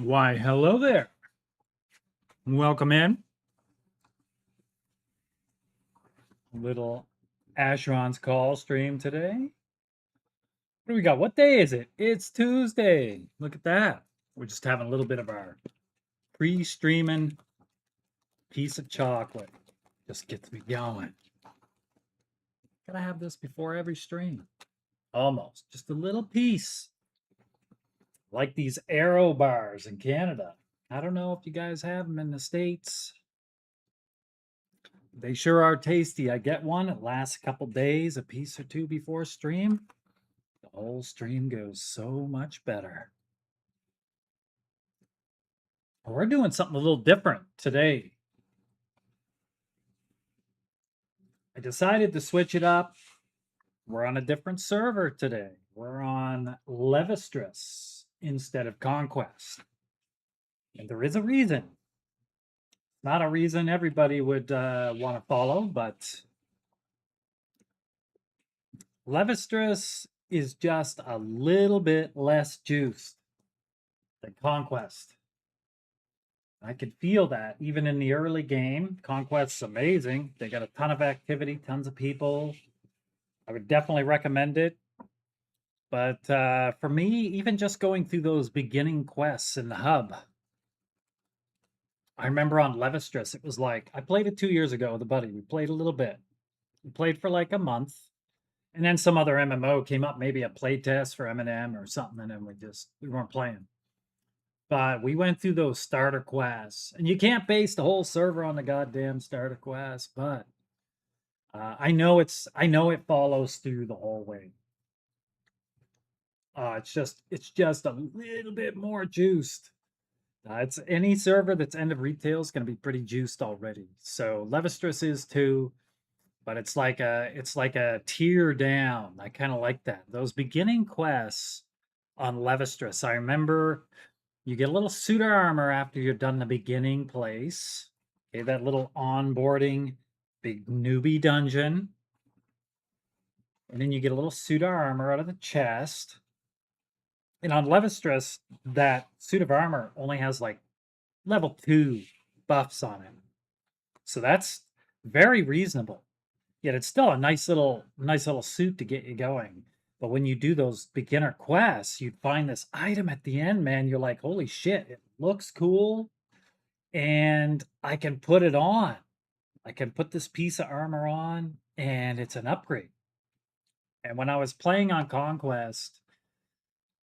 Why, hello there. Welcome in. Little Asheron's call stream today. What do we got? What day is it? It's Tuesday. Look at that. We're just having a little bit of our pre-streaming piece of chocolate. Just gets me going. Gotta have this before every stream. Almost. Just a little piece. Like these Aero bars in Canada. I don't know if you guys have them in the States. They sure are tasty. I get one. It lasts a couple days, a piece or two before stream. The whole stream goes so much better. We're doing something a little different today. I decided to switch it up. We're on a different server today. We're on Levistras instead of Conquest. And there is a reason. Not a reason everybody would want to follow, but Levistras is just a little bit less juiced than Conquest. I could feel that even in the early game. Conquest's amazing. They got a ton of activity, tons of people. I would definitely recommend it. But for me, even just going through those beginning quests in the hub, I remember on Levistras, it was like, I played it 2 years ago with a buddy. We played a little bit. We played for like a month. And then some other MMO came up, maybe a play test for M&M or something, and then we weren't playing. But we went through those starter quests, and you can't base the whole server on the goddamn starter quest. But I know it follows through the whole way. It's just a little bit more juiced. It's any server that's end of retail is going to be pretty juiced already. So Levistras is too, but it's like a tier down. I kind of like that. Those beginning quests on Levistras. I remember you get a little suit of armor after you've done the beginning place. Okay, that little onboarding big newbie dungeon. And then you get a little suit of armor out of the chest. And on Levistras, that suit of armor only has like level 2 buffs on it. So that's very reasonable. Yet it's still a nice little suit to get you going. But when you do those beginner quests, you find this item at the end, man. You're like, holy shit, it looks cool. And I can put it on. I can put this piece of armor on, and it's an upgrade. And when I was playing on Conquest,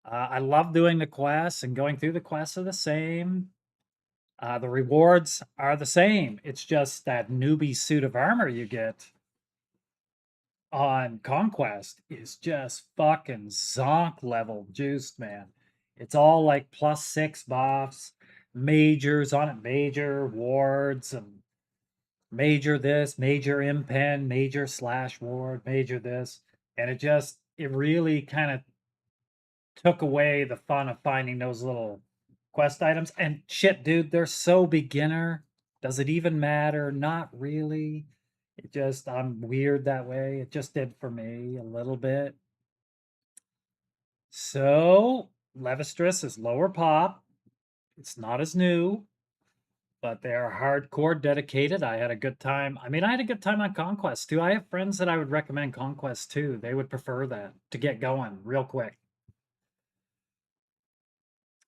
I love doing the quests, and going through the quests are the same. The rewards are the same. It's just that newbie suit of armor you get on Conquest is just fucking zonk level juiced, man. It's all like +6 buffs, majors on it, major wards, and major this, major impen, major slash ward, major this. And it really kind of took away the fun of finding those little quest items. And shit, dude, they're so beginner. Does it even matter? Not really. I'm weird that way. It just did for me a little bit. So, Levistras is lower pop. It's not as new, but they are hardcore dedicated. I had a good time. I mean, I had a good time on Conquest too. I have friends that I would recommend Conquest too. They would prefer that to get going real quick.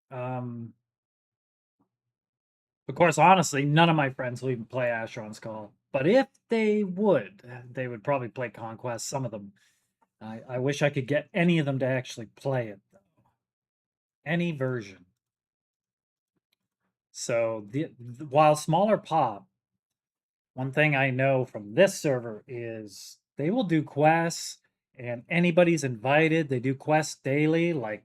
Um, Of course, honestly, none of my friends will even play Asheron's Call. But if they would probably play Conquest. Some of them. I wish I could get any of them to actually play it, though. Any version. So, while smaller pop, one thing I know from this server is they will do quests, and anybody's invited. They do quests daily, like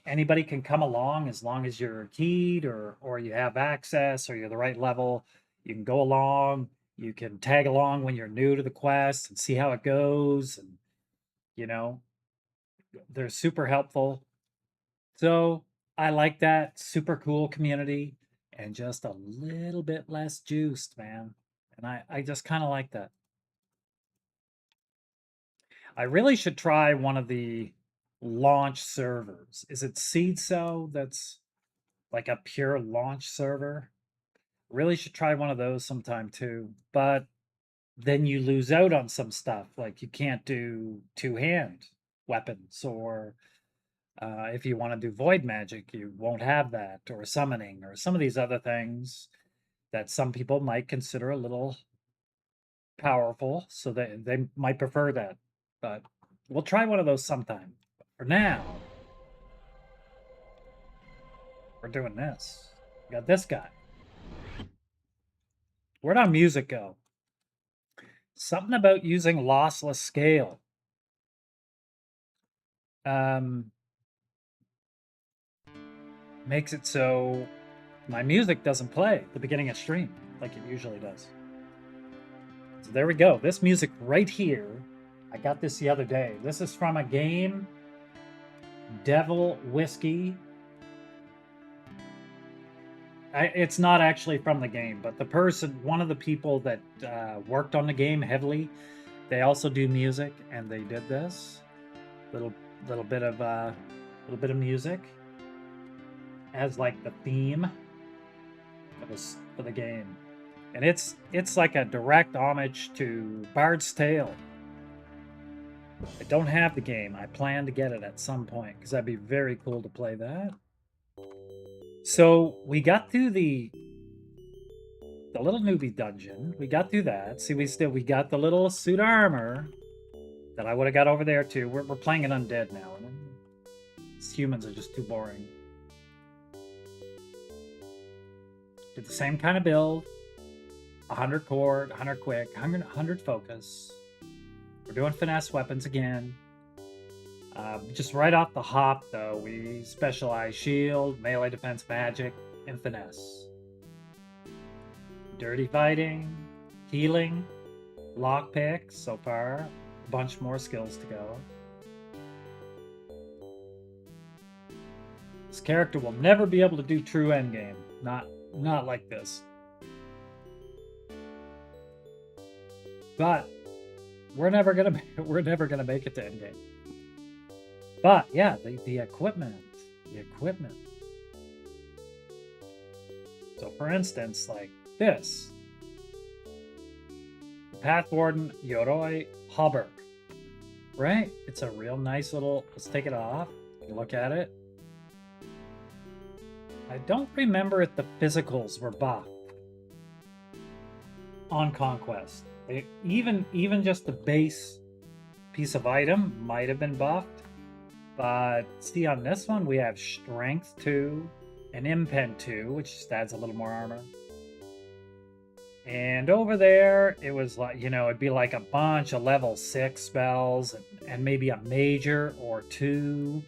anybody can come along as long as you're keyed or you have access or you're the right level. You can go along. You can tag along when you're new to the quest and see how it goes. And you know, they're super helpful. So I like that super cool community and just a little bit less juiced, man. And I just kind of like that. I really should try one of the launch servers. Is it Seed Cell that's like a pure launch server. Really should try one of those sometime too. But then you lose out on some stuff. Like you can't do two-hand weapons, or if you want to do void magic, you won't have that, or summoning, or some of these other things that some people might consider a little powerful, so they might prefer that. But we'll try one of those sometime. For now, we're doing this. We got this guy. Where'd our music go? Something about using lossless scale. Makes it so my music doesn't play at the beginning of stream like it usually does. So there we go. This music right here, I got this the other day. This is from a game, Devil Whiskey. It's not actually from the game, but the person, one of the people that worked on the game heavily, they also do music, and they did this little bit of music as like the theme for the game, and it's like a direct homage to Bard's Tale. I don't have the game. I plan to get it at some point because that'd be very cool to play that. So we got through the little newbie dungeon. We got through that. See, we got the little suit armor that I would have got over there too. We're playing an undead now, and these humans are just too boring. Did the same kind of build. 100 core, 100 quick, 100 focus. We're doing finesse weapons again. Just right off the hop, though, we specialize shield, melee defense, magic, and finesse. Dirty fighting, healing, lockpick so far. A bunch more skills to go. This character will never be able to do true endgame. Not like this. But we're never gonna make it to endgame. But yeah, the equipment. So for instance, like this. Path Warden Yoroi Hauberk. Right? It's a real nice little, let's take it off. Look at it. I don't remember if the physicals were buffed on Conquest. Even just the base piece of item might have been buffed. But see, on this one, we have Strength 2 and Impen 2, which just adds a little more armor. And over there, it was like, it'd be like a bunch of level 6 spells and maybe a major or two.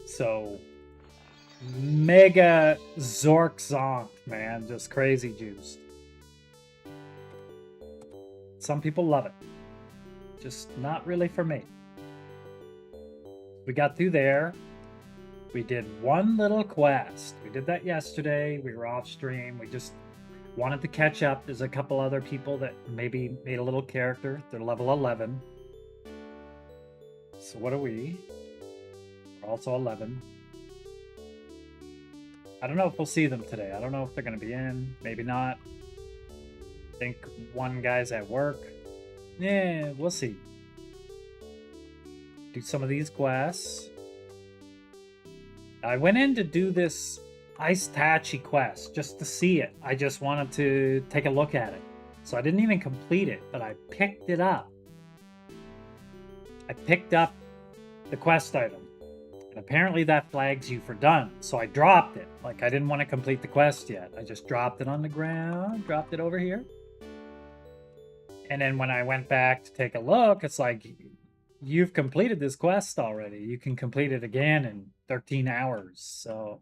So, mega Zork Zonk, man. Just crazy juice. Some people love it. Just not really for me. We got through there. We did one little quest. We did that yesterday. We were off stream. We just wanted to catch up. There's a couple other people that maybe made a little character. They're level 11. So what are we? We're also 11. I don't know if we'll see them today. I don't know if they're going to be in. Maybe not. I think one guy's at work. Yeah, we'll see. Do some of these quests. I went in to do this Ice Tachi quest just to see it. I just wanted to take a look at it. So I didn't even complete it, but I picked it up. I picked up the quest item. And apparently that flags you for done. So I dropped it. Like I didn't want to complete the quest yet. I just dropped it on the ground, dropped it over here. And then when I went back to take a look, it's like, you've completed this quest already. You can complete it again in 13 hours. So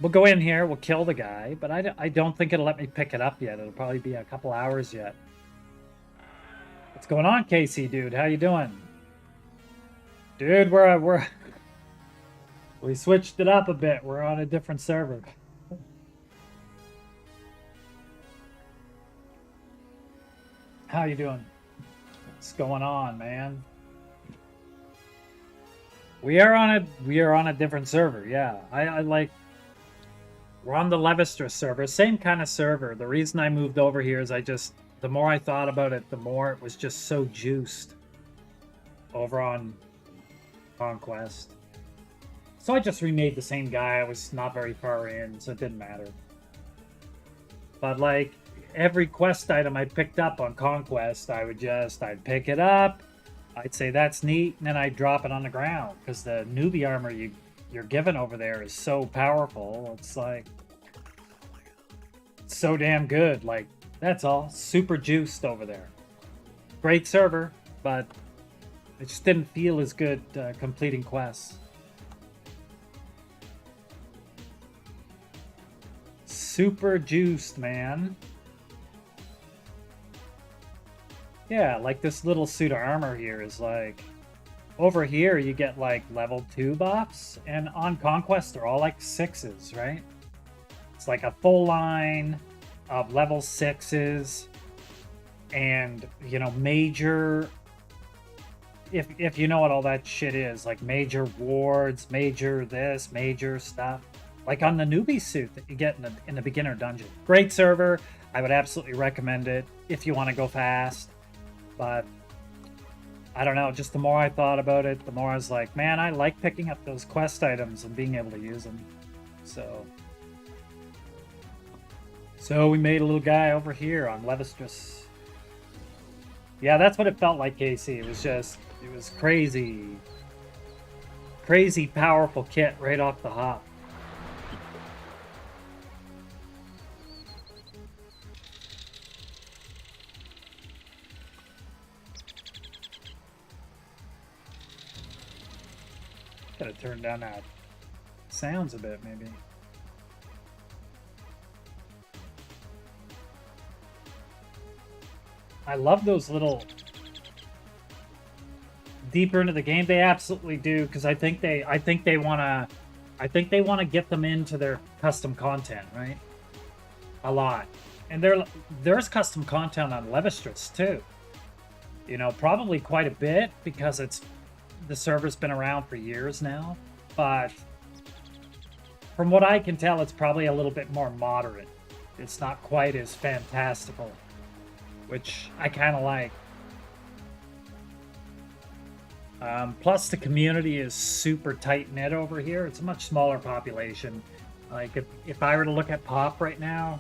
we'll go in here. We'll kill the guy. But I don't think it'll let me pick it up yet. It'll probably be a couple hours yet. What's going on, Casey, dude? How you doing? Dude, we switched it up a bit. We're on a different server. How you doing? What's going on, man? We are on a different server. Yeah, I like. We're on the Levistras server, same kind of server. The reason I moved over here is the more I thought about it, the more it was just so juiced over on Conquest. So I just remade the same guy. I was not very far in, so it didn't matter. But like every quest item I picked up on Conquest, I'd pick it up, I'd say that's neat, and then I'd drop it on the ground because the newbie armor you're given over there is so powerful. It's like so damn good. Like that's all. Super juiced over there. Great server, but it just didn't feel as good completing quests. Super juiced, man. Yeah, like this little suit of armor here is like... Over here, you get like level 2 buffs, and on Conquest, they're all like 6s, right? It's like a full line of level 6s, and, you know, major... If you know what all that shit is, like major wards, major this, major stuff. Like on the newbie suit that you get in the beginner dungeon. Great server. I would absolutely recommend it if you want to go fast. But I don't know, just the more I thought about it, the more I was like, man, I like picking up those quest items and being able to use them. So we made a little guy over here on Levistras. Yeah, that's what it felt like, Casey. It was crazy. Crazy powerful kit right off the hop. Gotta turn down that sounds a bit, maybe. I love those little deeper into the game. They absolutely do, because I think they want to get them into their custom content, right? A lot. And there's custom content on Levistras too. You know, probably quite a bit because the server's been around for years now, but from what I can tell, it's probably a little bit more moderate. It's not quite as fantastical, which I kind of like. Plus, the community is super tight-knit over here. It's a much smaller population. Like, if I were to look at Pop right now,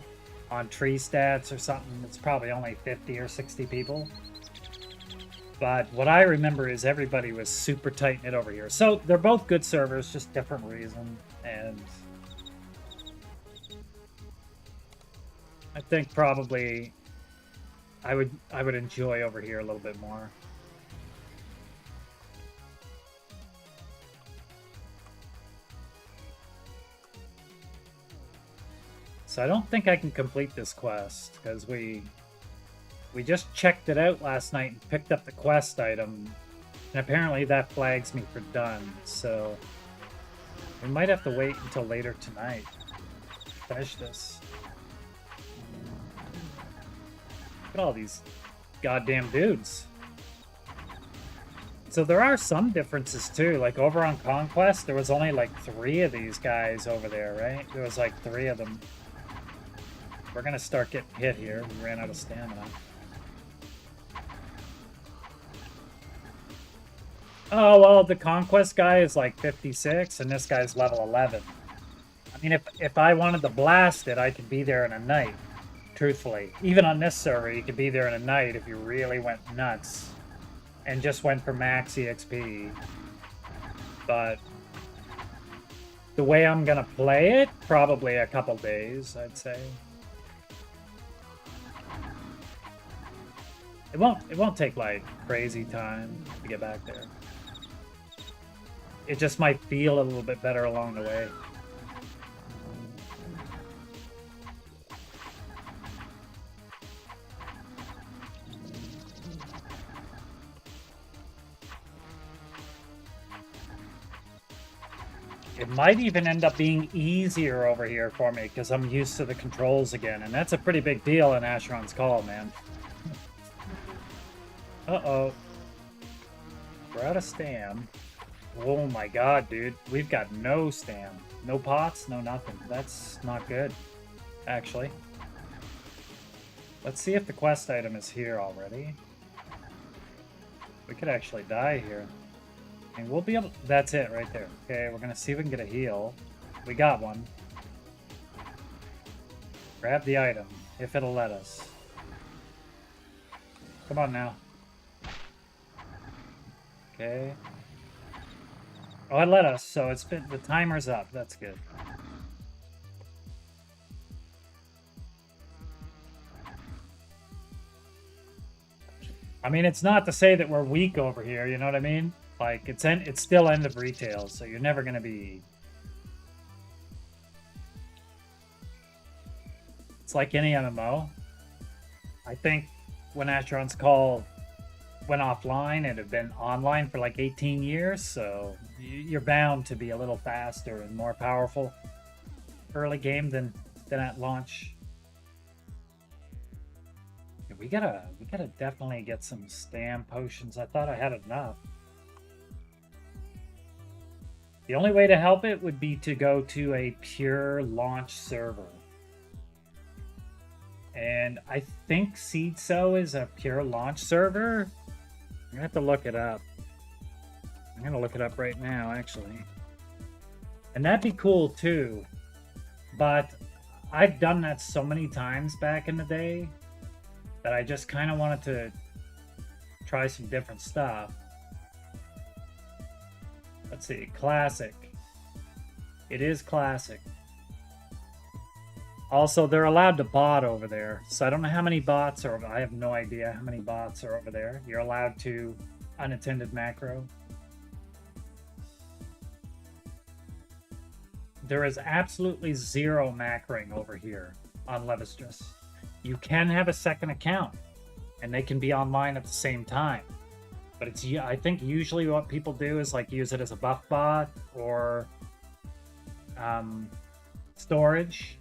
on tree stats or something, it's probably only 50 or 60 people. But what I remember is everybody was super tight-knit over here. So they're both good servers, just different reason. And I think probably I would enjoy over here a little bit more. So I don't think I can complete this quest because we just checked it out last night and picked up the quest item, and apparently that flags me for done, so we might have to wait until later tonight to finish this. Look at all these goddamn dudes. So there are some differences too, like over on Conquest, there was only like 3 of these guys over there, right? There was like 3 of them. We're gonna start getting hit here. We ran out of stamina. Oh, well, the Conquest guy is like 56, and this guy's level 11. I mean, if I wanted to blast it, I could be there in a night, truthfully. Even on this server, you could be there in a night if you really went nuts and just went for max EXP. But the way I'm gonna play it, probably a couple days, I'd say. It won't take like crazy time to get back there. It just might feel a little bit better along the way. It might even end up being easier over here for me because I'm used to the controls again, and that's a pretty big deal in Asheron's Call, man. Uh-oh. We're out of stam. Oh my god, dude. We've got no stam. No pots, no nothing. That's not good, actually. Let's see if the quest item is here already. We could actually die here. And we'll be able... That's it right there. Okay, we're going to see if we can get a heal. We got one. Grab the item, if it'll let us. Come on now. Okay. Oh, it let us, so it's been... The timer's up. That's good. I mean, it's not to say that we're weak over here, you know what I mean? Like, it's still end of retail, so you're never going to be... It's like any MMO. I think when Asheron's Call went offline, it had been online for like 18 years, so you're bound to be a little faster and more powerful early game than at launch. We gotta definitely get some stam potions. I thought I had enough. The only way to help it would be to go to a pure launch server. And I think Seedso is a pure launch server. I'm gonna have to look it up. I'm gonna look it up right now, actually. And that'd be cool too. But I've done that so many times back in the day that I just kind of wanted to try some different stuff. Let's see, classic. It is classic. Also, they're allowed to bot over there. So I don't know how many bots are over. I have no idea how many bots are over there. You're allowed to unattended macro. There is absolutely zero macroing over here on Levistras. You can have a second account, and they can be online at the same time. But it's, I think usually what people do is like use it as a buff bot or storage,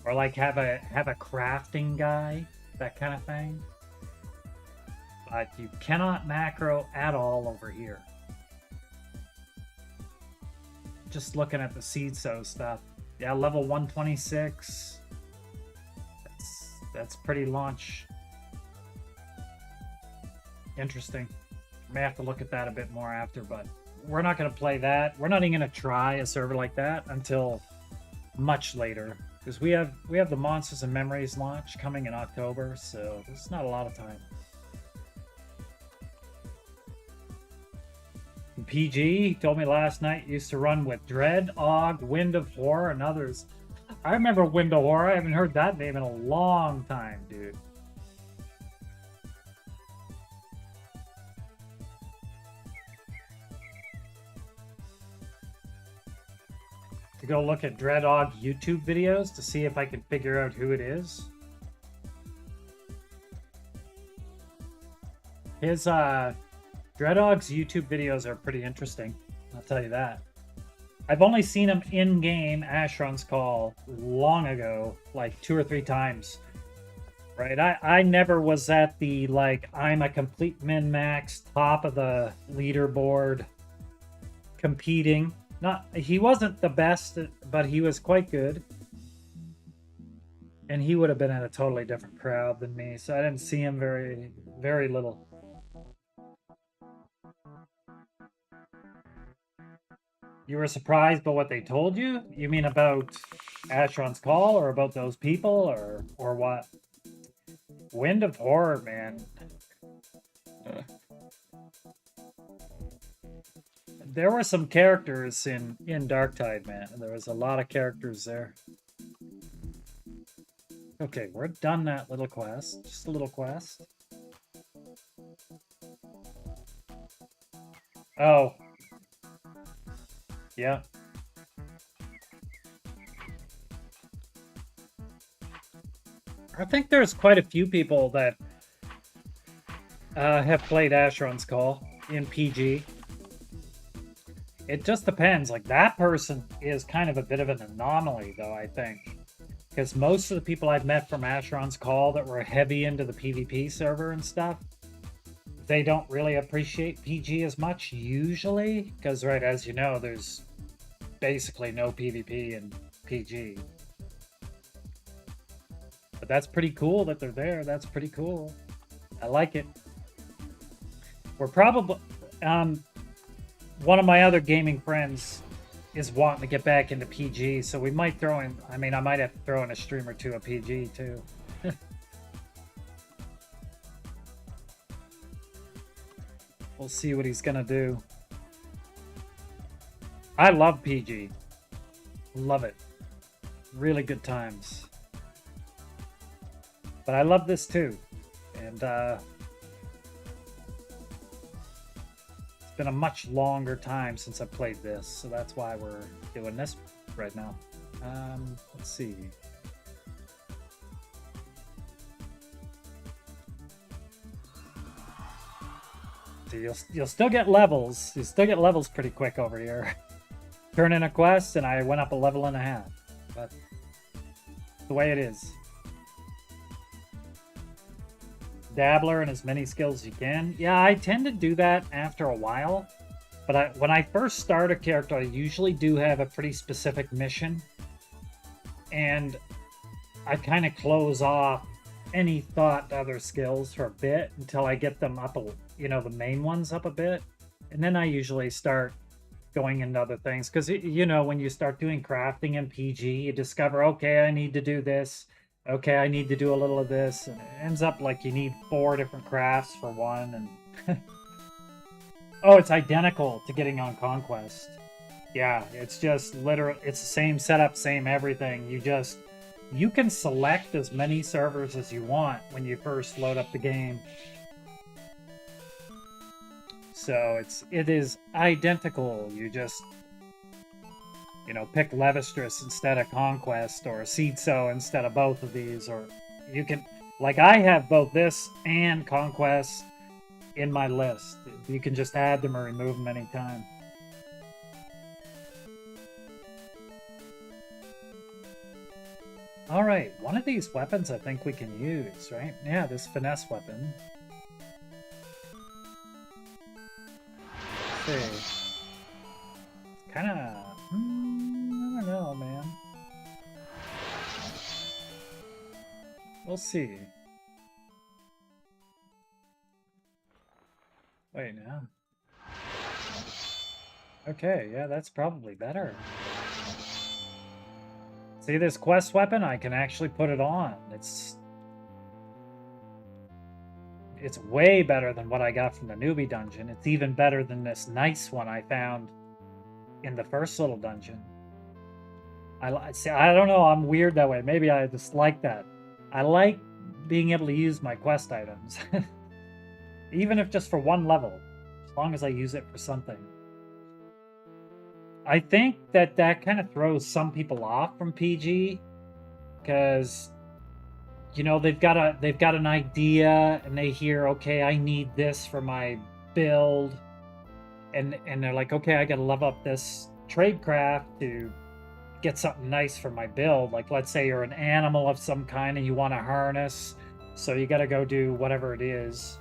or like have a crafting guy, that kind of thing. But you cannot macro at all over here. Just looking at the Seedso stuff. Yeah, level 126. That's pretty launch. Interesting. May have to look at that a bit more after, but we're not going to play that. We're not even going to try a server like that until much later, because we have the Monsters and Memories launch coming in October, so there's not a lot of time. PG, he told me last night, used to run with Dread, Og, Wind of Horror, and others. I remember Wind of Horror. I haven't heard that name in a long time, dude. To go look at Dread Og YouTube videos to see if I can figure out who it is. His Dread Og's YouTube videos are pretty interesting. I'll tell you that. I've only seen him in-game Asheron's Call long ago, like 2 or 3 times. Right? I never was at the, like, I'm a complete min-max, top of the leaderboard, competing. He wasn't the best, but he was quite good. And he would have been at a totally different crowd than me, so I didn't see him very, very little. You were surprised by what they told you? You mean about Asheron's Call, or about those people, or what? Wind of Horror, man. There were some characters in Darktide, man. There was a lot of characters there. Okay, we're done that little quest. Just a little quest. Oh. Yeah. I think there's quite a few people that have played Asheron's Call in PG. It just depends. Like, that person is kind of a bit of an anomaly, though, I think. Because most of the people I've met from Asheron's Call that were heavy into the PvP server and stuff, they don't really appreciate PG as much usually, because right, as you know, there's basically no PvP in PG. But that's pretty cool that they're there. That's pretty cool. I like it. We're probably one of my other gaming friends is wanting to get back into PG, so we might throw in. I mean, I might have to throw in a stream or two of PG too. We'll see what he's gonna do. I love PG. Love it. Really good times. But I love this too. And it's been a much longer time since I played this, so that's why we're doing this right now. Let's see. So you'll still get levels. You still get levels pretty quick over here. Turn in a quest, and I went up a level and a half. But the way it is. Dabbler and as many skills as you can. Yeah, I tend to do that after a while. But when I first start a character, I usually do have a pretty specific mission. And I kind of close off any thought to other skills for a bit until I get them up, you know, the main ones up a bit. And then I usually start going into other things. Because, you know, when you start doing crafting in PG, you discover, okay, I need to do this. Okay, I need to do a little of this, and it ends up like you need 4 different crafts for one, and oh, it's identical to getting on Conquest. Yeah, it's just literally, it's the same setup, same everything. You can select as many servers as you want when you first load up the game. So it is identical. You just, you know, pick Levistras instead of Conquest, or Seedso instead of both of these, or you can, like I have both this and Conquest in my list. You can just add them or remove them anytime. All right, one of these weapons I think we can use, right? Yeah, this finesse weapon. Let's see. It's kind of... I don't know, man. We'll see. Wait, now. Okay, yeah, that's probably better. See this quest weapon? I can actually put it on. It's way better than what I got from the newbie dungeon. It's even better than this nice one I found in the first little dungeon. I don't know, I'm weird that way. Maybe I just like that. I like being able to use my quest items. Even if just for one level. As long as I use it for something. I think that kind of throws some people off from PG. Because, you know, they've got an idea and they hear, okay, I need this for my build. And they're like, okay, I gotta level up this tradecraft to get something nice for my build. Like, let's say you're an animal of some kind and you want a harness, so you gotta go do whatever it is.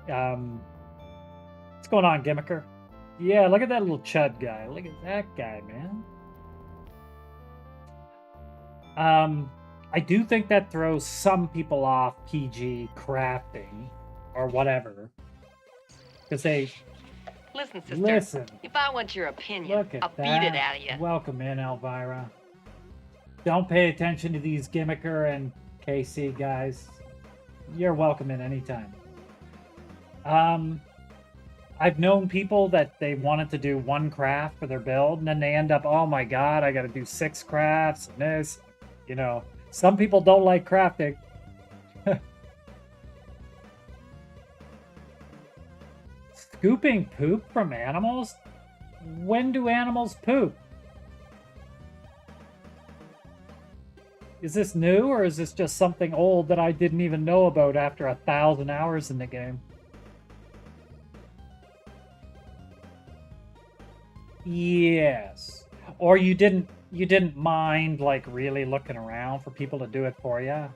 What's going on, Gimmicker? Yeah, look at that little chud guy. Look at that guy, man. I do think that throws some people off PG crafting or whatever. Because they... Listen, sister. Listen. If I want your opinion, I'll beat it out of you. Welcome in, Elvira. Don't pay attention to these Gimmicker and KC guys. You're welcome in anytime. I've known people that they wanted to do 1 craft for their build, and then they end up, oh my god, I gotta do 6 crafts and this. You know, some people don't like crafting. Scooping poop from animals? When do animals poop? Is this new, or is this just something old that I didn't even know about after 1,000 hours in the game? Yes. Or you didn't mind, like, really looking around for people to do it for you.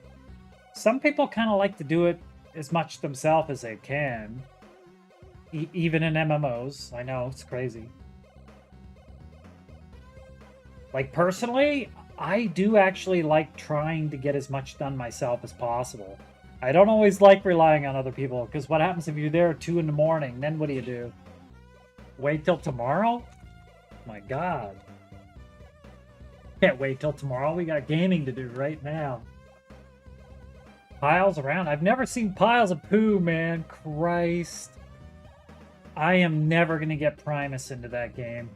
Some people kind of like to do it as much themselves as they can. even in MMOs. I know, it's crazy. Like, personally, I do actually like trying to get as much done myself as possible. I don't always like relying on other people, because what happens if you're there at 2 in the morning? Then what do you do? Wait till tomorrow? My God. Can't wait till tomorrow. We got gaming to do right now. Piles around. I've never seen piles of poo, man. Christ. I am never going to get Primus into that game.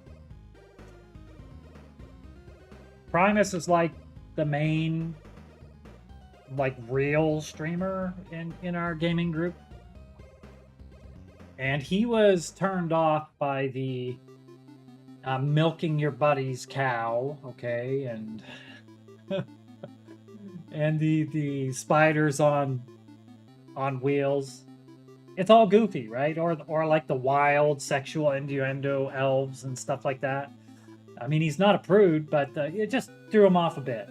Primus is like the main, like, real streamer in our gaming group. And he was turned off by the milking your buddy's cow, okay, and and the spiders on wheels. It's all goofy, right? Or like the wild sexual innuendo elves and stuff like that. I mean, he's not a prude, but it just threw him off a bit.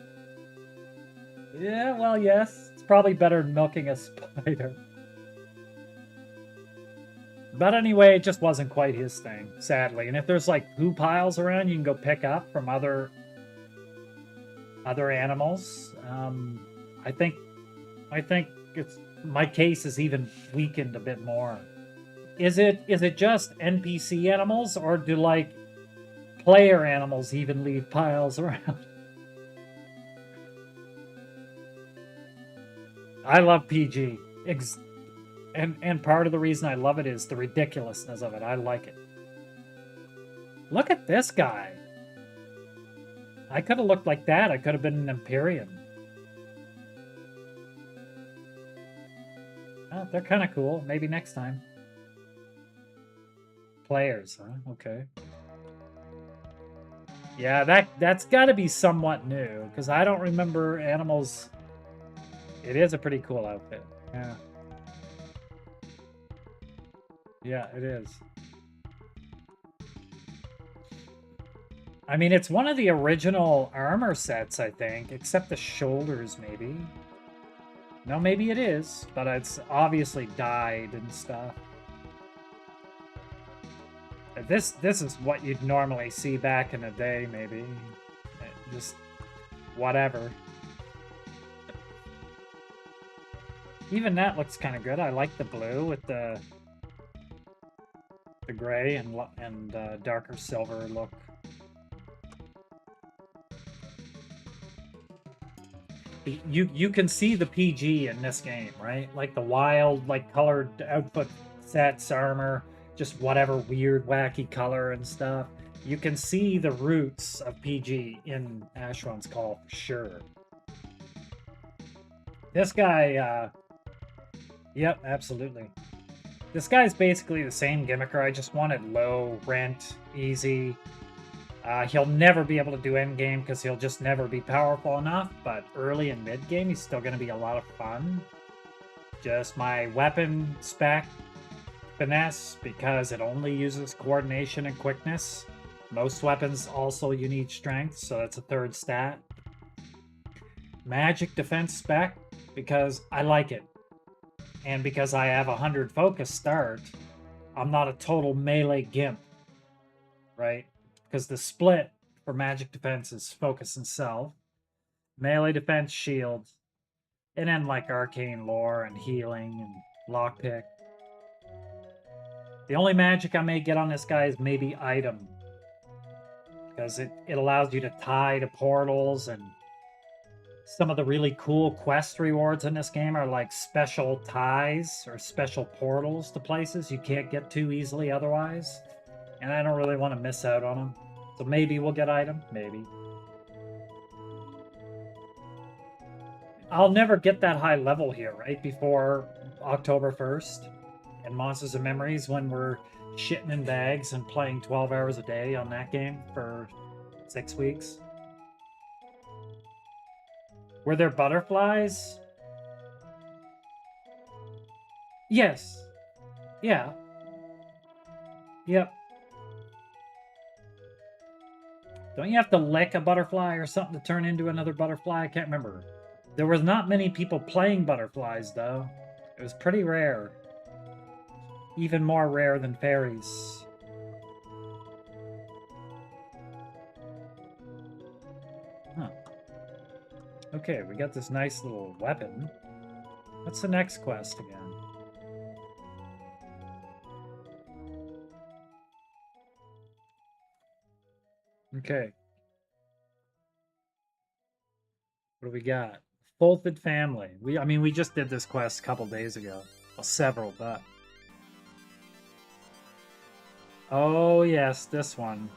Yeah, well, yes. It's probably better than milking a spider. But anyway, it just wasn't quite his thing, sadly. And if there's like poo piles around, you can go pick up from other animals. I think it's my case is even weakened a bit more. Is it just NPC animals, or do like player animals even leave piles around? I love PG. And part of the reason I love it is the ridiculousness of it. I like it. Look at this guy. I could have looked like that. I could have been an Empyrean. Oh, they're kind of cool. Maybe next time. Players, huh? Okay. Yeah, that's got to be somewhat new, because I don't remember animals. It is a pretty cool outfit. Yeah. Yeah, it is. I mean, it's one of the original armor sets, I think, except the shoulders, maybe. No, maybe it is, but it's obviously dyed and stuff. This is what you'd normally see back in the day, maybe. Just whatever. Even that looks kind of good. I like the blue with the gray and darker silver look. You can see the PG in this game, right? Like the wild, like colored outfit sets, armor, just whatever weird, wacky color and stuff. You can see the roots of PG in Asheron's Call for sure. This guy, yep, absolutely. This guy's basically the same gimmicker. I just wanted low, rent, easy. He'll never be able to do endgame because he'll just never be powerful enough, but early and mid-game he's still going to be a lot of fun. Just my weapon spec, finesse, because it only uses coordination and quickness. Most weapons also you need strength, so that's a third stat. Magic defense spec, because I like it. And because I have 100 focus start, I'm not a total melee gimp, right? Because the split for magic defense is focus and self, melee defense, shield, and then like arcane lore and healing and lockpick. The only magic I may get on this guy is maybe item, because it allows you to tie to portals, and some of the really cool quest rewards in this game are like special ties or special portals to places you can't get to easily otherwise. And I don't really want to miss out on them. So maybe we'll get item. Maybe. I'll never get that high level here, right? Before October 1st. And Monsters and Memories, when we're shitting in bags and playing 12 hours a day on that game for 6 weeks. Were there butterflies? Yes. Yeah. Yep. Don't you have to lick a butterfly or something to turn into another butterfly? I can't remember. There was not many people playing butterflies, though. It was pretty rare. Even more rare than fairies. Huh. Okay, we got this nice little weapon. What's the next quest again? Okay. What do we got? Folded family. I mean, we just did this quest a couple days ago. Well, several, but... Oh, yes, this one.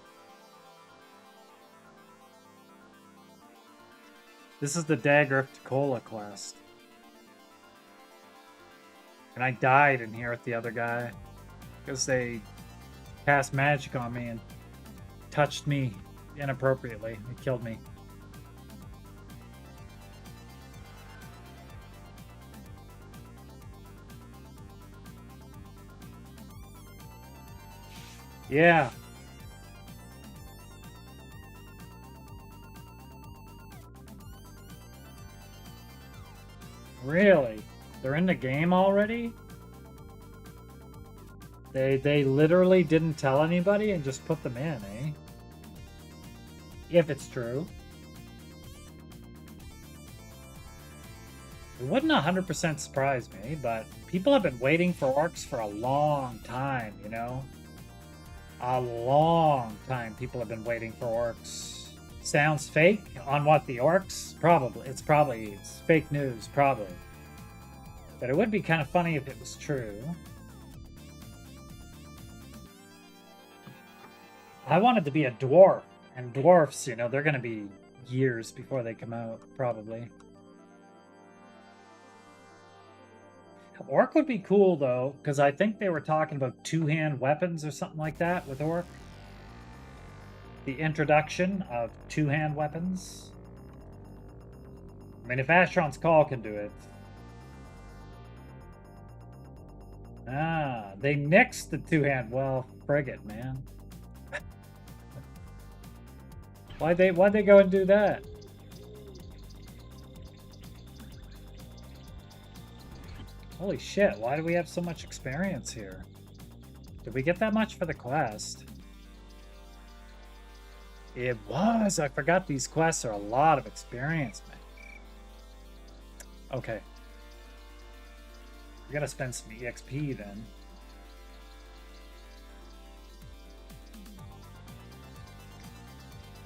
This is the Dagger of Tukola quest. And I died in here with the other guy. Because they cast magic on me and touched me inappropriately. It killed me. Yeah. Really? They're in the game already? They literally didn't tell anybody and just put them in, eh? If it's true. It wouldn't 100% surprise me, but people have been waiting for orcs for a long time, you know? A long time people have been waiting for orcs. Sounds fake? On what, the orcs? Probably. It's fake news, probably. But it would be kind of funny if it was true. I wanted to be a dwarf. And dwarfs, you know, they're going to be years before they come out, probably. Orc would be cool, though, because I think they were talking about two-hand weapons or something like that with Orc. The introduction of two-hand weapons. I mean, if Asheron's Call can do it. Ah, they nixed the two-hand. Well, frigate, man. Why'd they go and do that? Holy shit, why do we have so much experience here? Did we get that much for the quest? It was! I forgot these quests are a lot of experience, man. Okay. We gotta spend some EXP then.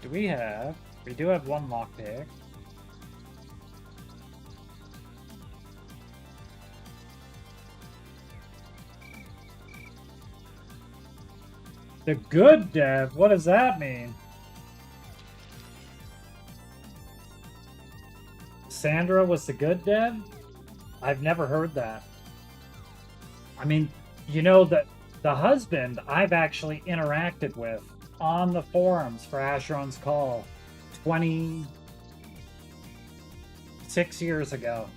We do have one lockpick. The good dev? What does that mean? Sandra was the good dev? I've never heard that. I mean, you know, the husband I've actually interacted with on the forums for Asheron's Call 26 years ago.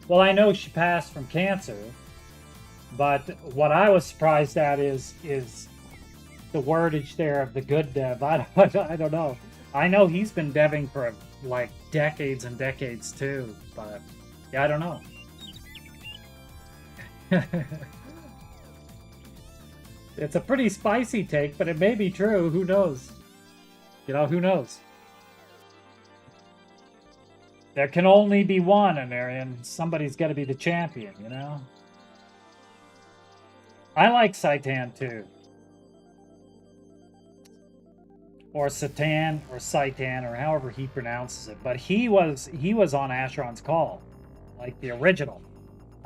Well, I know she passed from cancer, but what I was surprised at is the wordage there of the good dev. I don't know. I know he's been deving for like decades and decades too, but yeah, I don't know. It's a pretty spicy take, but it may be true. Who knows? You know, who knows? There can only be one, Anarian. Somebody's got to be the champion, you know? I like Saitan too. Or Satan, or Saitan, or however he pronounces it. But he was on Asheron's Call. Like the original.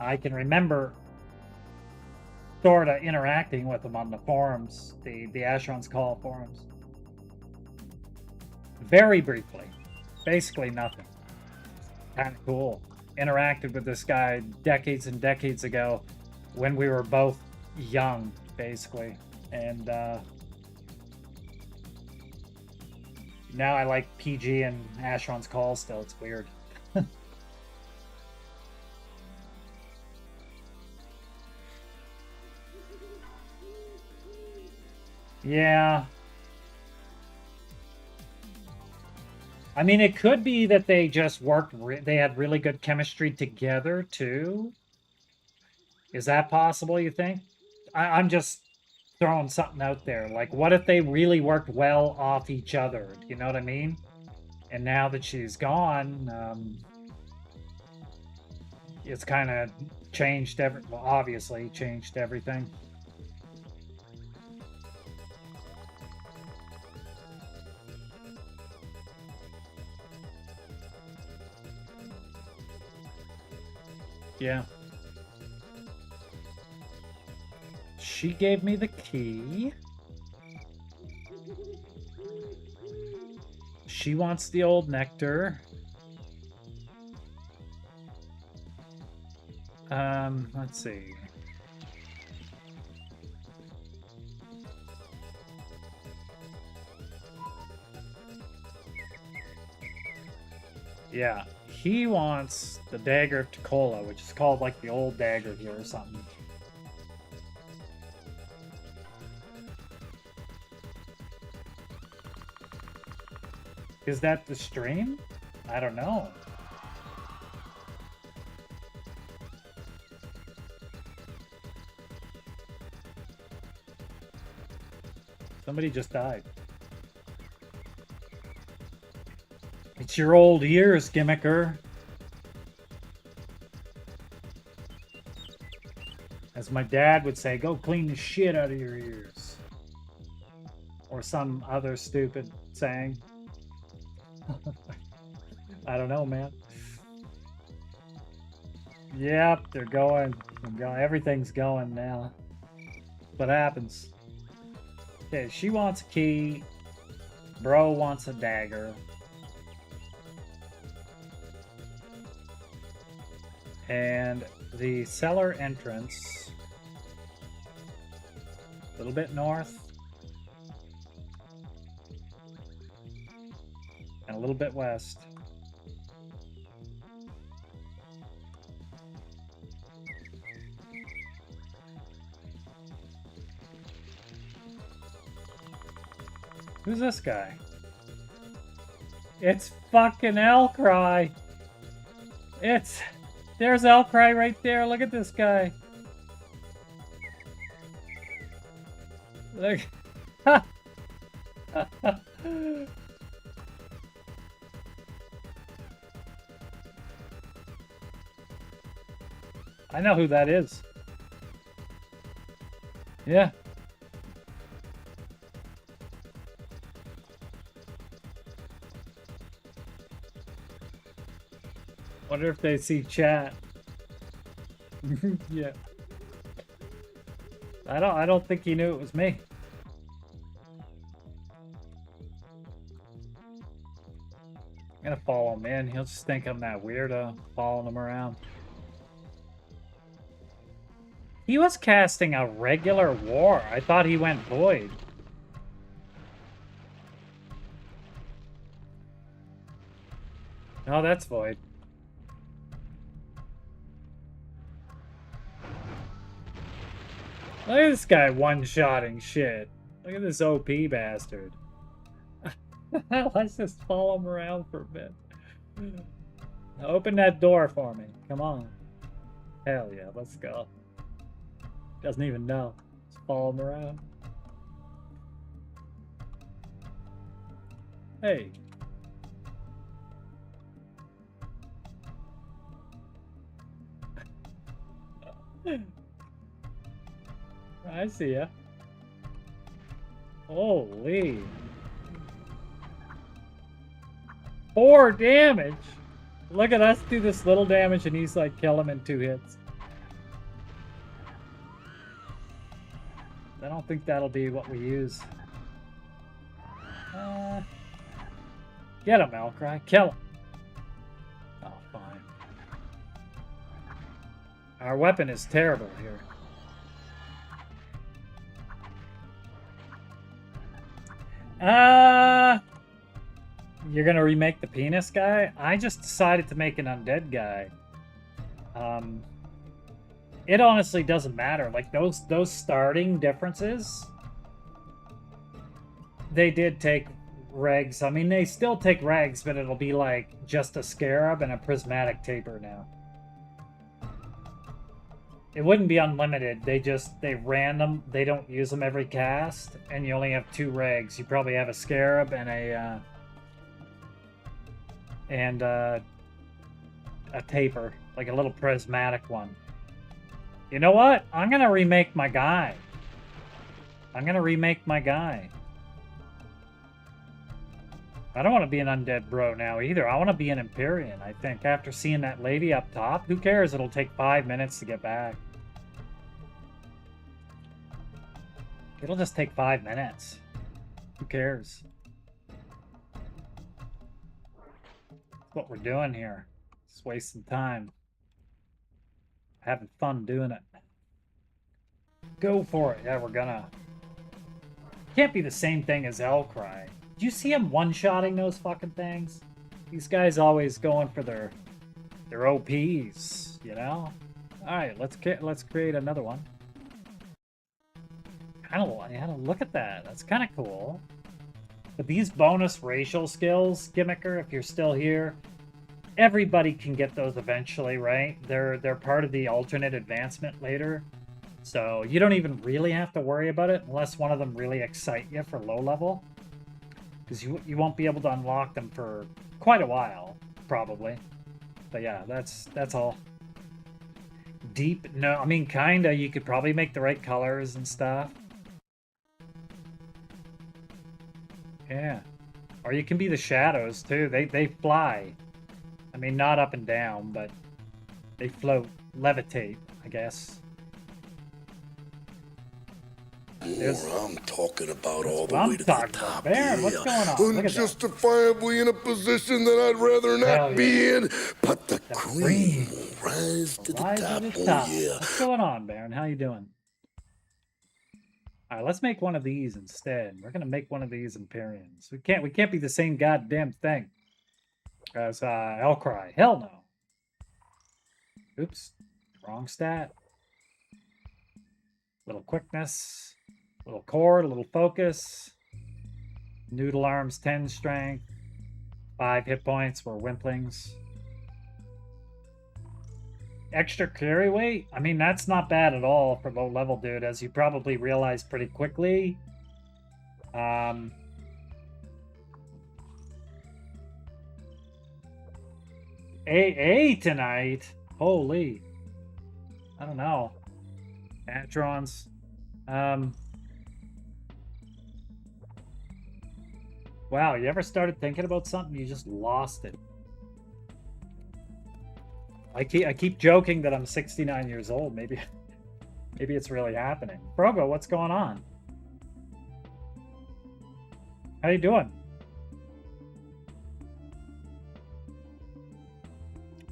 I can remember sort of interacting with him on the forums, the Asheron's Call forums. Very briefly. Basically nothing. Kind of cool. Interacted with this guy decades and decades ago when we were both young, basically. And now I like PG and Asheron's Call still. It's weird. Yeah. I mean, it could be that they just worked, they had really good chemistry together, too. Is that possible, you think? I'm just throwing something out there. Like, what if they really worked well off each other? You know what I mean? And now that she's gone, it's kind of changed well, obviously changed everything. Yeah. She gave me the key. She wants the old nectar. Let's see. Yeah, he wants the dagger of Tukola, which is called like the old dagger here or something. Is that the stream? I don't know. Somebody just died. It's your old ears, gimmicker. As my dad would say, go clean the shit out of your ears. Or some other stupid saying. I don't know, man. Yep, they're going. Everything's going now. What happens? Okay, she wants a key. Bro wants a dagger. And the cellar entrance, a little bit north, and a little bit west. Who's this guy? It's fucking Elcry. There's Elcry right there. Look at this guy. Look. I know who that is. Yeah. Wonder if they see chat. Yeah. I don't think he knew it was me. I'm gonna follow him in. He'll just think I'm that weirdo following him around. He was casting a regular war. I thought he went void. Oh, that's void. Look at this guy one-shotting shit. Look at this OP bastard. Let's just follow him around for a bit. Open that door for me. Come on. Hell yeah, let's go. Doesn't even know. Just follow him around. Hey. I see ya. Holy. 4 damage. Look at us do this little damage and he's like kill him in 2 hits. I don't think that'll be what we use. Get him, Elcry. Kill him. Oh, fine. Our weapon is terrible here. You're gonna remake the penis guy? I just decided to make an undead guy. It honestly doesn't matter. Like those starting differences, they did take regs. I mean, they still take regs, but it'll be like just a scarab and a prismatic taper now. It wouldn't be unlimited. They random. They don't use them every cast, and you only have 2 regs. You probably have a scarab and a taper, like a little prismatic one. You know what? I'm gonna remake my guy. I don't want to be an undead bro now either. I want to be an Empyrean, I think. After seeing that lady up top, who cares? It'll take 5 minutes to get back. It'll just take 5 minutes. Who cares? That's what we're doing here. Just wasting time. Having fun doing it. Go for it. Yeah, we're gonna. Can't be the same thing as Elcry. Did you see him one-shotting those fucking things? These guys always going for their OPs, you know? Alright, let's create another one. Kinda look at that. That's kinda cool. But these bonus racial skills, Gimmicker, if you're still here, everybody can get those eventually, right? They're part of the alternate advancement later. So you don't even really have to worry about it unless one of them really excite you for low level. Because you won't be able to unlock them for quite a while, probably. But yeah, that's all. Deep, no, I mean, kinda. You could probably make the right colors and stuff. Yeah. Or you can be the shadows, too. They fly. I mean, not up and down, but they float, levitate, I guess. I'm talking about all the way to the top. Baron, what's going on? Unjustifiably in a position that I'd rather not be in, but the cream will rise to the top. Oh yeah. What's going on, Baron? How you doing? All right, let's make one of these instead. We're gonna make one of these Empyreans. We can't be the same goddamn thing as Elcry. Hell no. Oops, wrong stat. Little quickness. Little cord, a little focus. Noodle arms, 10 strength. 5 hit points. We're wimplings. Extra carry weight? I mean, that's not bad at all for low level, dude, as you probably realize pretty quickly. AA tonight? Holy. I don't know. Asherons. Wow, you ever started thinking about something, you just lost it. I keep joking that I'm 69 years old. Maybe it's really happening. Frogo, what's going on? How you doing?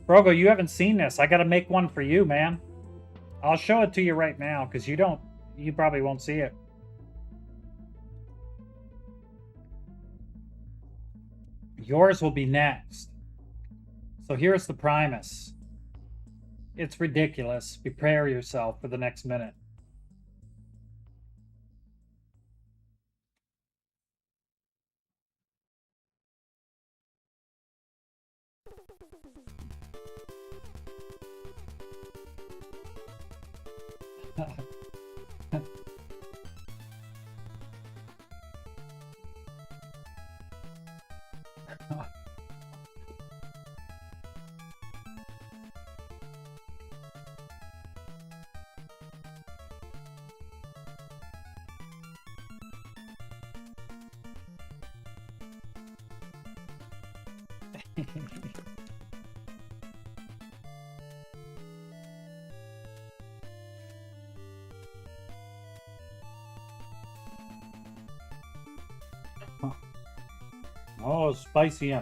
Frogo, you haven't seen this. I gotta make one for you, man. I'll show it to you right now, because you probably won't see it. Yours will be next. So here's the Primus. It's ridiculous. Prepare yourself for the next minute. Oh, spicy.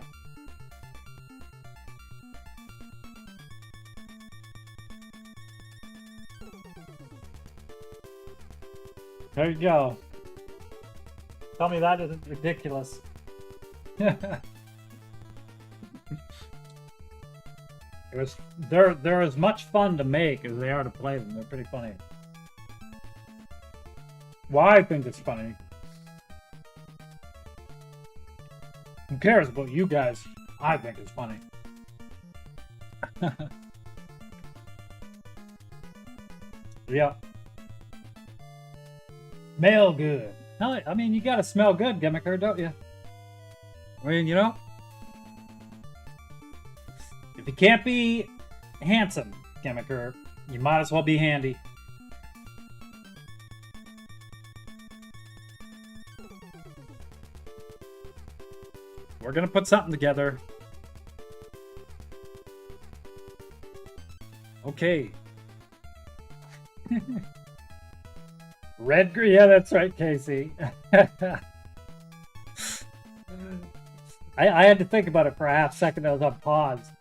There you go. Tell me that isn't ridiculous. They're as much fun to make as they are to play them. They're pretty funny. Why I think it's funny. Who cares about you guys? I think it's funny. Yeah. Smell good. No, I mean, you gotta smell good, Gimmicker, don't you? I mean, you know? If you can't be handsome, Gimmicker, you might as well be handy. We're gonna put something together. Okay. Red green, yeah, that's right, Casey. I had to think about it for a half second. I was on pause.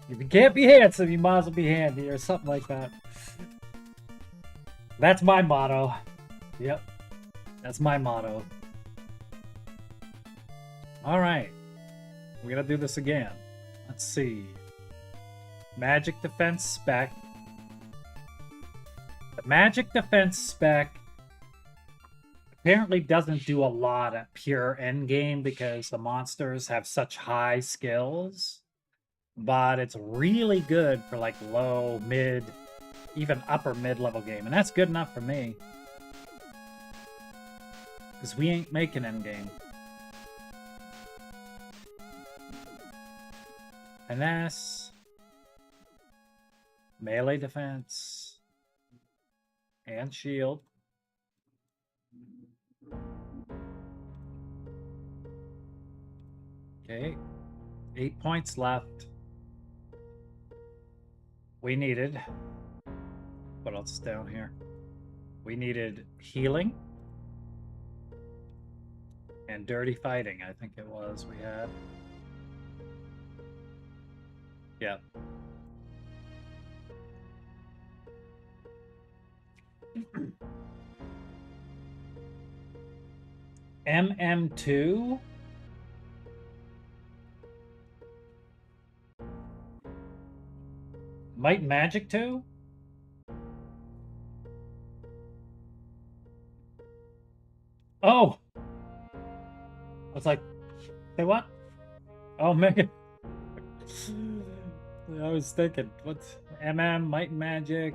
If you can't be handsome, you might as well be handy, or something like that. That's my motto. Yep. That's my motto. Alright. We're gonna do this again. Let's see. Magic defense spec. The magic defense spec apparently doesn't do a lot at pure endgame because the monsters have such high skills. But it's really good for like low, mid, even upper mid-level game. And that's good enough for me. Because we ain't making endgame. Finesse. Melee defense. And shield. Okay. 8 points left. We needed... What else is down here? We needed healing. And dirty fighting, I think it was, we had. Yep. MM2? Might and Magic 2? Oh! I was like, say what? Oh, Mega. I was thinking, what's MM, Might and Magic,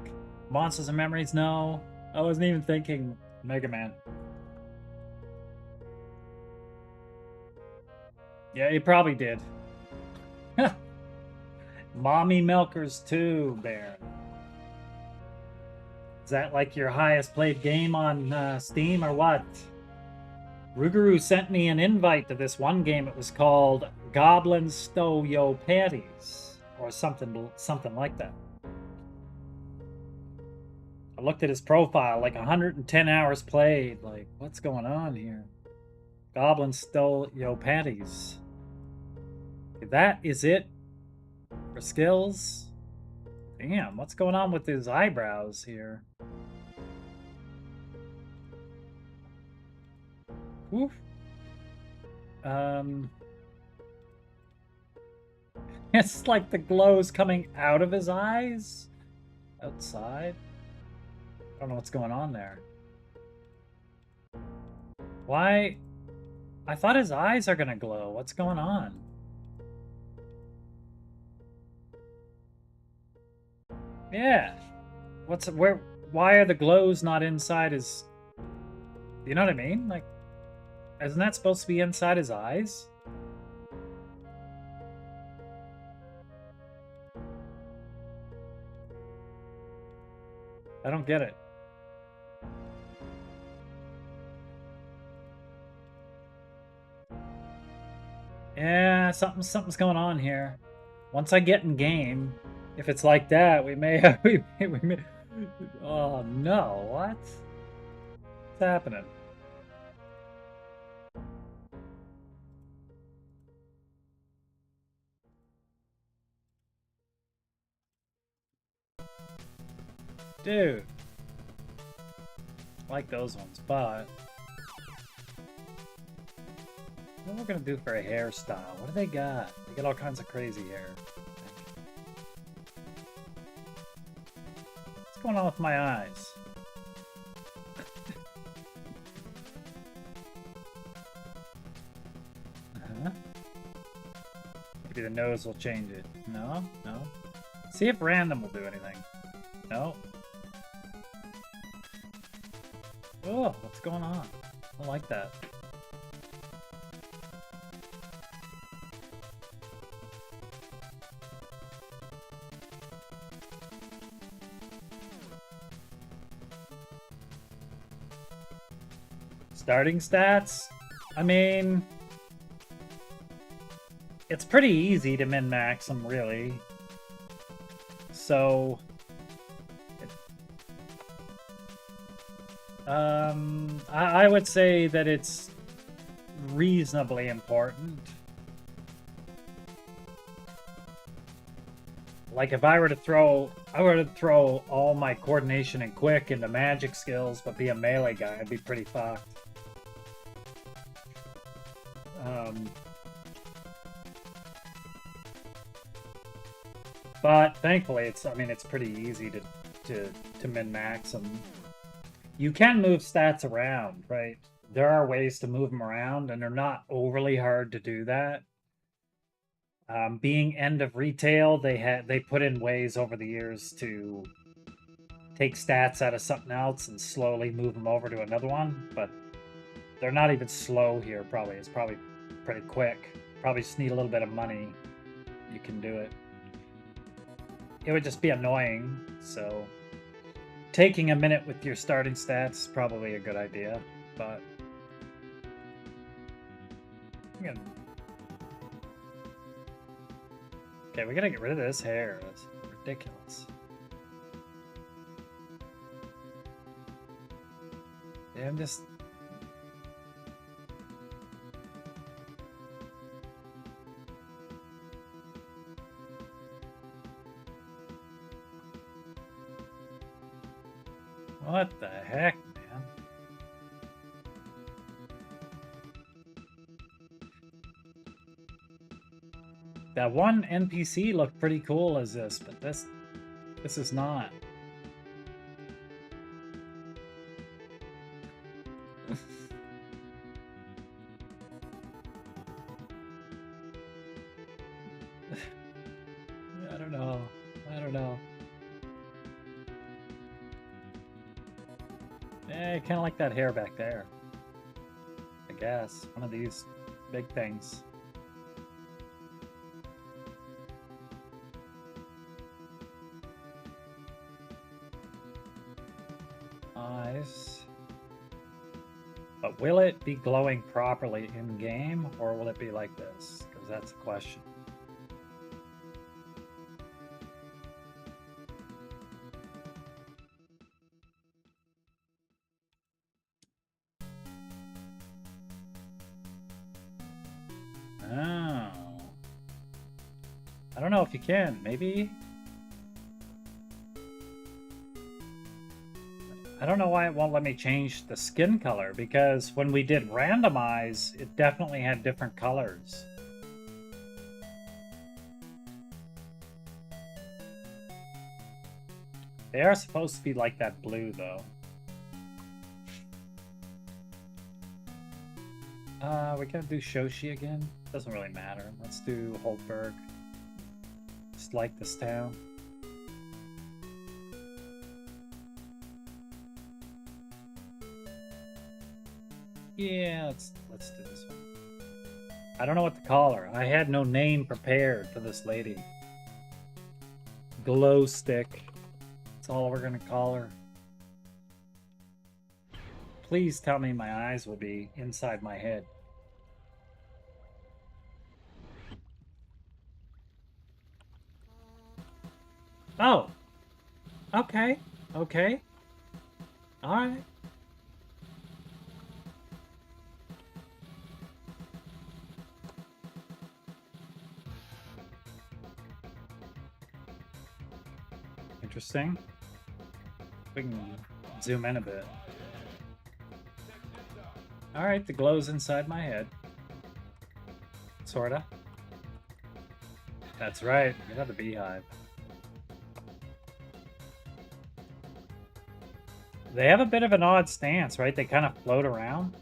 Monsters and Memories? No. I wasn't even thinking Mega Man. Yeah, he probably did. Mommy Milkers 2, Baron. Is that like your highest played game on Steam or what? Rougarou sent me an invite to this one game. It was called Goblin Stow Yo Patties or something like that. I looked at his profile, like 110 hours played. Like, what's going on here? Goblin Stow Yo Patties. Okay, that is it for skills. Damn, what's going on with his eyebrows here? Oof. It's like the glow's coming out of his eyes. Outside. I don't know what's going on there. Why? I thought his eyes are gonna glow. What's going on? Yeah. Why are the glows not inside his... You know what I mean? Like, isn't that supposed to be inside his eyes? I don't get it. Yeah, something's going on here. Once I get in game, if it's like that, we may have... we may... Oh, no. What? What's happening? Dude. I like those ones, but... What are we gonna do for a hairstyle? What do they got? They got all kinds of crazy hair. What's going on with my eyes? Maybe the nose will change it. No? No? See if random will do anything. No? Oh, what's going on? I don't like that. Starting stats? I mean, it's pretty easy to min-max them, really. So, I would say that it's reasonably important. Like if I were to throw all my coordination and quick into magic skills, but be a melee guy, I'd be pretty fucked. But thankfully, it's pretty easy to min-max them. You can move stats around, right? There are ways to move them around, and they're not overly hard to do that. Being end of retail, they put in ways over the years to take stats out of something else and slowly move them over to another one, but they're not even slow here, probably. It's probably pretty quick. Probably just need a little bit of money. You can do it. It would just be annoying, so taking a minute with your starting stats is probably a good idea, but again. Okay, we gotta get rid of this hair. That's ridiculous. Yeah, I'm just... What the heck, man? That one NPC looked pretty cool as this, but this is not. I don't know. I don't know. I kind of like that hair back there. I guess. One of these big things. Eyes. But will it be glowing properly in game, or will it be like this? Because that's the question. Oh. I don't know if you can. Maybe? I don't know why it won't let me change the skin color, because when we did randomize, it definitely had different colors. They are supposed to be like that blue, though. We gotta do Shoshi again? Doesn't really matter. Let's do Holtberg. Just like this town. Yeah, let's do this one. I don't know what to call her. I had no name prepared for this lady. Glow Stick. That's all we're gonna call her. Please tell me my eyes will be inside my head. Oh. Okay. Okay. Alright. Interesting. We can zoom in a bit. Alright, the glow's inside my head. Sorta. That's right, we got the beehive. They have a bit of an odd stance, right? They kind of float around.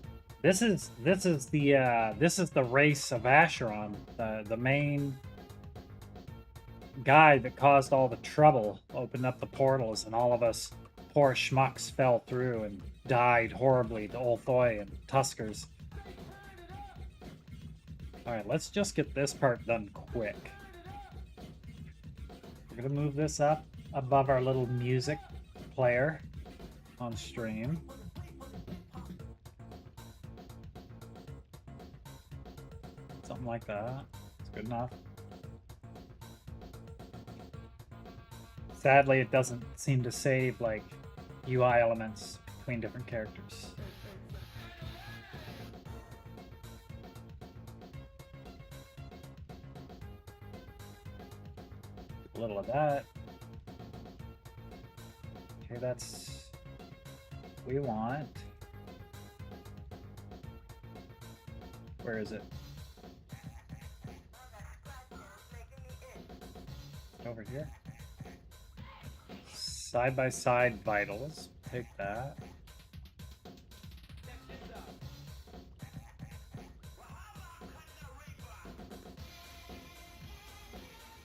This is the race of Asheron, the main guy that caused all the trouble, opened up the portals, and all of us poor schmucks fell through and died horribly to Ulthoi and Tuskers. Alright, let's just get this part done quick. We're gonna move this up above our little music player on stream. Something like that. It's good enough. Sadly, it doesn't seem to save, like, UI elements between different characters. A little of that. Okay, that's what we want. Where is it? Over here. Side-by-side vitals. Take that.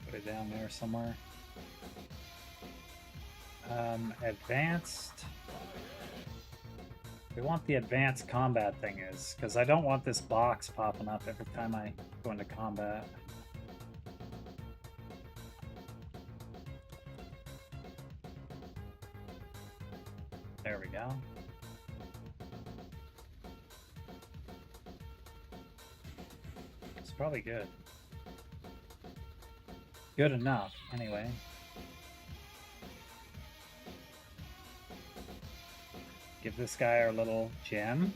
Put it down there somewhere. Advanced. We want the advanced combat thing is, because I don't want this box popping up every time I go into combat. There we go. It's probably good. Good enough, anyway. Give this guy our little gem.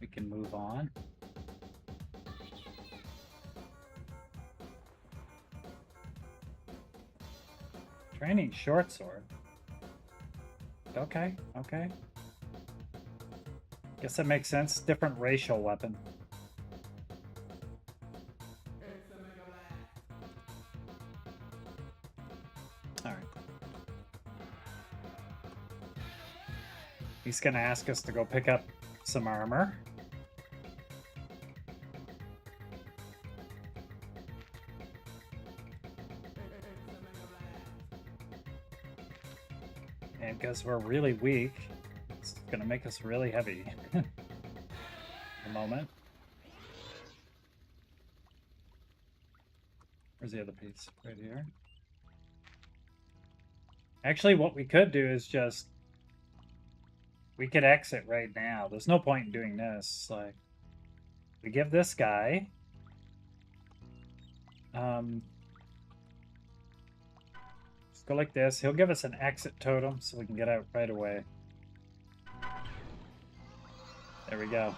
We can move on. Training short sword. Okay, okay. Guess that makes sense. Different racial weapon. Alright. He's gonna ask us to go pick up some armor. And because we're really weak, it's gonna make us really heavy. A moment. Where's the other piece? Right here. Actually, what we could do is just... we could exit right now. There's no point in doing this. Like, we give this guy... go like this. He'll give us an exit totem so we can get out right away. There we go.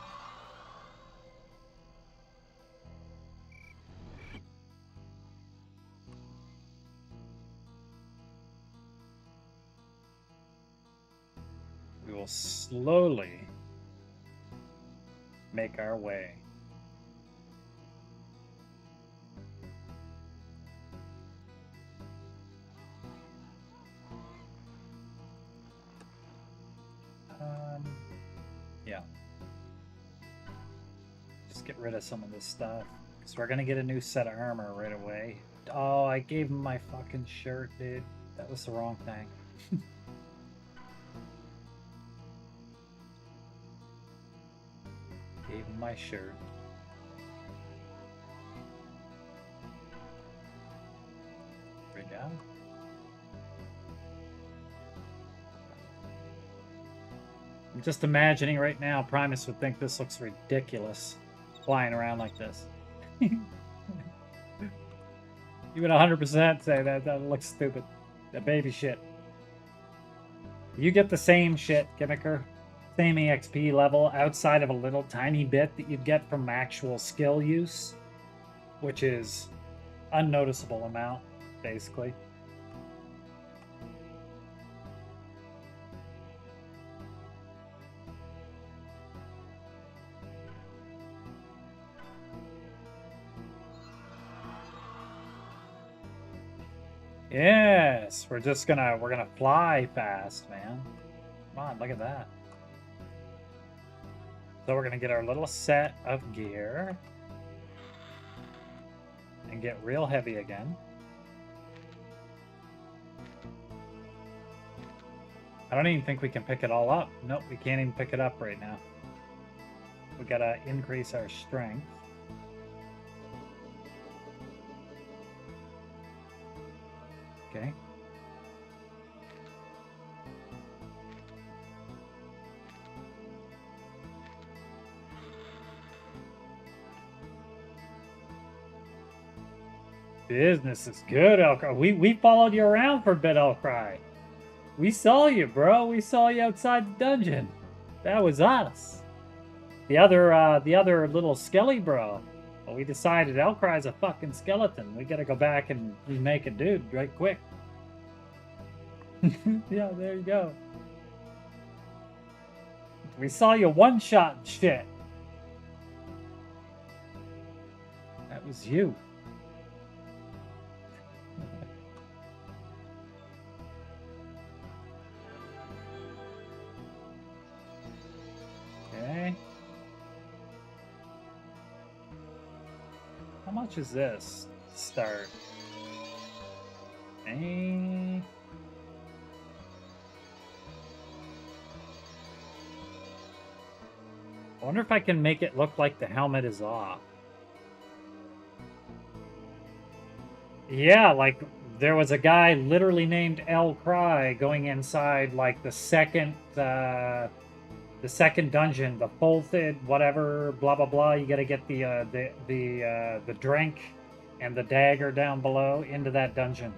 We will slowly make our way. Yeah. Just get rid of some of this stuff. Because we're going to get a new set of armor right away. Oh, I gave him my fucking shirt, dude. That was the wrong thing. Gave him my shirt. There we go. I'm just imagining right now, Primus would think this looks ridiculous, flying around like this. You would 100% say that looks stupid. That baby shit. You get the same shit, Gimmicker. Same EXP level outside of a little tiny bit that you'd get from actual skill use, which is unnoticeable amount, basically. Yes, we're gonna fly fast, man. Come on, look at that. So we're gonna get our little set of gear and get real heavy again. I don't even think we can pick it all up. Nope, we can't even pick it up right now. We gotta increase our strength. Okay. Business is good, Elcry. We followed you around for a bit, Elcry. We saw you, bro. We saw you outside the dungeon. That was us. The other little skelly bro. Well, we decided Elcry's a fucking skeleton. We gotta go back and remake a dude right quick. Yeah, there you go. We saw you one-shot and shit. That was you. Okay. How much is this? Start. Okay. I wonder if I can make it look like the helmet is off. Yeah, like there was a guy literally named Elcry going inside like the second dungeon, the folded whatever, blah blah blah. You got to get the drink and the dagger down below into that dungeon.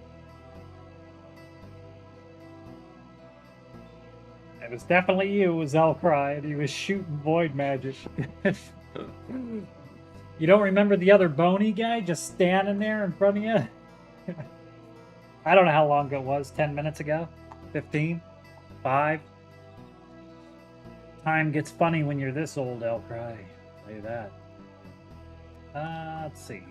It was definitely you. It was Elcry, and he was shooting void magic. You don't remember the other bony guy just standing there in front of you? I don't know how long it was. 10 minutes ago? 15? 5? Time gets funny when you're this old, Elcry. I'll tell you that. Let's see.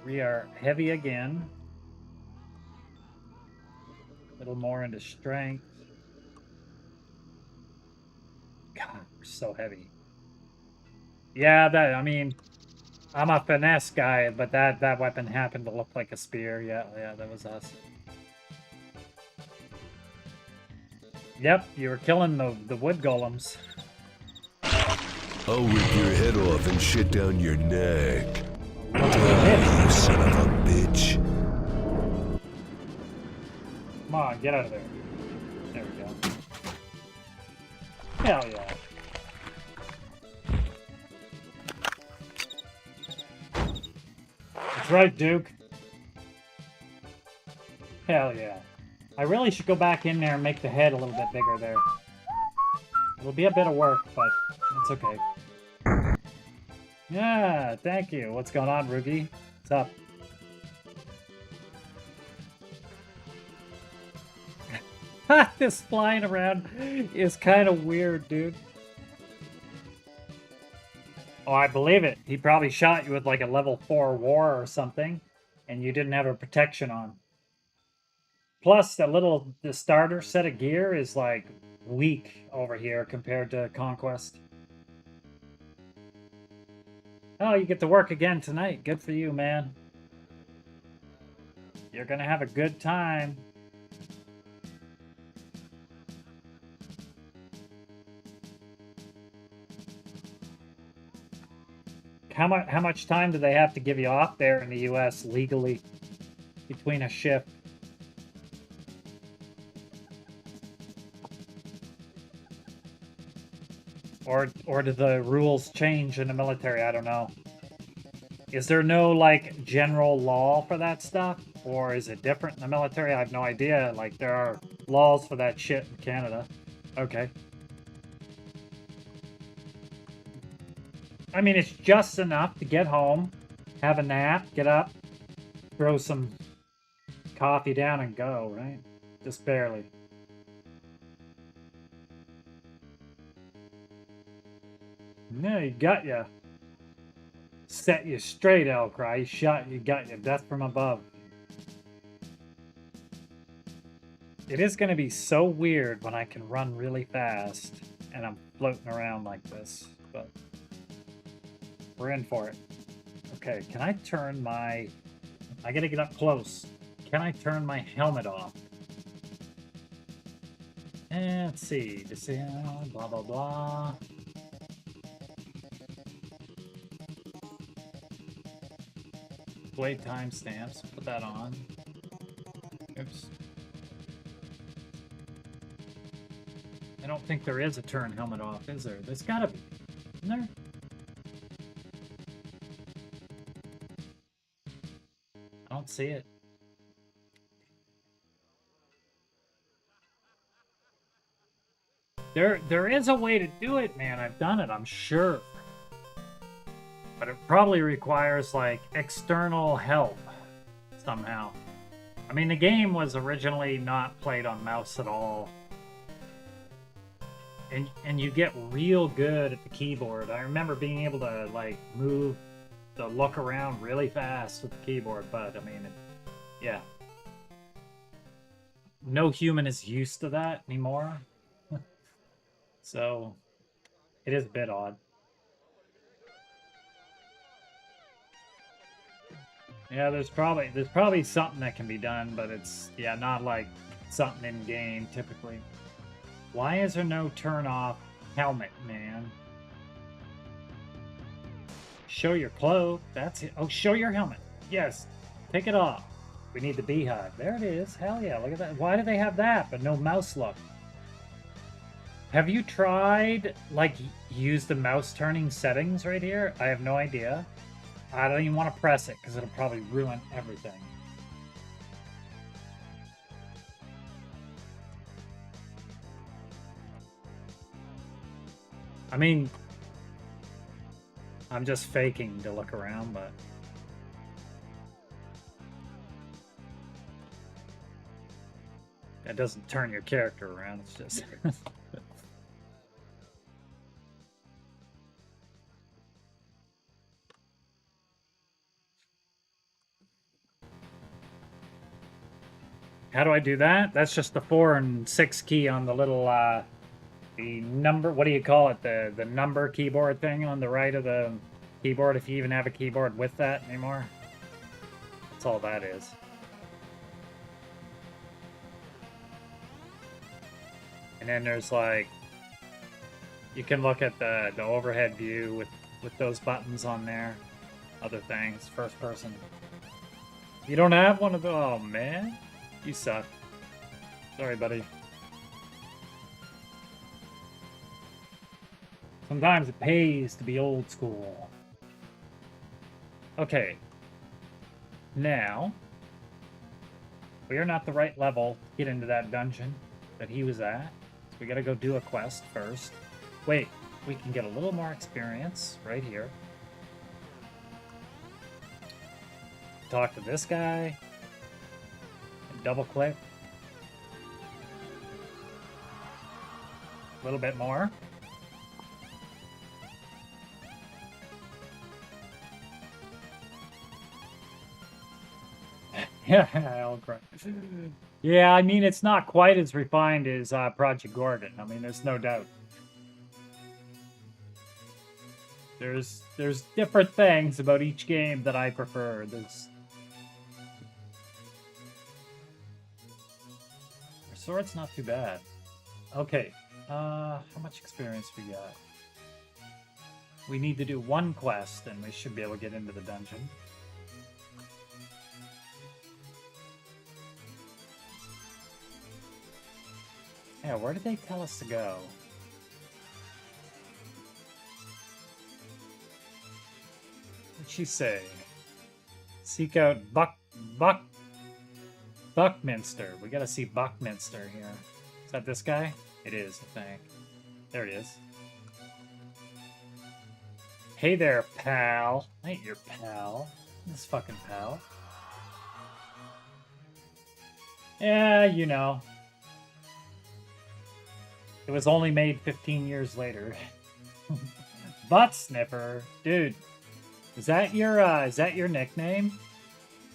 We are heavy again. A little more into strength. God, we're so heavy. Yeah, I mean, I'm a finesse guy, but that weapon happened to look like a spear. Yeah, that was us. Yep, you were killing the wood golems. I'll rip your head off and shit down your neck. Die, you son of a bitch. Come on, get out of there. There we go. Hell yeah. That's right, Duke. Hell yeah. I really should go back in there and make the head a little bit bigger there. It'll be a bit of work, but it's okay. Yeah, thank you. What's going on, Ruby? What's up? This flying around is kind of weird, dude. Oh, I believe it. He probably shot you with like a level 4 war or something, and you didn't have a protection on. Plus, the starter set of gear is like weak over here compared to Conquest. Oh, you get to work again tonight. Good for you, man. You're gonna have a good time. How much time do they have to give you off there in the U.S. legally between a shift? Or do the rules change in the military? I don't know. Is there no, like, general law for that stuff? Or is it different in the military? I have no idea. Like, there are laws for that shit in Canada. Okay. I mean, it's just enough to get home, have a nap, get up, throw some coffee down and go, right? Just barely. No, he got you. Set you straight, Elcry. He shot you, got you. Death from above. It is going to be so weird when I can run really fast and I'm floating around like this, but we're in for it. Okay, can I turn my... I gotta get up close. Can I turn my helmet off? Let's see. Blah, blah, blah. Play timestamps. Put that on. Oops. I don't think there is a turn helmet off, is there? There's gotta be. Isn't there? I don't see it. There is a way to do it, man. I've done it, I'm sure. But it probably requires, like, external help somehow. I mean, the game was originally not played on mouse at all. And you get real good at the keyboard. I remember being able to, like, move the look around really fast with the keyboard, but, I mean, yeah. No human is used to that anymore. So, it is a bit odd. Yeah, there's probably something that can be done, but it's, yeah, not like something in game typically. Why is there no turn off helmet, man? Show your cloak. That's it. Oh, show your helmet. Yes. Take it off. We need the beehive. There it is. Hell yeah, look at that. Why do they have that but no mouse look? Have you tried, like, use the mouse turning settings right here? I have no idea. I don't even want to press it because it'll probably ruin everything. I mean, I'm just faking to look around, but... That doesn't turn your character around, it's just... How do I do that? That's just the 4 and 6 key on the little, the number, what do you call it? The number keyboard thing on the right of the keyboard, if you even have a keyboard with that anymore. That's all that is. And then there's, like, you can look at the overhead view with those buttons on there. Other things, first person. You don't have one of those? Oh, man. You suck. Sorry, buddy. Sometimes it pays to be old school. Okay. Now, we are not the right level to get into that dungeon that he was at. So we gotta go do a quest first. Wait, we can get a little more experience right here. Talk to this guy. Double click. A little bit more. Yeah, I'll cry. Yeah, I mean, it's not quite as refined as Project Gorgon. I mean, there's no doubt. There's different things about each game that I prefer. There's sword's not too bad. Okay, how much experience we got? We need to do one quest, and we should be able to get into the dungeon. Yeah, where did they tell us to go? What'd she say? Seek out Buckminster. We gotta see Buckminster here. Is that this guy? It is, I think. There it is. Hey there, pal. I ain't your pal. This fucking pal. Yeah, you know. It was only made 15 years later. Butt sniffer. Dude, is that your nickname?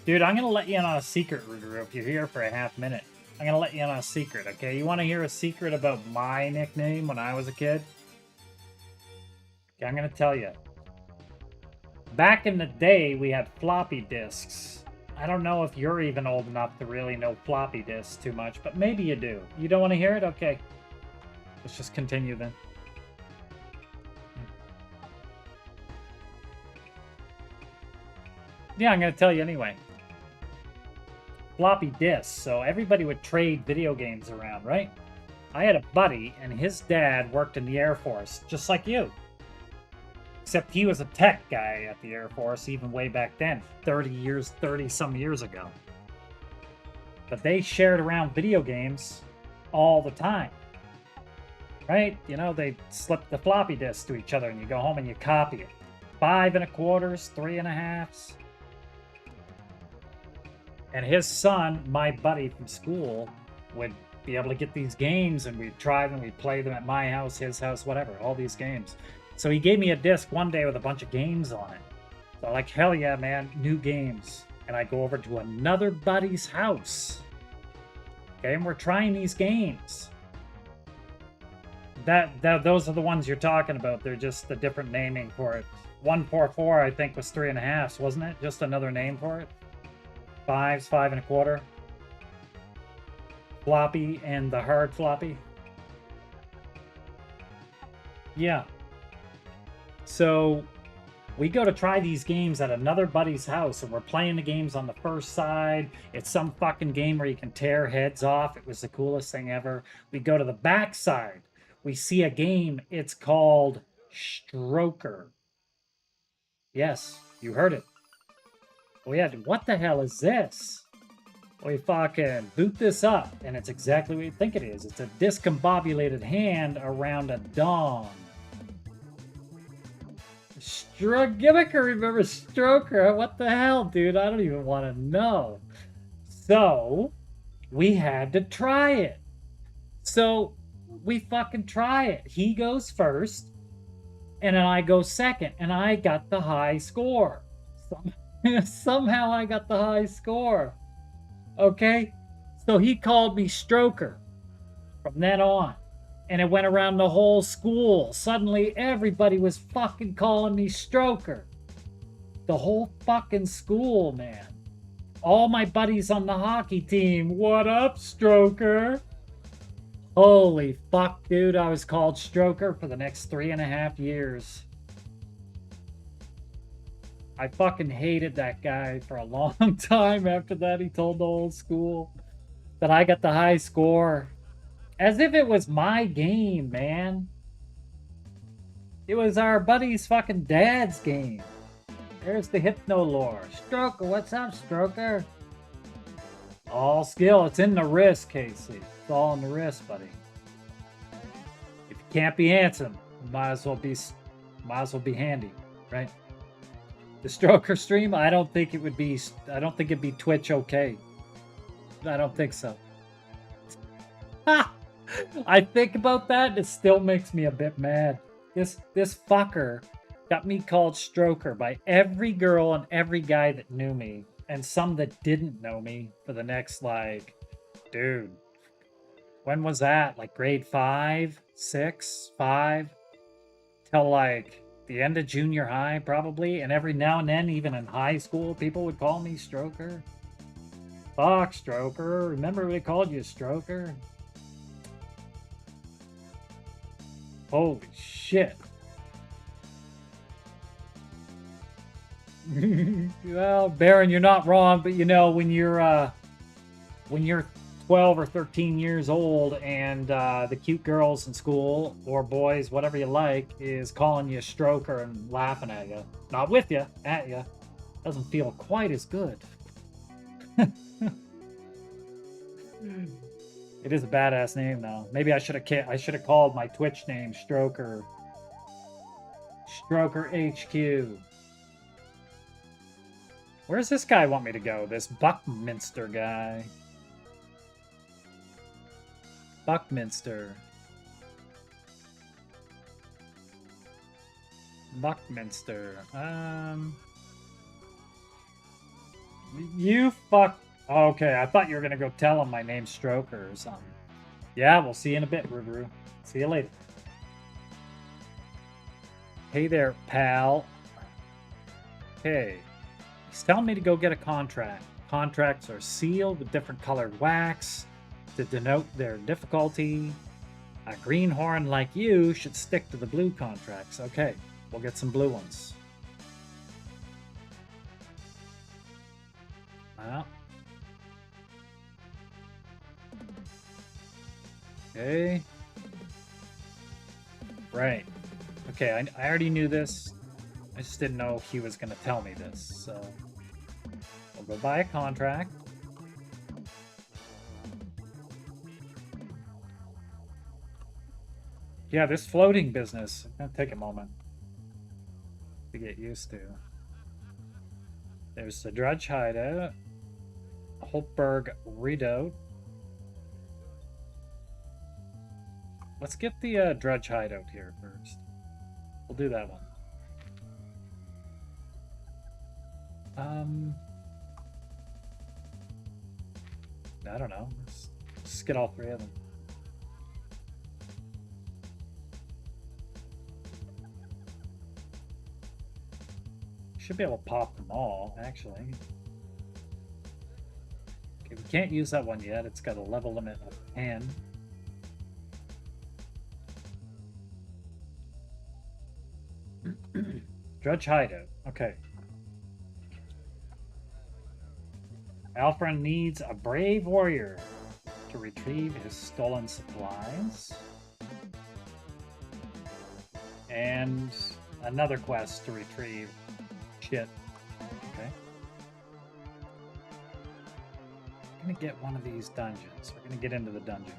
Dude, I'm gonna let you in on a secret, Ruder, if you're here for a half minute. I'm gonna let you in on a secret, okay? You wanna hear a secret about my nickname when I was a kid? Okay, I'm gonna tell you. Back in the day, we had floppy disks, I don't know if you're even old enough to really know floppy disks too much, but maybe you do. You don't want to hear it? Okay. Let's just continue then. Yeah, I'm going to tell you anyway. Floppy disks, so everybody would trade video games around, right? I had a buddy, and his dad worked in the Air Force, just like you. Except he was a tech guy at the Air Force, even way back then, 30-some years ago. But they shared around video games all the time. Right? You know, they slip the floppy disk to each other, and you go home and you copy it. 5 1/4s, 3 1/2s. And his son, my buddy from school, would be able to get these games, and we'd try them, we'd play them at my house, his house, whatever, all these games. So he gave me a disc one day with a bunch of games on it. So like, hell yeah, man, new games. And I go over to another buddy's house. Okay, and we're trying these games. Those are the ones you're talking about. They're just a different naming for it. 144, I think, was 3 1/2s, wasn't it? Just another name for it. 5s, 5 1/4. Floppy and the hard floppy. Yeah. So we go to try these games at another buddy's house, and we're playing the games on the first side. It's some fucking game where you can tear heads off. It was the coolest thing ever. We go to the back side. We see a game. It's called Stroker. Yes, you heard it. Oh yeah, what the hell is this? We fucking boot this up, and it's exactly what you think it is. It's a discombobulated hand around a dong. Gimmick, remember Stroker? What the hell, dude? I don't even want to know. So, we had to try it. So, we fucking try it. He goes first, and then I go second, and I got the high score. Somehow I got the high score. Okay? So he called me Stroker from then on. And it went around the whole school. Suddenly everybody was fucking calling me Stroker. The whole fucking school, man. All my buddies on the hockey team. What up, Stroker? Holy fuck, dude. I was called Stroker for the next 3 1/2 years. I fucking hated that guy for a long time after that. He told the whole school that I got the high score. As if it was my game, man. It was our buddy's fucking dad's game. There's the hypno lore. Stroker, what's up, Stroker? All skill. It's in the wrist, Casey. It's all in the wrist, buddy. If you can't be handsome, you might as well be handy, right? The Stroker stream, I don't think it'd be Twitch okay. I don't think so. I think about that and it still makes me a bit mad. This fucker got me called Stroker by every girl and every guy that knew me, and some that didn't know me for the next, like, dude, when was that? Like grade 5, 6, 5, till like the end of junior high, probably. And every now and then, even in high school, people would call me Stroker. Fuck, Stroker. Remember they called you Stroker? Holy shit. Well, Baron, you're not wrong, but you know, when you're 12 or 13 years old and the cute girls in school, or boys, whatever you like, is calling you a Stroker and laughing at you. Not with you, at you. Doesn't feel quite as good. It is a badass name, though. Maybe I should have called my Twitch name Stroker. Stroker HQ. Where's this guy want me to go? This Buckminster guy. Buckminster. Buckminster. You fuck. Okay, I thought you were gonna go tell him my name's Stroker or something. Yeah, we'll see you in a bit, Ruru. See you later. Hey there, pal. Okay. He's telling me to go get a contract. Contracts are sealed with different colored wax to denote their difficulty. A greenhorn like you should stick to the blue contracts. Okay, we'll get some blue ones. Well. Okay. Right. Okay, I already knew this. I just didn't know he was going to tell me this, so... We'll go buy a contract. Yeah, this floating business, it's going to take a moment to get used to. There's the Dredge Hideout. Holtberg Redoubt. Let's get the Dredge Hideout here first. We'll do that one. I don't know. Let's get all three of them. Should be able to pop them all, actually. Okay, we can't use that one yet. It's got a level limit of 10. Dredge Hideout. Okay. Alfred needs a brave warrior to retrieve his stolen supplies. And another quest to retrieve shit. Okay. We're gonna get one of these dungeons. We're gonna get into the dungeon.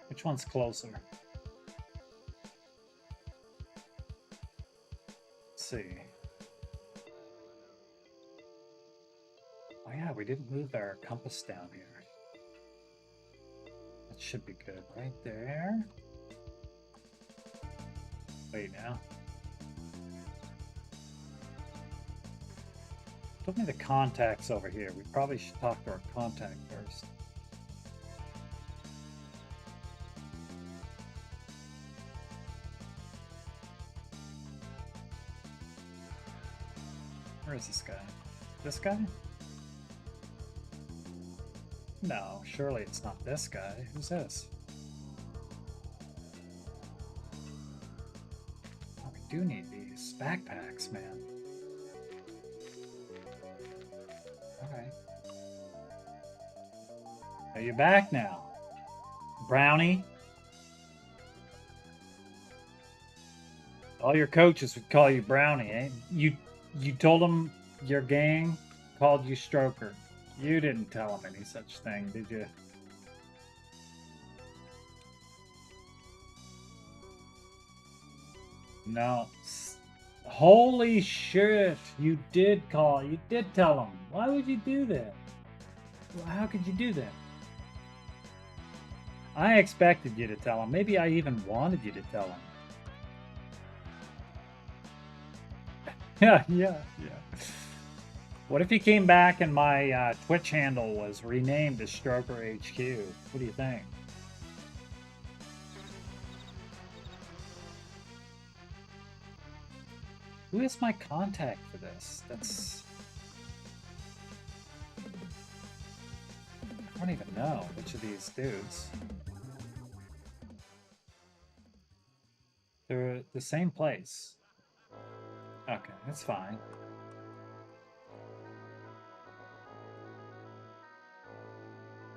Which one's closer? Let's see. Oh yeah, we didn't move our compass down here. That should be good. Right there. Wait now. Told me the contact's over here. We probably should talk to our contact first. Where is this guy? This guy? No, surely it's not this guy. Who's this? Oh, we do need these backpacks, man. Alright. Are you back now? Brownie? All your coaches would call you Brownie, eh? You told them your gang called you Stroker. You didn't tell them any such thing, did you? No. Holy shit! You did tell them. Why would you do that? How could you do that? I expected you to tell them. Maybe I even wanted you to tell them. Yeah. What if he came back and my Twitch handle was renamed as Stroker HQ? What do you think? Who is my contact for this? I don't even know which of these dudes. They're the same place. Okay, that's fine.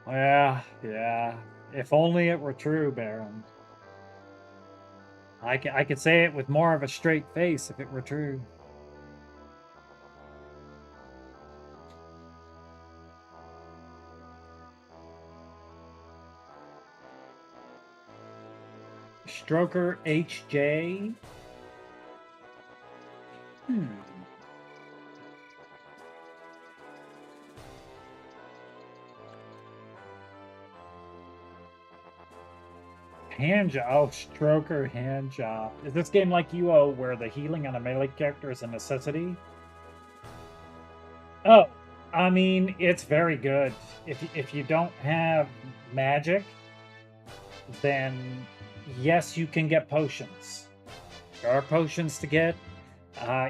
Yeah. If only it were true, Baron. I could say it with more of a straight face if it were true. Stroker HJ. Hand job. Oh, Stroker hand job. Is this game like UO where the healing on a melee character is a necessity? Oh, I mean, it's very good. If you don't have magic, then yes, you can get potions. There are potions to get.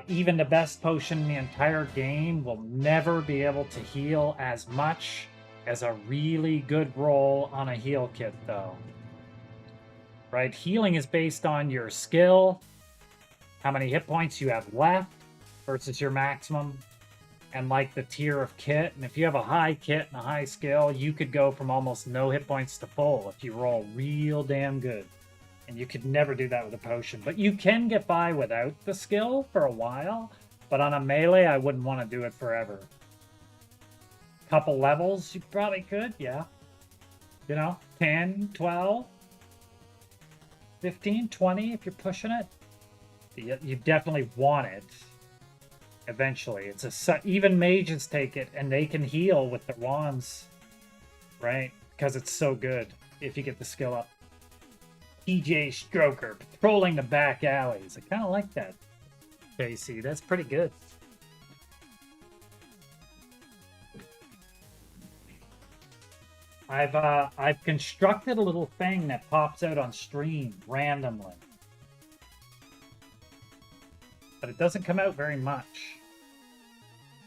Even the best potion in the entire game will never be able to heal as much as a really good roll on a heal kit, though. Right? Healing is based on your skill, how many hit points you have left versus your maximum, and like the tier of kit. And if you have a high kit and a high skill, you could go from almost no hit points to full if you roll real damn good. And you could never do that with a potion. But you can get by without the skill for a while. But on a melee, I wouldn't want to do it forever. Couple levels, you probably could, yeah. You know, 10, 12, 15, 20 if you're pushing it. You definitely want it eventually. It's a even mages take it and they can heal with their wands, right? Because it's so good if you get the skill up. TJ Stroker patrolling the back alleys. I kind of like that. JC, that's pretty good. I've constructed a little thing that pops out on stream randomly. But it doesn't come out very much.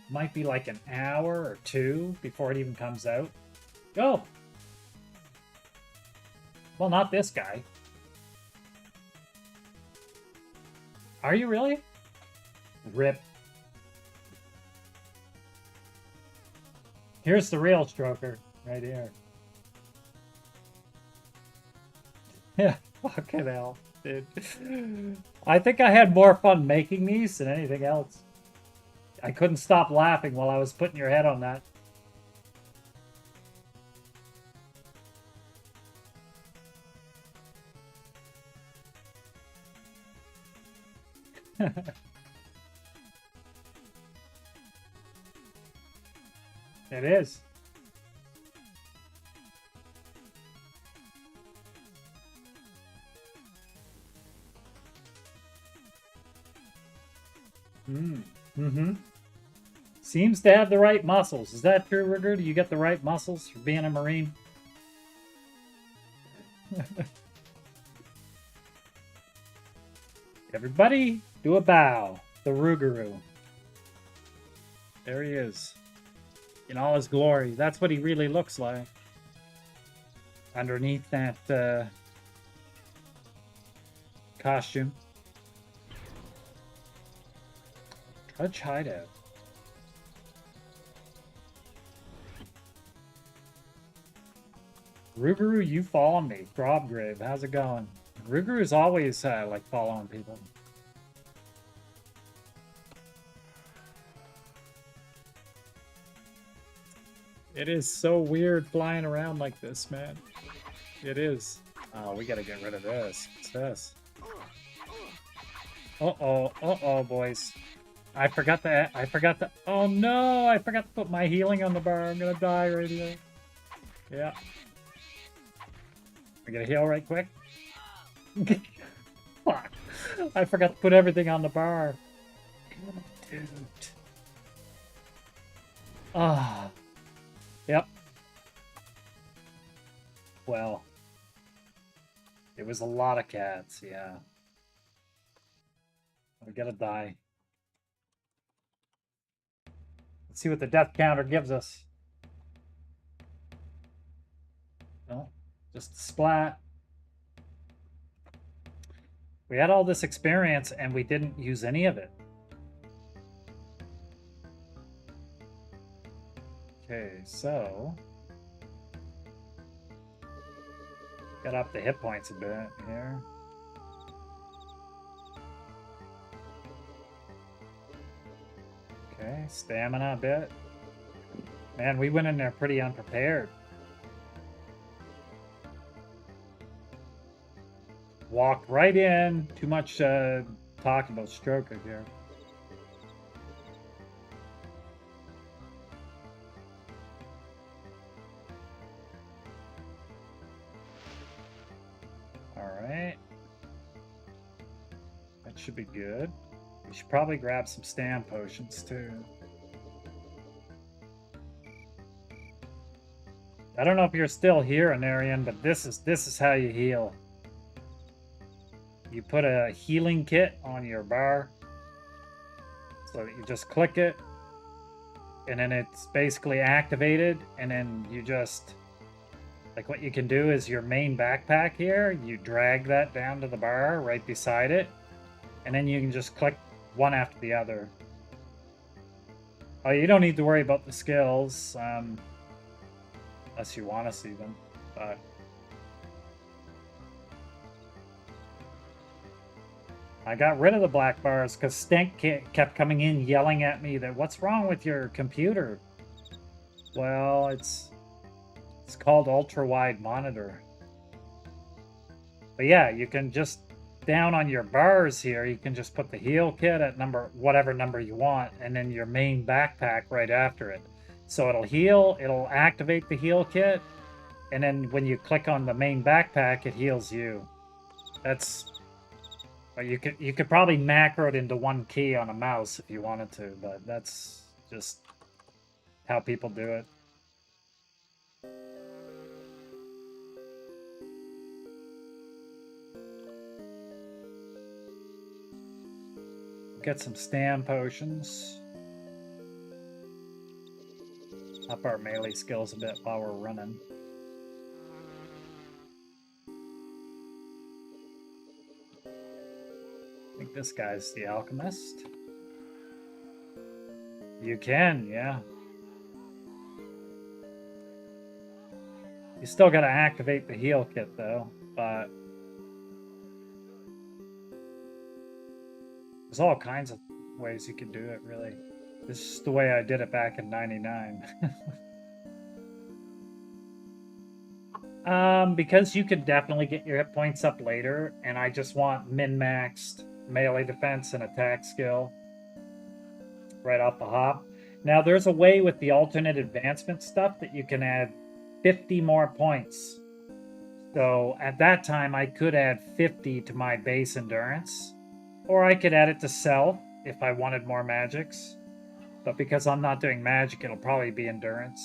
Might be like an hour or two before it even comes out. Go! Well, not this guy. Are you really? Rip. Here's the real Stroker, right here. Yeah, fucking hell, dude. I think I had more fun making these than anything else. I couldn't stop laughing while I was putting your head on that. It is. Mm-hmm. Seems to have the right muscles. Is that true, Rigger? Do you get the right muscles for being a Marine? Everybody, do a bow. The Rougarou. There he is. In all his glory. That's what he really looks like. Underneath that costume. Trudge Hideout. Rougarou, you follow me. Grobgrave, how's it going? Rougarou is always like following people. It is so weird flying around like this, man. It is. Oh, we gotta get rid of this. What's this? Uh-oh, boys. I forgot to, oh no, I forgot to put my healing on the bar. I'm gonna die right here. Yeah. I gotta heal right quick. Fuck. I forgot to put everything on the bar. Dude. Ah. Yep. Well. It was a lot of cats, yeah. We gotta die. Let's see what the death counter gives us. No, just a splat. We had all this experience and we didn't use any of it. Okay, so got up the hit points a bit here. Okay, stamina a bit. Man, we went in there pretty unprepared. Walked right in. Too much talk about Stroker here. Alright. That should be good. We should probably grab some stam potions too. I don't know if you're still here, Anarian, but this is how you heal. You put a healing kit on your bar. So you just click it, and then it's basically activated, and then you just, like, what you can do is your main backpack here, you drag that down to the bar right beside it, and then you can just click one after the other. Oh, you don't need to worry about the skills, unless you want to see them, but... I got rid of the black bars because Stink kept coming in yelling at me that, what's wrong with your computer? Well, it's called ultra-wide monitor. But yeah, you can just, down on your bars here, you can just put the heal kit at whatever number you want, and then your main backpack right after it. So it'll heal, it'll activate the heal kit, and then when you click on the main backpack, it heals you. That's... You could probably macro it into one key on a mouse if you wanted to, but that's just how people do it. Get some stam potions. Up our melee skills a bit while we're running. I think this guy's the alchemist. You can, yeah. You still gotta activate the heal kit though, but there's all kinds of ways you can do it, really. This is the way I did it back in '99. Because you could definitely get your hit points up later, and I just want min-maxed melee defense and attack skill right off the hop. Now, there's a way with the alternate advancement stuff that you can add 50 more points. So at that time, I could add 50 to my base endurance, or I could add it to self if I wanted more magics. But because I'm not doing magic, it'll probably be endurance.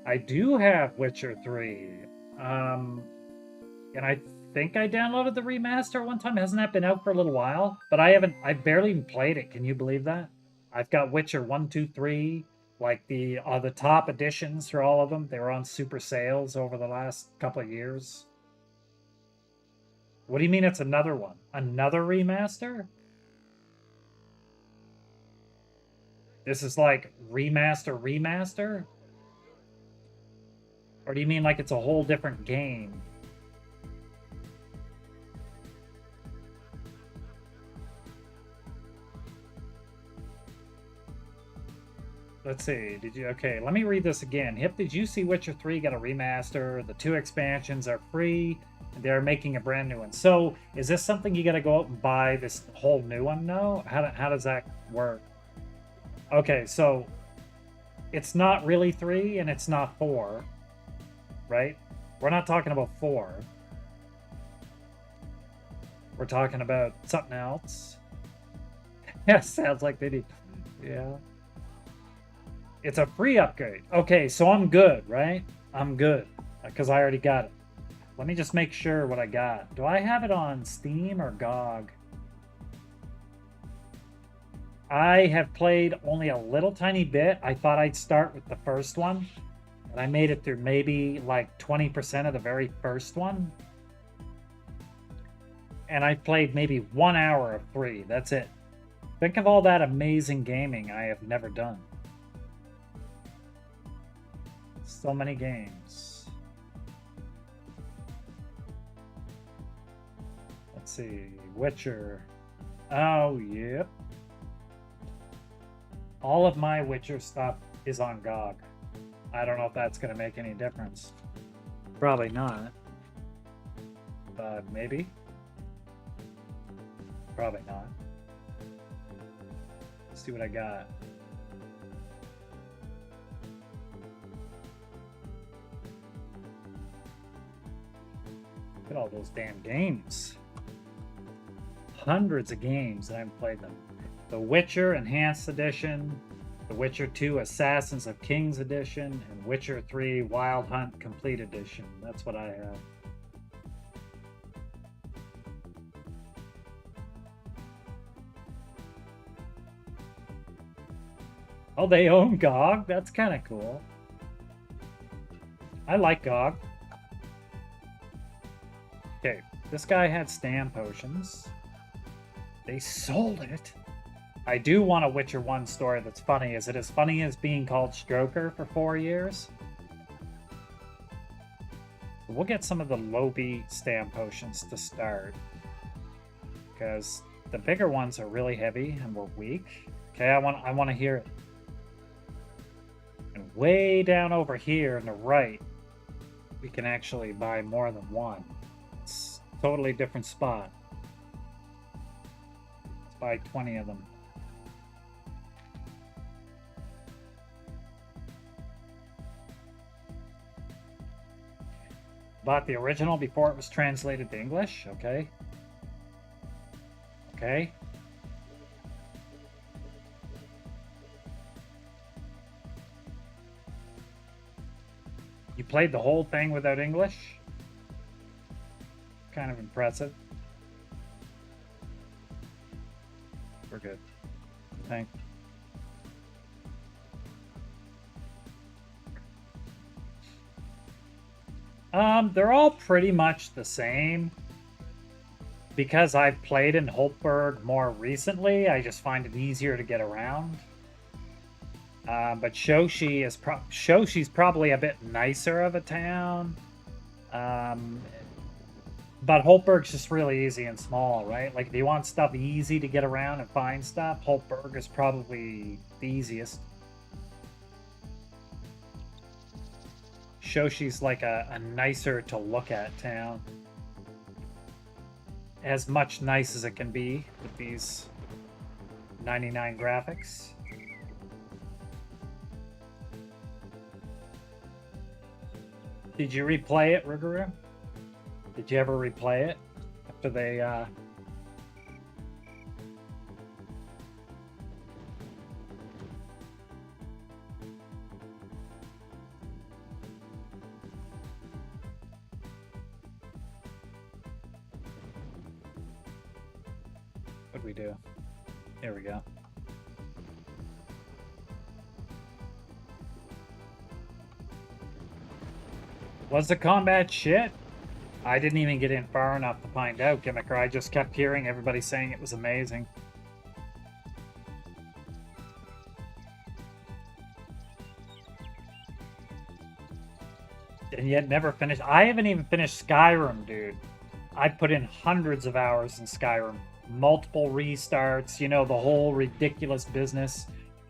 I do have Witcher 3. And I think I downloaded the remaster one time. Hasn't that been out for a little while? But I've barely even played it. Can you believe that? I've got Witcher 1, 2, 3, like the top editions for all of them. They were on super sales over the last couple of years. What do you mean it's another one? Another remaster? This is like remaster? Or do you mean like it's a whole different game? Let's see, okay, let me read this again. Hip, did you see Witcher 3 got a remaster? The 2 expansions are free, and they're making a brand new one. So, is this something you gotta go out and buy this whole new one now? How does that work? Okay, so, it's not really 3, and it's not 4, right? We're not talking about 4. We're talking about something else. Yeah, sounds like they need, yeah. It's a free upgrade. Okay, so I'm good, right? I'm good, because I already got it. Let me just make sure what I got. Do I have it on Steam or GOG? I have played only a little tiny bit. I thought I'd start with the first one, and I made it through maybe like 20% of the very first one. And I played maybe 1 hour of 3. That's it. Think of all that amazing gaming I have never done. So many games. Let's see. Witcher. Oh, yep. All of my Witcher stuff is on GOG. I don't know if that's going to make any difference. Probably not. But maybe. Probably not. Let's see what I got. Look at all those damn games. Hundreds of games, and I haven't played them. The Witcher Enhanced Edition, The Witcher 2 Assassins of Kings Edition, and Witcher 3 Wild Hunt Complete Edition. That's what I have. Oh, they own GOG? That's kind of cool. I like GOG. Okay, this guy had stam potions. They sold it. I do want a Witcher 1 story that's funny. Is it as funny as being called Stroker for 4 years? We'll get some of the Lobi stam potions to start. Because the bigger ones are really heavy and we're weak. Okay, I want to hear it. And way down over here on the right, we can actually buy more than one. It's a totally different spot. Let's buy 20 of them. Bought the original before it was translated to English. Okay. Okay. You played the whole thing without English? Kind of impressive. We're good. Thanks. They're all pretty much the same. Because I've played in Holtberg more recently, I just find it easier to get around. But Shoshi's probably a bit nicer of a town. But Holtberg's just really easy and small, right? Like, if you want stuff easy to get around and find stuff, Holtberg is probably the easiest. Shoshi's like a nicer to look at town. As much nice as it can be with these 99 graphics. Did you replay it, Ruguru? Did you ever replay it after they what'd we do? Here we go. Was the combat shit? I didn't even get in far enough to find out, Gimmicker. I just kept hearing everybody saying it was amazing. And yet never finished. I haven't even finished Skyrim, dude. I put in hundreds of hours in Skyrim. Multiple restarts, you know, the whole ridiculous business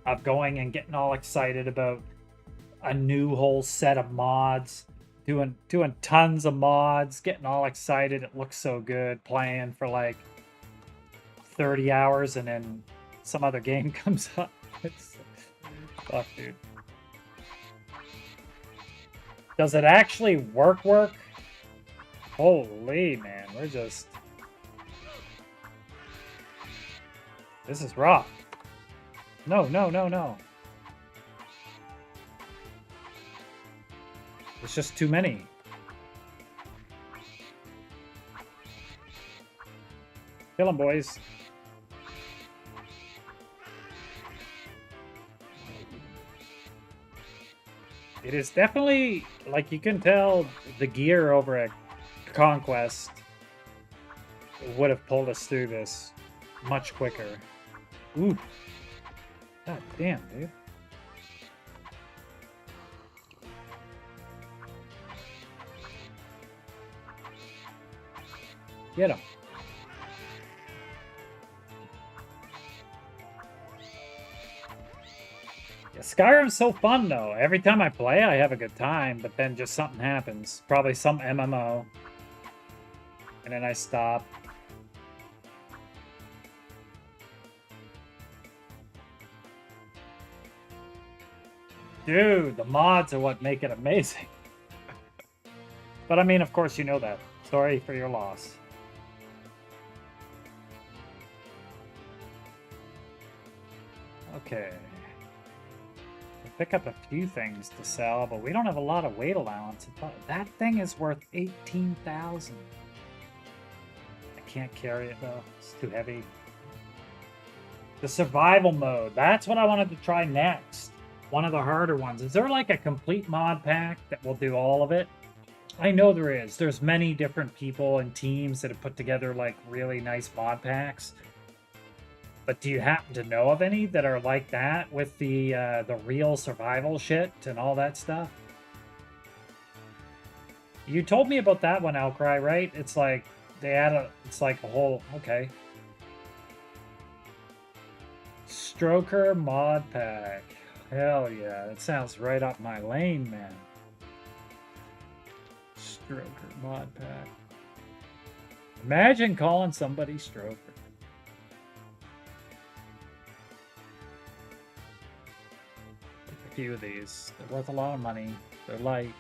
of going and getting all excited about a new whole set of mods. Doing tons of mods, getting all excited. It looks so good. Playing for like 30 hours and then some other game comes up. It's fuck, dude. Does it actually work? Holy man, we're just... This is rough. No. It's just too many. Kill them, boys. It is definitely, like, you can tell the gear over at Conquest would have pulled us through this much quicker. Ooh. God damn, dude. Get him. Yeah, Skyrim's so fun, though. Every time I play, I have a good time, but then just something happens. Probably some MMO. And then I stop. Dude, the mods are what make it amazing. But I mean, of course, you know that. Sorry for your loss. Okay. pick up a few things to sell, but we don't have a lot of weight allowance. That thing is worth 18,000. I can't carry it though. It's too heavy. The survival mode. That's what I wanted to try next. One of the harder ones. Is there like a complete mod pack that will do all of it? I know there is. There's many different people and teams that have put together like really nice mod packs. But do you happen to know of any that are like that with the real survival shit and all that stuff? You told me about that one, Outcry, right? It's like they add it's like a whole, okay. Stroker mod pack. Hell yeah, that sounds right up my lane, man. Stroker mod pack. Imagine calling somebody Stroker. A few of these. They're worth a lot of money. They're light.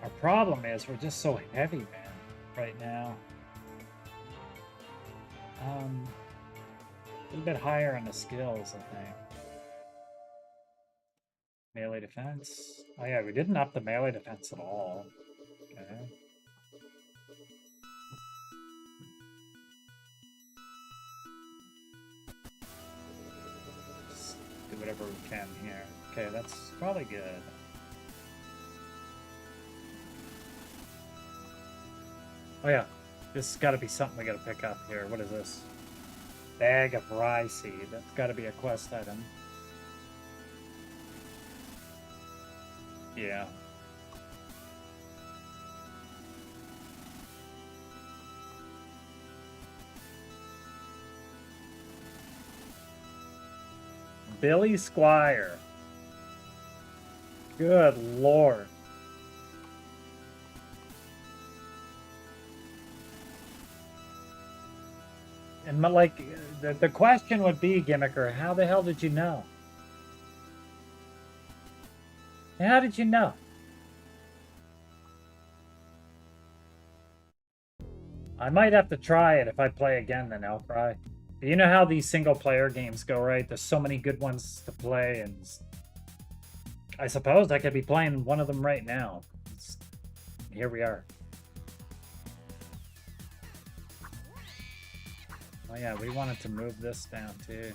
Our problem is we're just so heavy, man, right now. A little bit higher on the skills, I think. Melee defense. Oh yeah, we didn't up the melee defense at all. Okay. Just do whatever we can here. Okay, that's probably good. Oh yeah, this has got to be something we got to pick up here. What is this? Bag of rye seed. That's got to be a quest item. Yeah. Billy Squire. Good lord. And like, the question would be, Gimmicker, how the hell did you know? How did you know? I might have to try it if I play again, then Outcry. You know how these single-player games go, right? There's so many good ones to play, and I suppose I could be playing one of them right now. Here we are. Oh yeah, we wanted to move this down too.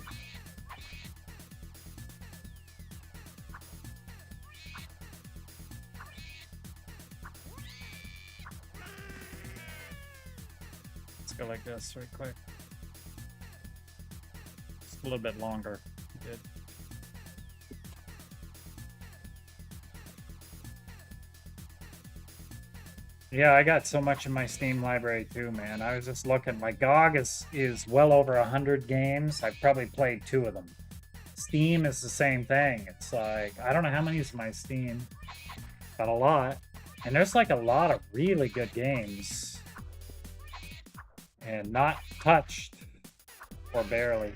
Let's go like this real quick. Just a little bit longer. Good. Yeah, I got so much in my Steam library too, man. I was just looking. My GOG is well over 100 games. I've probably played 2 of them. Steam is the same thing. It's like, I don't know how many is my Steam, but a lot. And there's like a lot of really good games. And not touched, or barely.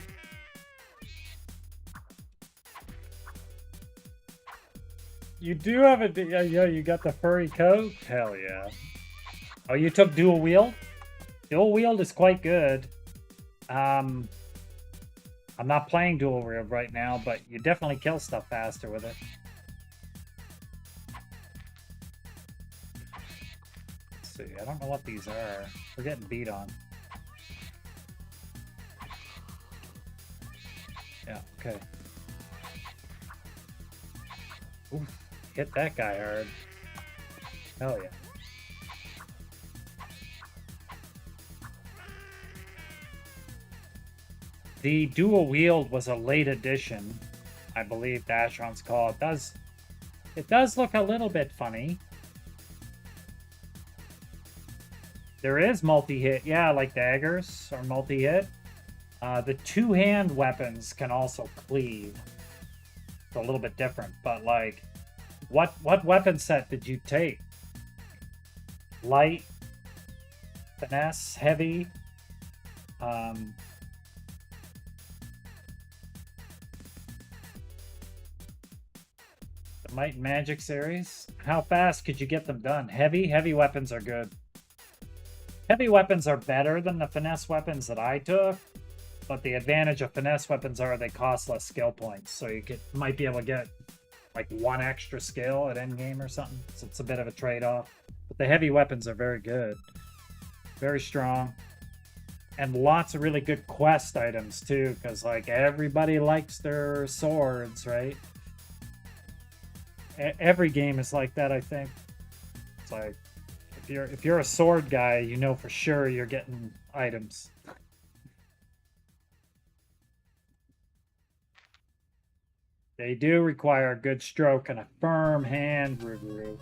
You do have a... Yeah, you got the furry coat? Hell yeah. Oh, you took dual wield? Dual wield is quite good. I'm not playing dual wield right now, but you definitely kill stuff faster with it. Let's see, I don't know what these are. We're getting beat on. Yeah, okay. Oof. Hit that guy hard. Hell yeah. The dual wield was a late addition, I believe Asheron's call. It does look a little bit funny. There is multi-hit, yeah, like daggers are multi-hit. The two-hand weapons can also cleave. It's a little bit different, but like, what weapon set did you take? Light, finesse, heavy, the Might and Magic series. How fast could you get them done? Heavy weapons are good. Heavy weapons are better than the finesse weapons that I took, but the advantage of finesse weapons are they cost less skill points, so you might be able to get like 1 extra skill at endgame or something, so it's a bit of a trade-off. But the heavy weapons are very good, very strong, and lots of really good quest items too, because like everybody likes their swords, right? Every game is like that, I think. It's like if you're a sword guy, you know for sure you're getting items. They do require a good stroke and a firm hand, Ruguru.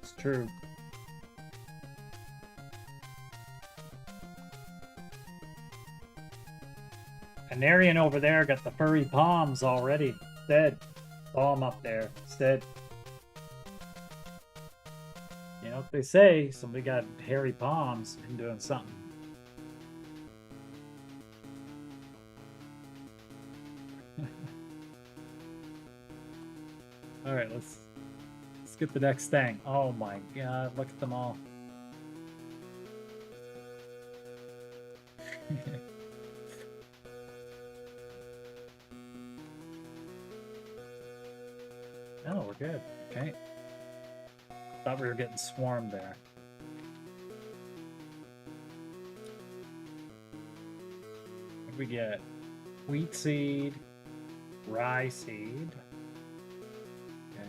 It's true. Anarian over there got the furry palms already. Dead. Saw him up there. It's dead. You know what they say? Somebody got hairy palms and doing something. All right, let's get the next thing. Oh my god, look at them all. Oh, we're good. Okay. Thought we were getting swarmed there. What did we get? Wheat seed, rye seed. Okay.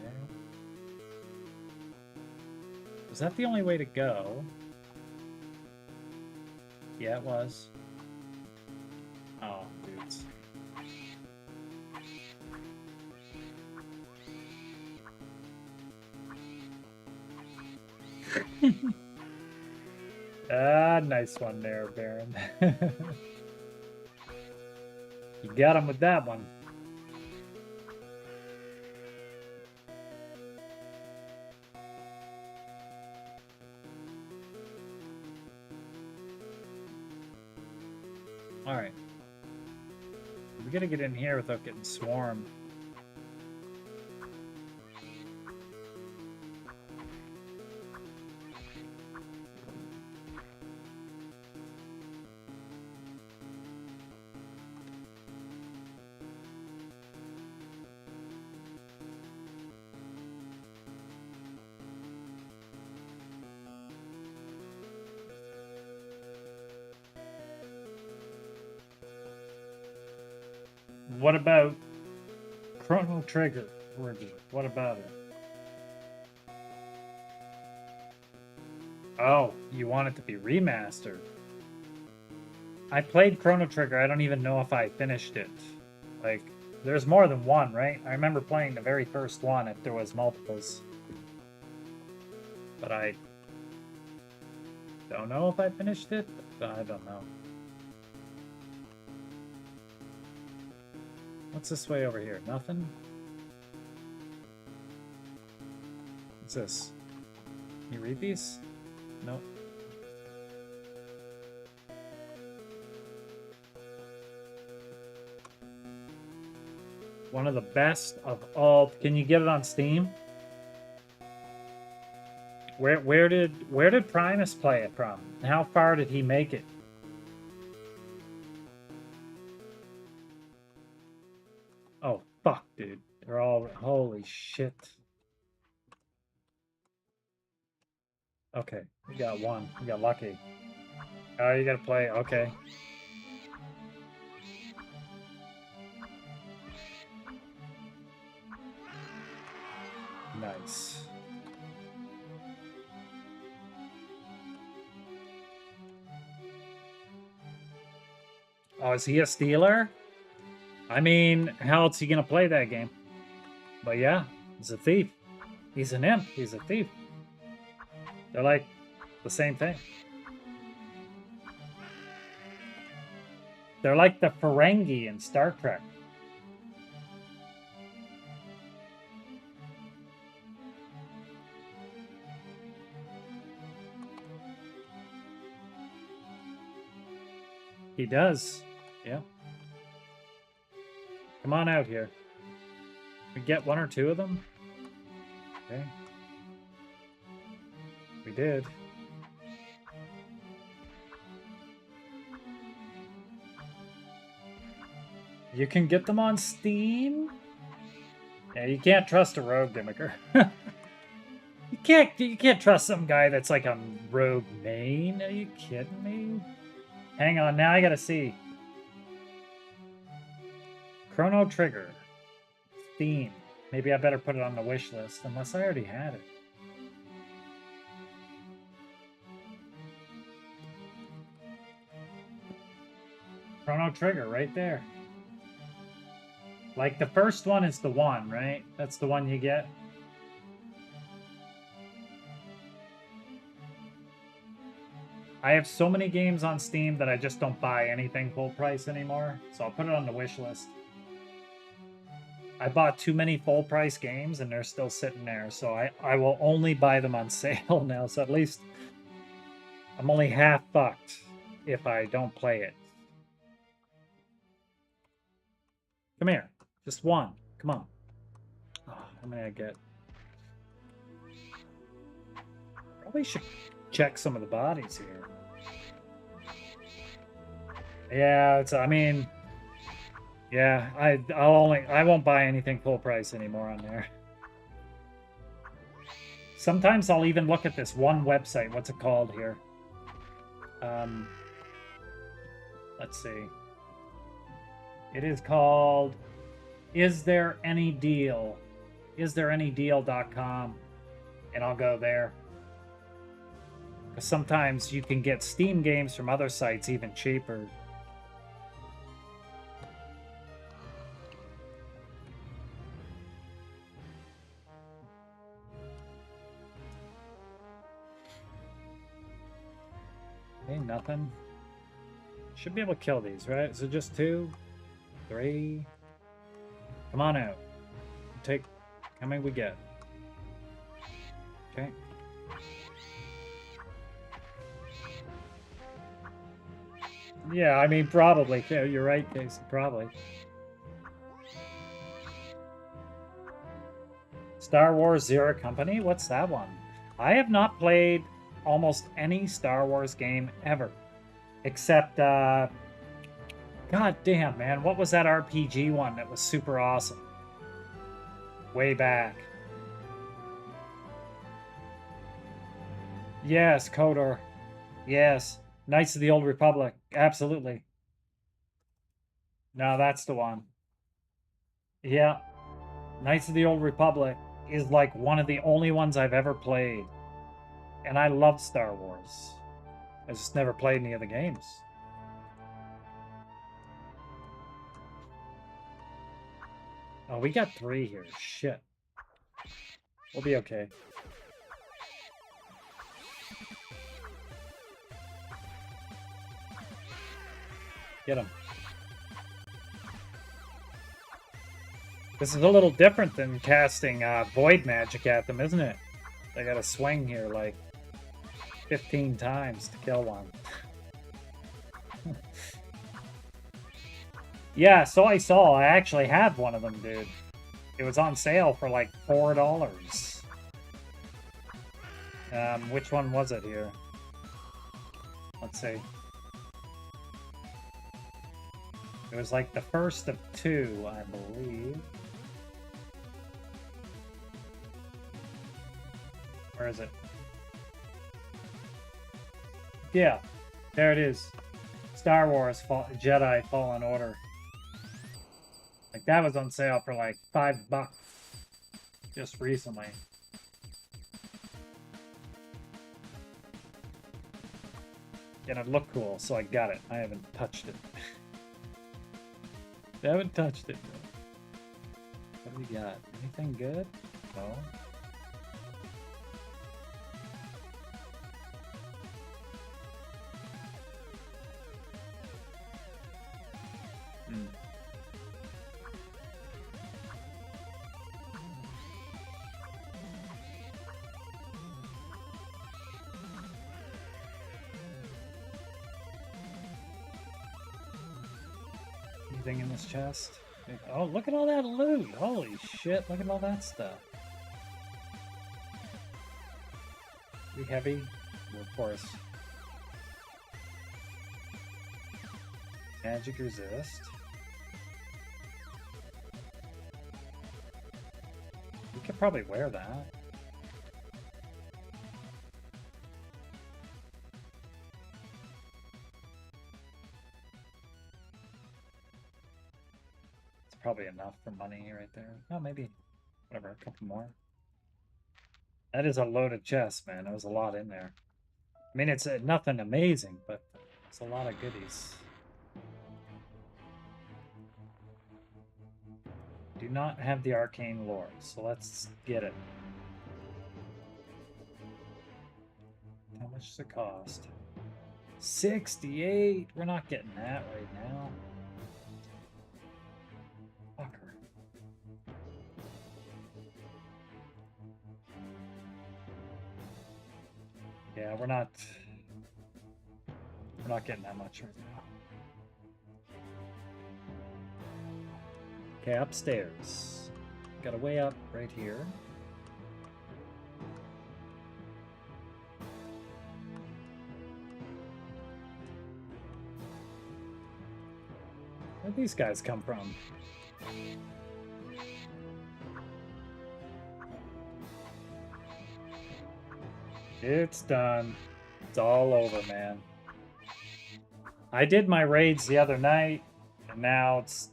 Was that the only way to go? Yeah, it was. Oh, dudes. Ah, nice one there, Baron. You got him with that one. All right. We gotta get in here without getting swarmed. What about Chrono Trigger? What about it? Oh, you want it to be remastered? I played Chrono Trigger. I don't even know if I finished it. Like, there's more than one, right? I remember playing the very first one if there was multiples. But I don't know if I finished it. I don't know. What's this way over here? Nothing? What's this? Can you read these? Nope. One of the best of all. Can you get it on Steam? Where did Primus play it from? How far did he make it? Oh, fuck, dude. They're all... Holy shit. Okay, we got one. We got lucky. Oh, you gotta play. Okay. Nice. Oh, is he a stealer? I mean, how else are you gonna play that game? But yeah, he's a thief. He's an imp. He's a thief. They're like the same thing. They're like the Ferengi in Star Trek. He does. Yeah. Come on out here. We get one or two of them? Okay. did. You can get them on Steam? Yeah, you can't trust a rogue gimmicker. You can't trust some guy that's like a rogue main. Are you kidding me? Hang on, now I gotta see. Chrono Trigger. Steam. Maybe I better put it on the wish list, unless I already had it. Chrono Trigger, right there. Like, the first one is the one, right? That's the one you get. I have so many games on Steam that I just don't buy anything full price anymore, so I'll put it on the wish list. I bought too many full price games and they're still sitting there, so I will only buy them on sale now, so at least I'm only half fucked if I don't play it. Come here. Just one. Come on. Oh, how many I get? Probably should check some of the bodies here. Yeah, I mean, yeah, I won't buy anything full price anymore on there. Sometimes I'll even look at this one website. What's it called here? Let's see. It is called Is There Any Deal? IsThereAnyDeal.com, and I'll go there. Because sometimes you can get Steam games from other sites even cheaper. Hey, nothing. Should be able to kill these, right? Is it just 2? 3? Come on out. Take how many we get. Okay. Yeah, I mean, probably. Yeah, you're right, Casey. Probably. Star Wars Zero Company? What's that one? I have not played almost any Star Wars game ever. Except, God damn, man. What was that RPG one that was super awesome? Way back. Yes, KOTOR. Yes. Knights of the Old Republic. Absolutely. No, that's the one. Yeah. Knights of the Old Republic is like one of the only ones I've ever played. And I love Star Wars. I just never played any of the games. Oh, we got 3 here. Shit. We'll be okay. Get him. This is a little different than casting void magic at them, isn't it? I gotta swing here like 15 times to kill one. Yeah, so I saw. I actually had one of them, dude. It was on sale for like $4. Which one was it here? Let's see. It was like the first of 2, I believe. Where is it? Yeah, there it is. Star Wars Jedi Fallen Order. Like, that was on sale for like $5 just recently. And it looked cool, so I got it. I haven't touched it. I haven't touched it. What do we got? Anything good? No. Anything in this chest? Oh, look at all that loot! Holy shit, look at all that stuff. Pretty heavy. Of course. Magic resist. We could probably wear that. It's probably enough for money right there. Oh, maybe, whatever, a couple more. That is a loaded chest, man. There was a lot in there. I mean, it's nothing amazing, but it's a lot of goodies. Do not have the arcane lore, so let's get it. How much does it cost? 68. We're not getting that right now. Fucker. Yeah, we're not getting that much right now. Okay, upstairs. Got a way up right here. Where'd these guys come from? It's done. It's all over, man. I did my raids the other night, and now it's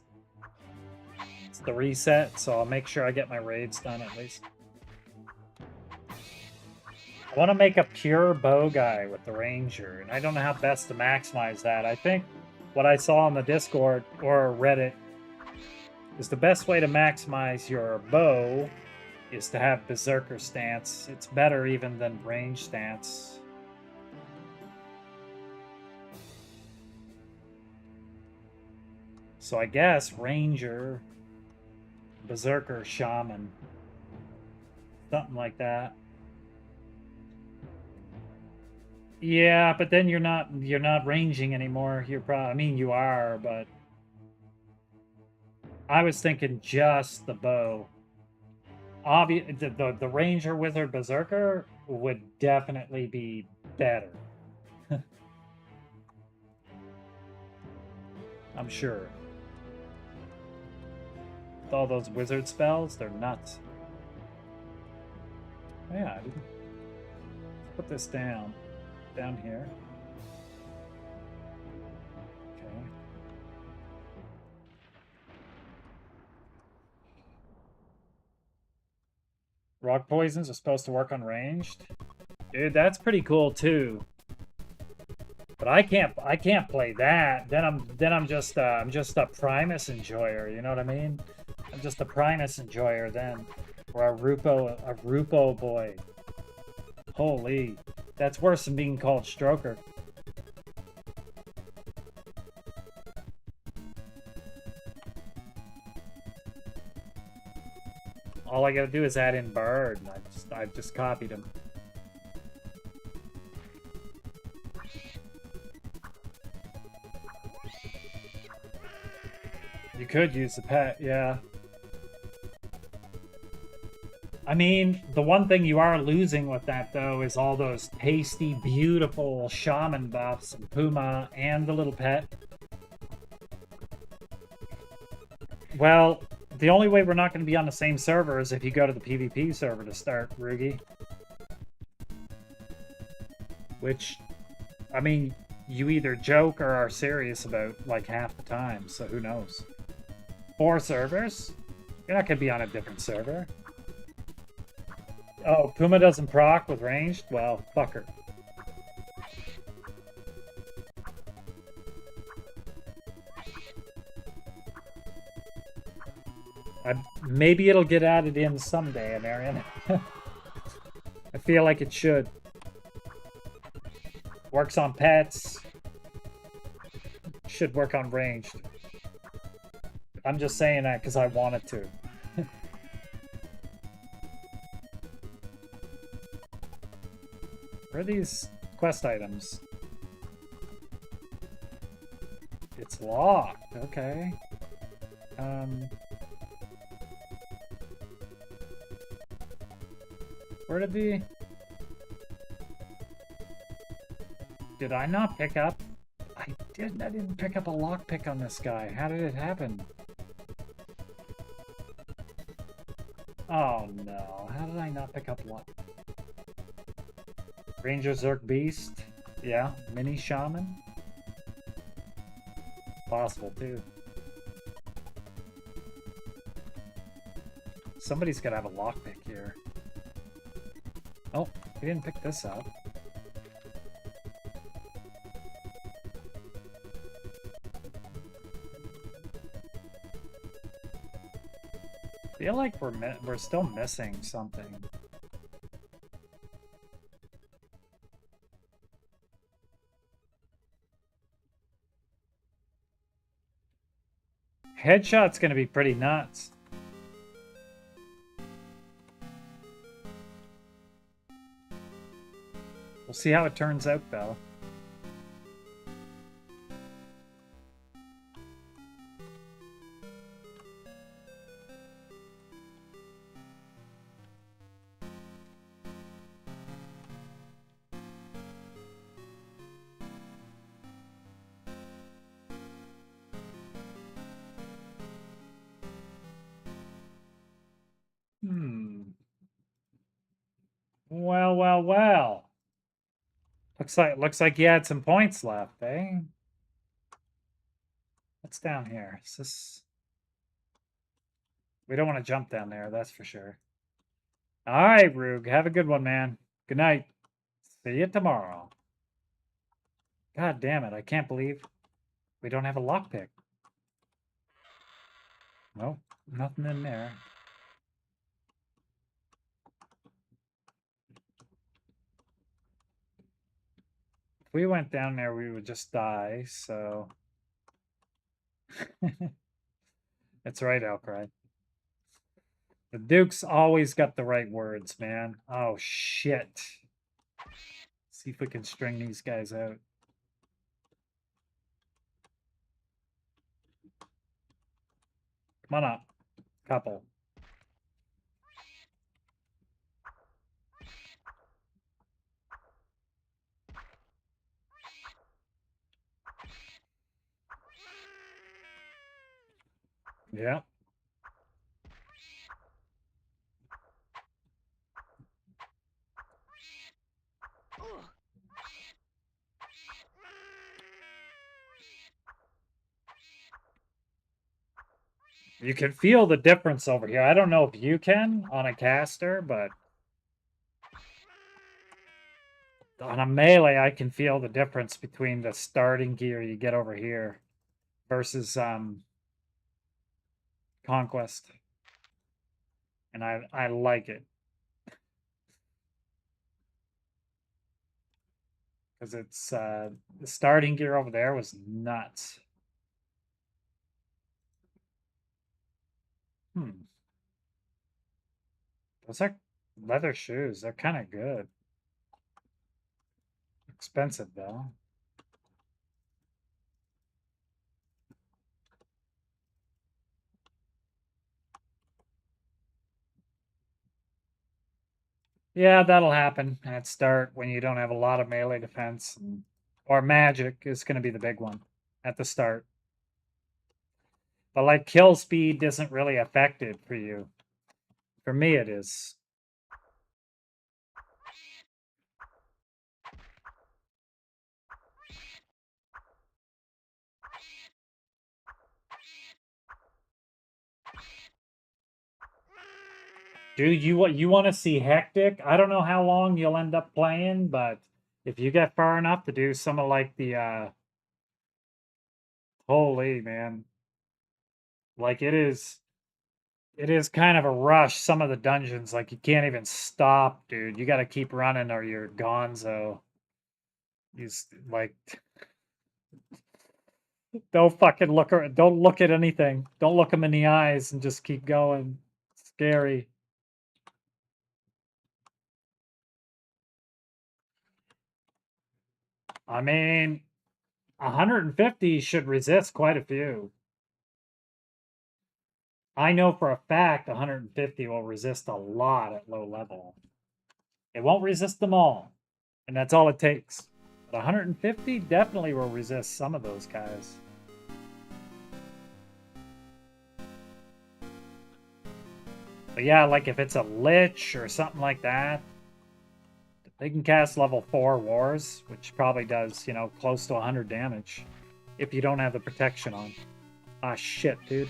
the reset, so I'll make sure I get my raids done at least. I want to make a pure bow guy with the ranger, and I don't know how best to maximize that. I think what I saw on the Discord or Reddit is the best way to maximize your bow is to have berserker stance. It's better even than range stance. So I guess ranger, berserker, shaman, something like that. Yeah, but then you're not ranging anymore. You're probably, I mean, you are, but I was thinking just the bow. The ranger, wizard, berserker would definitely be better. I'm sure. With all those wizard spells, they're nuts. Oh, yeah, let's put this down here. Okay. Rock poisons are supposed to work on ranged. Dude, that's pretty cool too. But I can't play that. Then I'm just a Primus enjoyer, you know what I mean? I'm just a Primus enjoyer then. Or a Rupo boy. Holy. That's worse than being called Stroker. All I gotta do is add in Bard, and I've just copied him. You could use the pet, yeah. I mean, the one thing you are losing with that, though, is all those tasty, beautiful shaman buffs and Puma and the little pet. Well, the only way we're not going to be on the same server is if you go to the PvP server to start, Rugi. Which, I mean, you either joke or are serious about, like, half the time, so who knows. 4 servers? You're not going to be on a different server. Oh, Puma doesn't proc with ranged? Well, fuck her. Maybe it'll get added in someday, Marion. I feel like it should. Works on pets. Should work on ranged. I'm just saying that because I want it to. Where are these quest items? It's locked. Okay. Where did the... Did I not pick up? I didn't pick up a lockpick on this guy. How did it happen? Oh no, how did I not pick up what? Ranger Zerk Beast? Yeah, Mini Shaman? Possible too. Somebody's gotta have a lockpick here. Oh, he didn't pick this up. I feel like we're still missing something. Headshot's gonna be pretty nuts. We'll see how it turns out, though. Well. Looks like you had some points left, eh? What's down here? Is this... We don't want to jump down there, that's for sure. All right, Rug. Have a good one, man. Good night. See you tomorrow. God damn it. I can't believe we don't have a lockpick. Nope. Nothing in there. If we went down there, we would just die, so... That's right, Outcry. The Duke's always got the right words, man. Oh, shit. See if we can string these guys out. Come on up. Couple. Yeah. You can feel the difference over here. I don't know if you can on a caster, but on a melee, I can feel the difference between the starting gear you get over here versus Conquest. And I like it. Because it's the starting gear over there was nuts. Those are leather shoes. They're kind of good. Expensive, though. Yeah, that'll happen at start when you don't have a lot of melee defense. Or magic is going to be the big one at the start. But like kill speed isn't really affected for you. For me, it is. Dude, you want to see hectic? I don't know how long you'll end up playing, but if you get far enough to do some of like the holy man. Like it is kind of a rush, some of the dungeons. Like you can't even stop, dude. You gotta keep running or you're gonzo. He's like don't look at anything. Don't look him in the eyes and just keep going. It's scary. I mean, 150 should resist quite a few. I know for a fact 150 will resist a lot at low level. It won't resist them all, and that's all it takes. But 150 definitely will resist some of those guys. But yeah, like if it's a Lich or something like that, they can cast level 4 Wars, which probably does, you know, close to 100 damage if you don't have the protection on. Ah, shit, dude.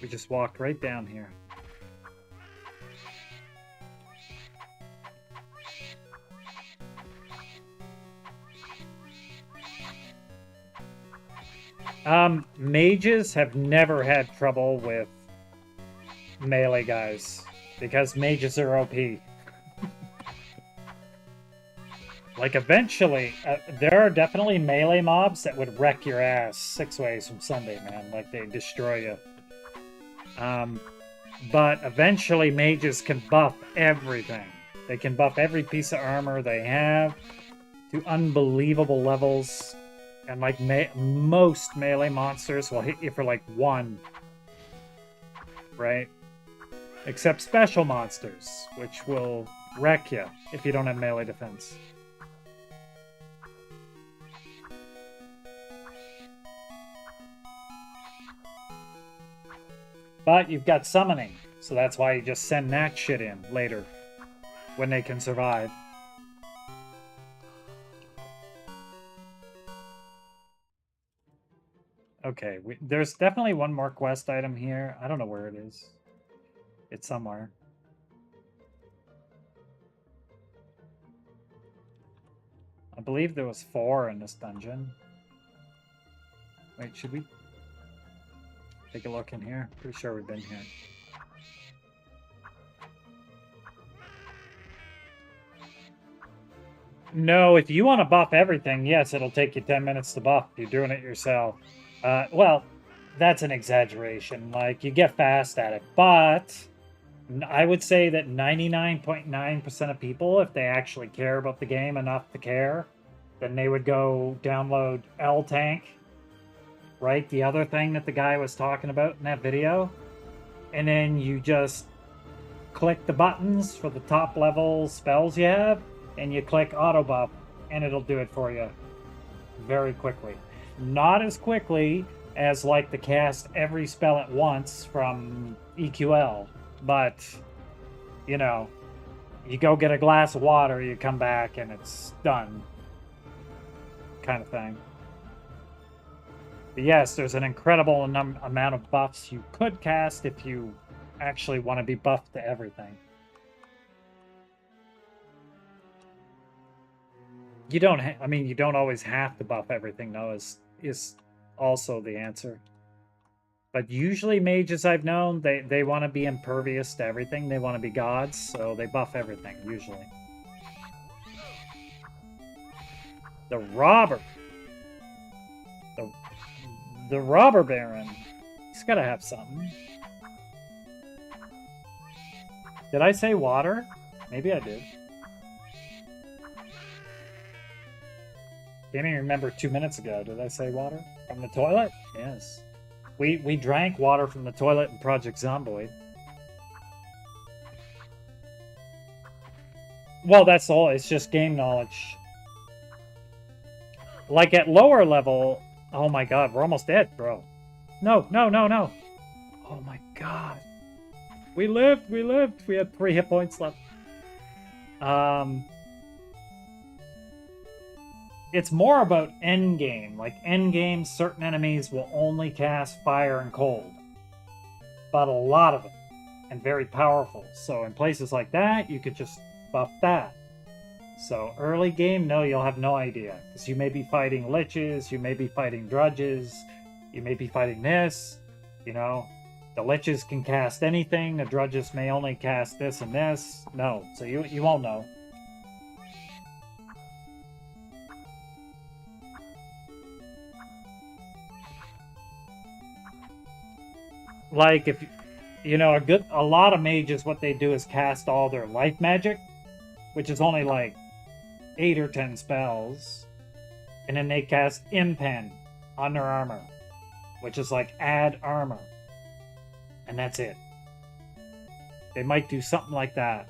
We just walked right down here. Mages have never had trouble with melee guys because mages are OP. Like, eventually, there are definitely melee mobs that would wreck your ass 6 ways from Sunday, man. Like, they destroy you. But eventually, mages can buff everything. They can buff every piece of armor they have to unbelievable levels. And, like, most melee monsters will hit you for, like, 1. Right? Except special monsters, which will wreck you if you don't have melee defense. But you've got summoning, so that's why you just send that shit in later, when they can survive. Okay, there's definitely one more quest item here. I don't know where it is. It's somewhere. I believe there was 4 in this dungeon. Wait, should we take a look in here? Pretty sure we've been here. No, if you want to buff everything, yes, it'll take you 10 minutes to buff. You're doing it yourself. Well, that's an exaggeration. Like, you get fast at it. But I would say that 99.9% of people, if they actually care about the game enough to care, then they would go download L-Tank, right? The other thing that the guy was talking about in that video. And then you just click the buttons for the top level spells you have, and you click auto buff, and it'll do it for you very quickly. Not as quickly as like the cast every spell at once from EQL, but you know, you go get a glass of water, you come back, and it's done, kind of thing. But yes, there's an incredible amount of buffs you could cast if you actually want to be buffed to everything. You don't I mean, you don't always have to buff everything, though, is also the answer. But usually mages I've known, they want to be impervious to everything. They want to be gods, so they buff everything, usually. The robber. The robber baron. He's got to have something. Did I say water? Maybe I did. Can't even remember 2 minutes ago. Did I say water? From the toilet? Yes. We drank water from the toilet in Project Zomboid. Well, that's all. It's just game knowledge. Like at lower level... Oh my god, we're almost dead, bro. No, no, no, no. Oh my god. We lived, we lived. We had 3 hit points left. It's more about endgame. Like, endgame, certain enemies will only cast fire and cold. But a lot of them. And very powerful. So in places like that, you could just buff that. So early game, no, you'll have no idea. Because you may be fighting liches, you may be fighting drudges, you may be fighting this, you know. The liches can cast anything, the drudges may only cast this and this. No, so you won't know. Like, if you know, a lot of mages, what they do is cast all their life magic, which is only like 8 or 10 spells, and then they cast Impen on their armor, which is like add armor, and that's it. They might do something like that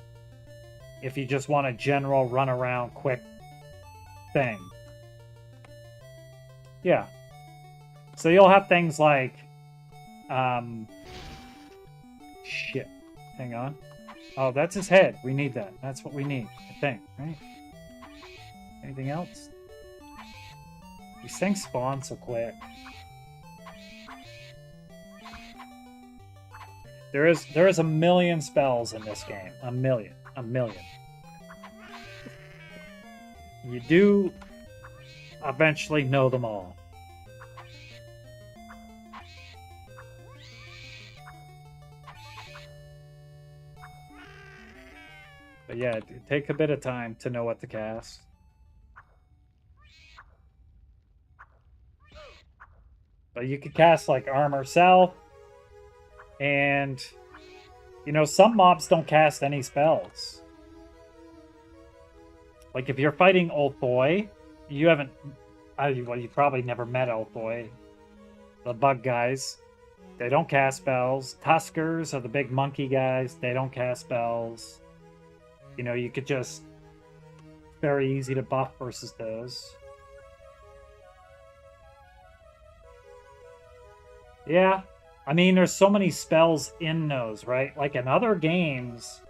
if you just want a general run around quick thing. Yeah. So you'll have things like, shit. Hang on. Oh, that's his head. We need that. That's what we need, I think, right? Anything else? These things spawn so quick. There is a million spells in this game. A million. You do eventually know them all. But yeah, it takes a bit of time to know what to cast. But you could cast like Armor Self, and you know, some mobs don't cast any spells. Like if you're fighting Old Boy, you haven't, well, you probably never met Old Boy. The bug guys, they don't cast spells. Tuskers are the big monkey guys, they don't cast spells. You know, you could just, very easy to buff versus those. Yeah, I mean, there's so many spells in those, right? Like in other games,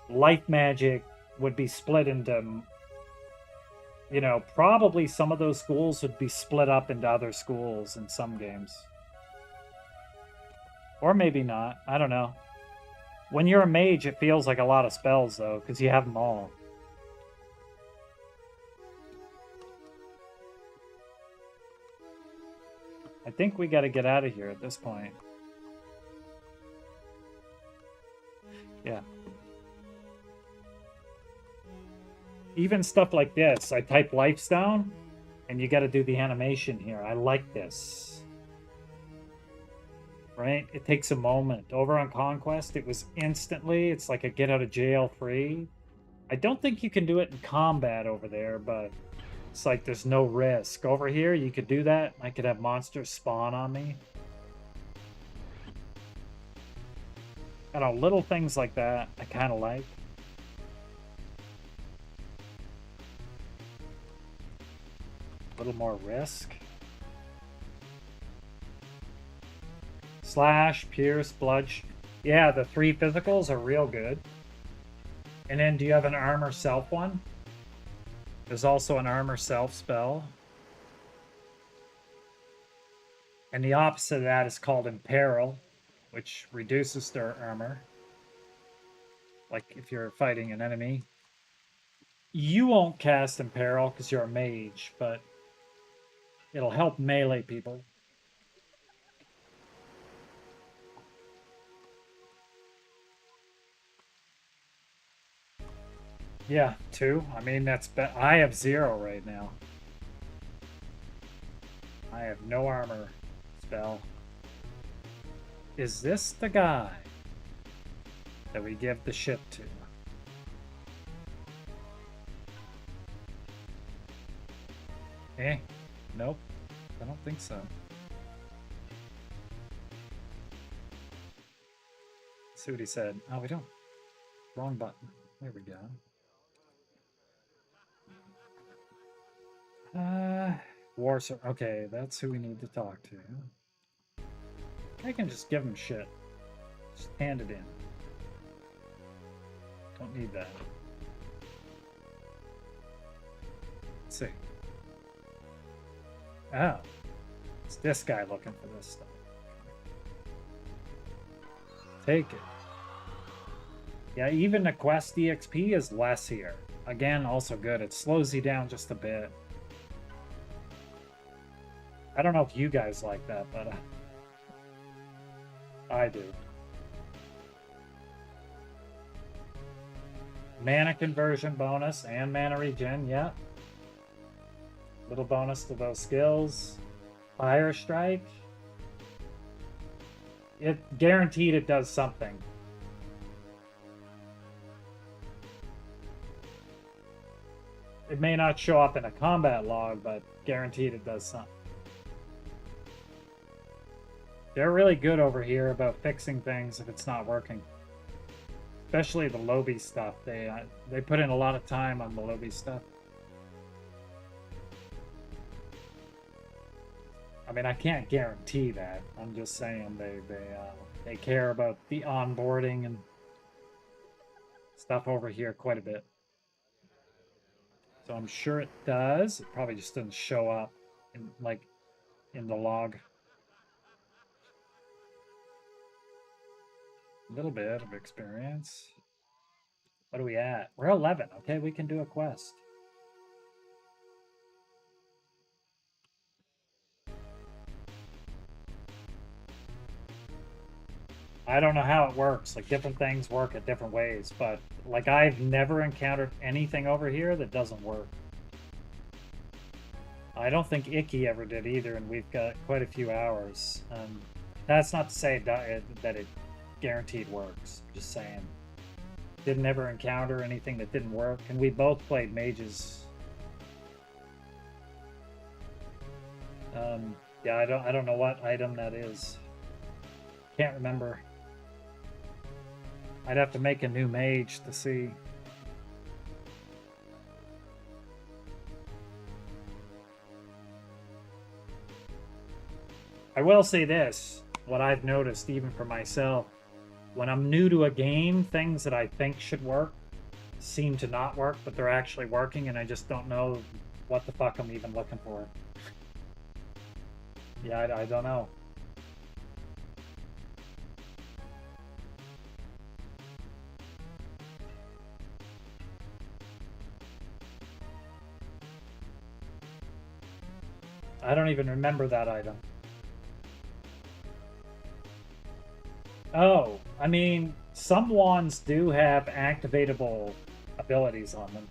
life magic would be split into, you know, probably some of those schools would be split up into other schools in some games. Or maybe not, I don't know. When you're a mage, it feels like a lot of spells, though, because you have them all. I think we got to get out of here at this point. Yeah. Even stuff like this, I type Lifestone, and you got to do the animation here. I like this. Right? It takes a moment. Over on Conquest, it was instantly. It's like a get out of jail free. I don't think you can do it in combat over there, but it's like there's no risk. Over here, you could do that. I could have monsters spawn on me. I don't know, little things like that I kind of like. A little more risk. Slash, Pierce, Bludge. Yeah, the 3 physicals are real good. And then do you have an Armor Self one? There's also an Armor Self spell. And the opposite of that is called Imperil, which reduces their armor. Like if you're fighting an enemy. You won't cast Imperil because you're a mage, but it'll help melee people. Yeah, 2. I mean, that's... I have 0 right now. I have no armor spell. Is this the guy that we give the ship to? Eh? Nope. I don't think so. Let's see what he said. Oh, we don't. Wrong button. There we go. Warser. Okay, that's who we need to talk to. I can just give him shit. Just hand it in. Don't need that. Let's see. Oh. It's this guy looking for this stuff. Take it. Yeah, even the quest EXP is less here. Again, also good. It slows you down just a bit. I don't know if you guys like that, but I do. Mana conversion bonus and mana regen, yeah. Little bonus to those skills. Fire strike. It guaranteed it does something. It may not show up in a combat log, but guaranteed it does something. They're really good over here about fixing things if it's not working. Especially the Lobby stuff. They put in a lot of time on the Lobby stuff. I mean, I can't guarantee that. I'm just saying they care about the onboarding and stuff over here quite a bit. So I'm sure it does. It probably just doesn't show up in the log. A little bit of experience. What are we at? We're 11. Okay, we can do a quest. I don't know how it works. Like, different things work at different ways, but like I've never encountered anything over here that doesn't work. I don't think Icky ever did either, and we've got quite a few hours. That's not to say that it guaranteed works. Just saying. Didn't ever encounter anything that didn't work, and we both played mages. Yeah, I don't know what item that is. Can't remember. I'd have to make a new mage to see. I will say this, what I've noticed even for myself, when I'm new to a game, things that I think should work seem to not work, but they're actually working, and I just don't know what the fuck I'm even looking for. Yeah, I don't know. I don't even remember that item. Oh, I mean, some wands do have activatable abilities on them.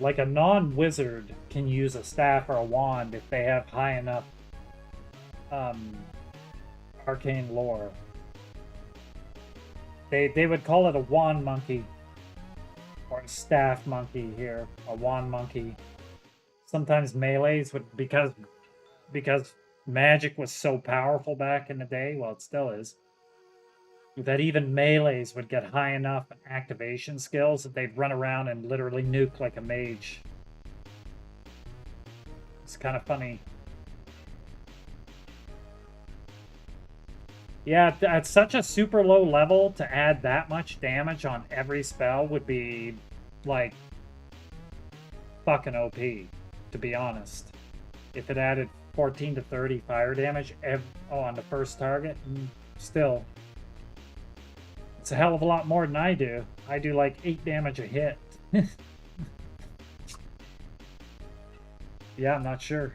Like a non-wizard can use a staff or a wand if they have high enough arcane lore. They would call it a wand monkey or a staff monkey here, a wand monkey. Sometimes melees would because magic was so powerful back in the day, well, it still is, that even melees would get high enough activation skills that they'd run around and literally nuke like a mage. It's kind of funny. Yeah, at such a super low level, to add that much damage on every spell would be, like, fucking OP, to be honest. If it added 14 to 30 fire damage on the first target, still. It's a hell of a lot more than I do. I do like 8 damage a hit. Yeah, I'm not sure.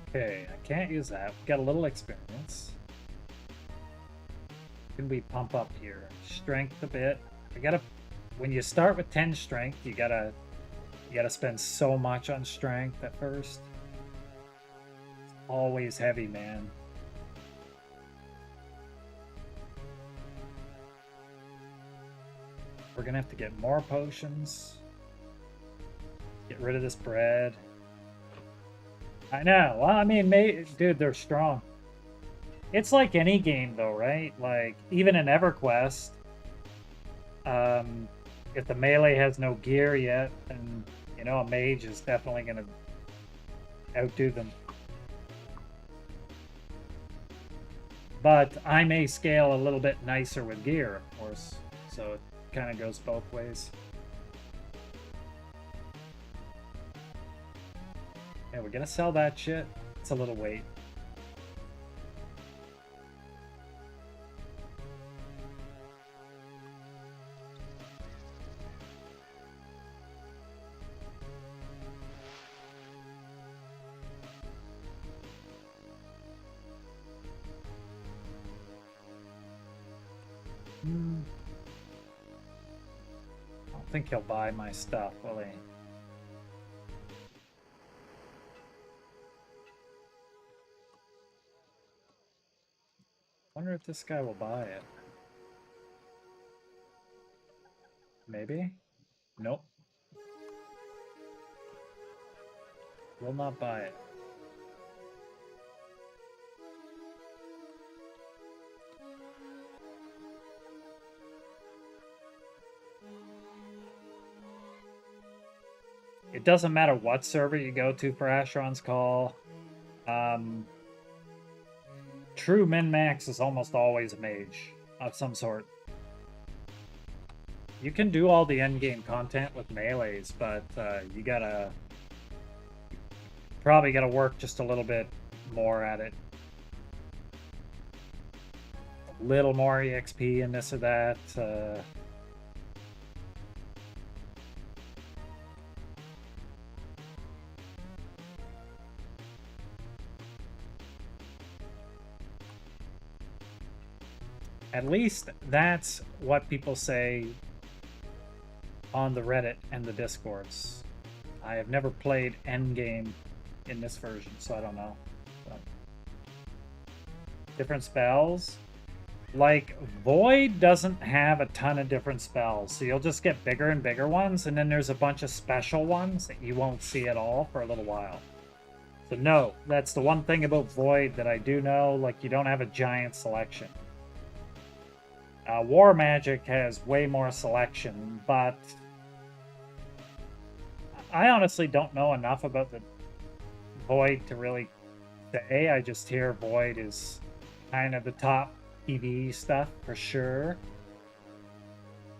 Okay, I can't use that. We got a little experience. Can we pump up here? Strength a bit. When you start with 10 strength, you gotta spend so much on strength at first. It's always heavy, man. We're gonna have to get more potions. Get rid of this bread. I know. Well, I mean, dude, they're strong. It's like any game, though, right? Like, even in Everquest, if the melee has no gear yet, then, you know, a mage is definitely going to outdo them. But I may scale a little bit nicer with gear, of course, so it kind of goes both ways. Yeah, we're gonna sell that shit. It's a little weight. I don't think he'll buy my stuff, will he? Wonder if this guy will buy it. Maybe? Nope. Will not buy it. It doesn't matter what server you go to for Asheron's Call. True min-max is almost always a mage of some sort. You can do all the endgame content with melees, but you probably gotta work just a little bit more at it. A little more EXP and this or that. At least that's what people say on the Reddit and the Discords. I have never played endgame in this version, so I don't know. But different spells. Like, Void doesn't have a ton of different spells, so you'll just get bigger and bigger ones, and then there's a bunch of special ones that you won't see at all for a little while. So no, that's the one thing about Void that I do know, like, you don't have a giant selection. War Magic has way more selection, but I honestly don't know enough about the Void to really say. I just hear Void is kind of the top PvE stuff for sure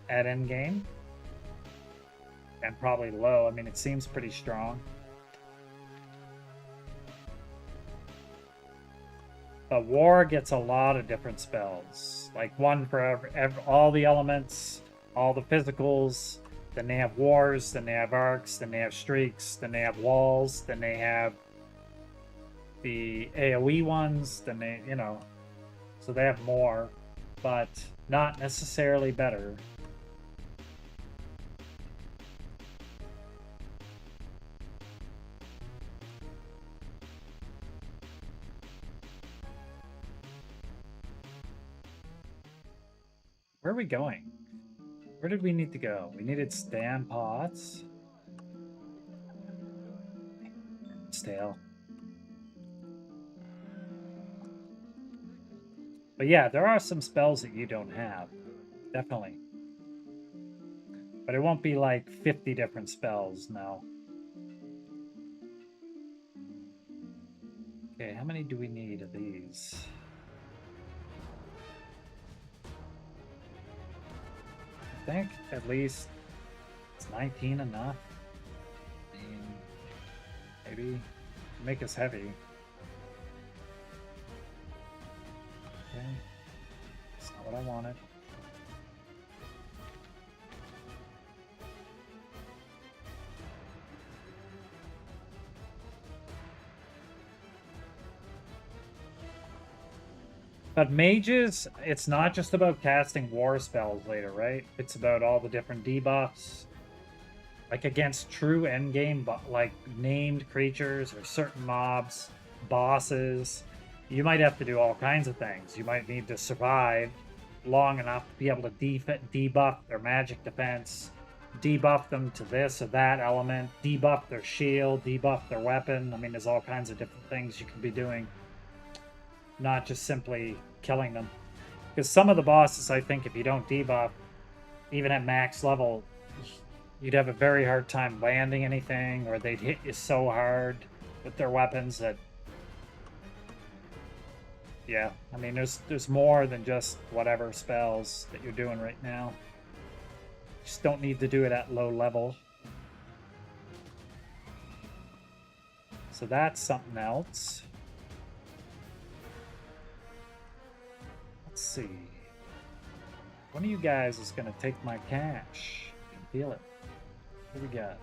at endgame. And probably low. I mean, it seems pretty strong. But War gets a lot of different spells. Like one for all the elements, all the physicals. Then they have Wars, then they have Arcs, then they have Streaks, then they have Walls, then they have the AoE ones, then they, you know. So they have more, but not necessarily better. Where are we going? Where did we need to go? We needed stand pots. Stale. But yeah, there are some spells that you don't have. Definitely. But it won't be like 50 different spells, no. Okay, how many do we need of these? I think at least it's 19 enough. I mean, maybe make us heavy. Okay, that's not what I wanted. But mages, it's not just about casting war spells later, right? It's about all the different debuffs. Like against true endgame, but like named creatures or certain mobs, bosses, you might have to do all kinds of things. You might need to survive long enough to be able to debuff their magic defense, debuff them to this or that element, debuff their shield, debuff their weapon. I mean, there's all kinds of different things you can be doing. Not just simply killing them. Because some of the bosses, I think, if you don't debuff, even at max level, you'd have a very hard time landing anything, or they'd hit you so hard with their weapons that... Yeah, I mean, there's more than just whatever spells that you're doing right now. You just don't need to do it at low level. So that's something else. Let's see. One of you guys is going to take my cash. I can feel it. What do we got?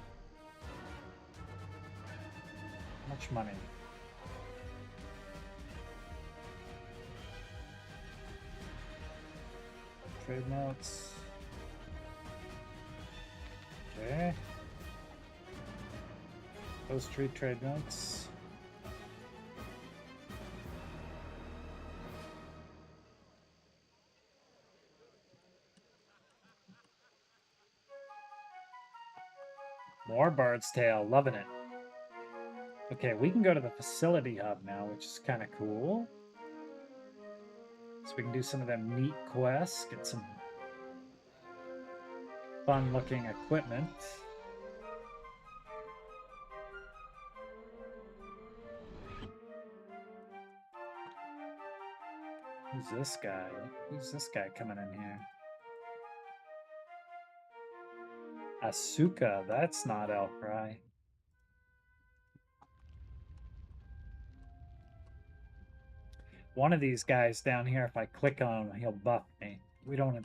How much money? Trade notes. Okay. Those 3 trade notes. More Bard's Tale, loving it. Okay, we can go to the facility hub now, which is kind of cool. So we can do some of them neat quests, get some fun-looking equipment. Who's this guy? Who's this guy coming in here? Asuka, that's not Elfry. One of these guys down here, if I click on him, he'll buff me. We don't have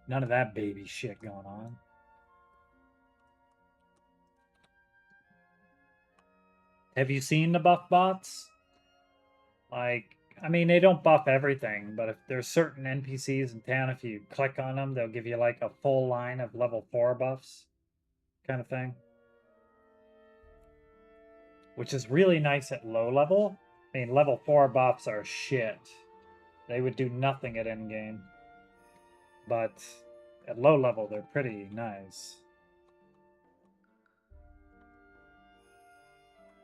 none of that baby shit going on. Have you seen the buff bots? Like, I mean, they don't buff everything, but if there's certain NPCs in town, if you click on them, they'll give you like a full line of level 4 buffs, kind of thing. Which is really nice at low level. I mean, level 4 buffs are shit. They would do nothing at endgame. But at low level, they're pretty nice.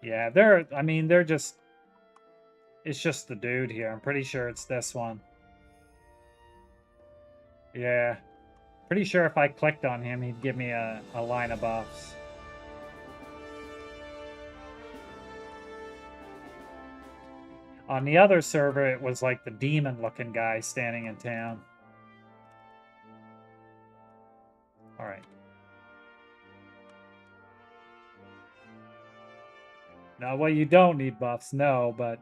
Yeah, they're just... It's just the dude here. I'm pretty sure it's this one. Yeah. Pretty sure if I clicked on him, he'd give me a line of buffs. On the other server, it was like the demon-looking guy standing in town. Alright. No, well, you don't need buffs, no, but...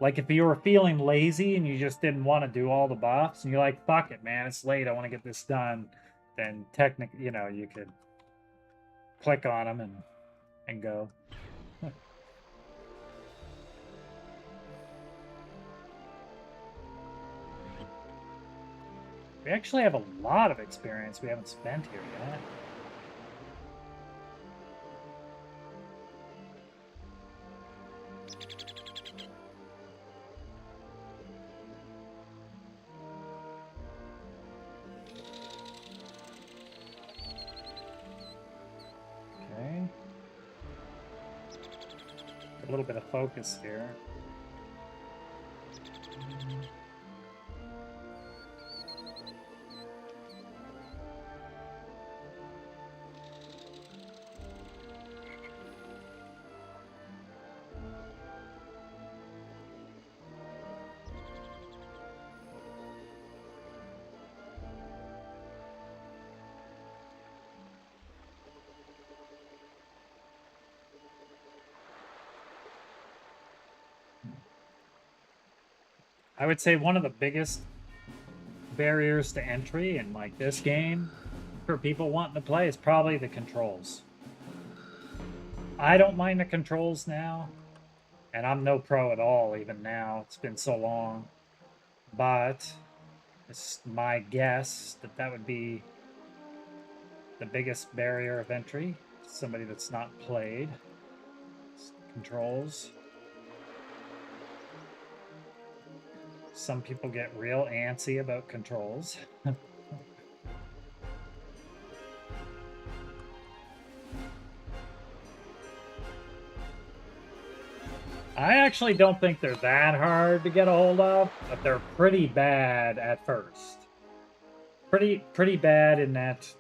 Like, if you were feeling lazy and you just didn't want to do all the buffs, and you're like, fuck it, man, it's late, I want to get this done, then technically, you know, you could click on them and go. We actually have a lot of experience we haven't spent here yet. A little bit of focus here. I would say one of the biggest barriers to entry in like this game for people wanting to play is probably the controls. I don't mind the controls now, and I'm no pro at all even now. It's been so long. But it's my guess that that would be the biggest barrier of entry. Somebody that's not played. Controls. Some people get real antsy about controls. I actually don't think they're that hard to get a hold of, but they're pretty bad at first. Pretty bad in that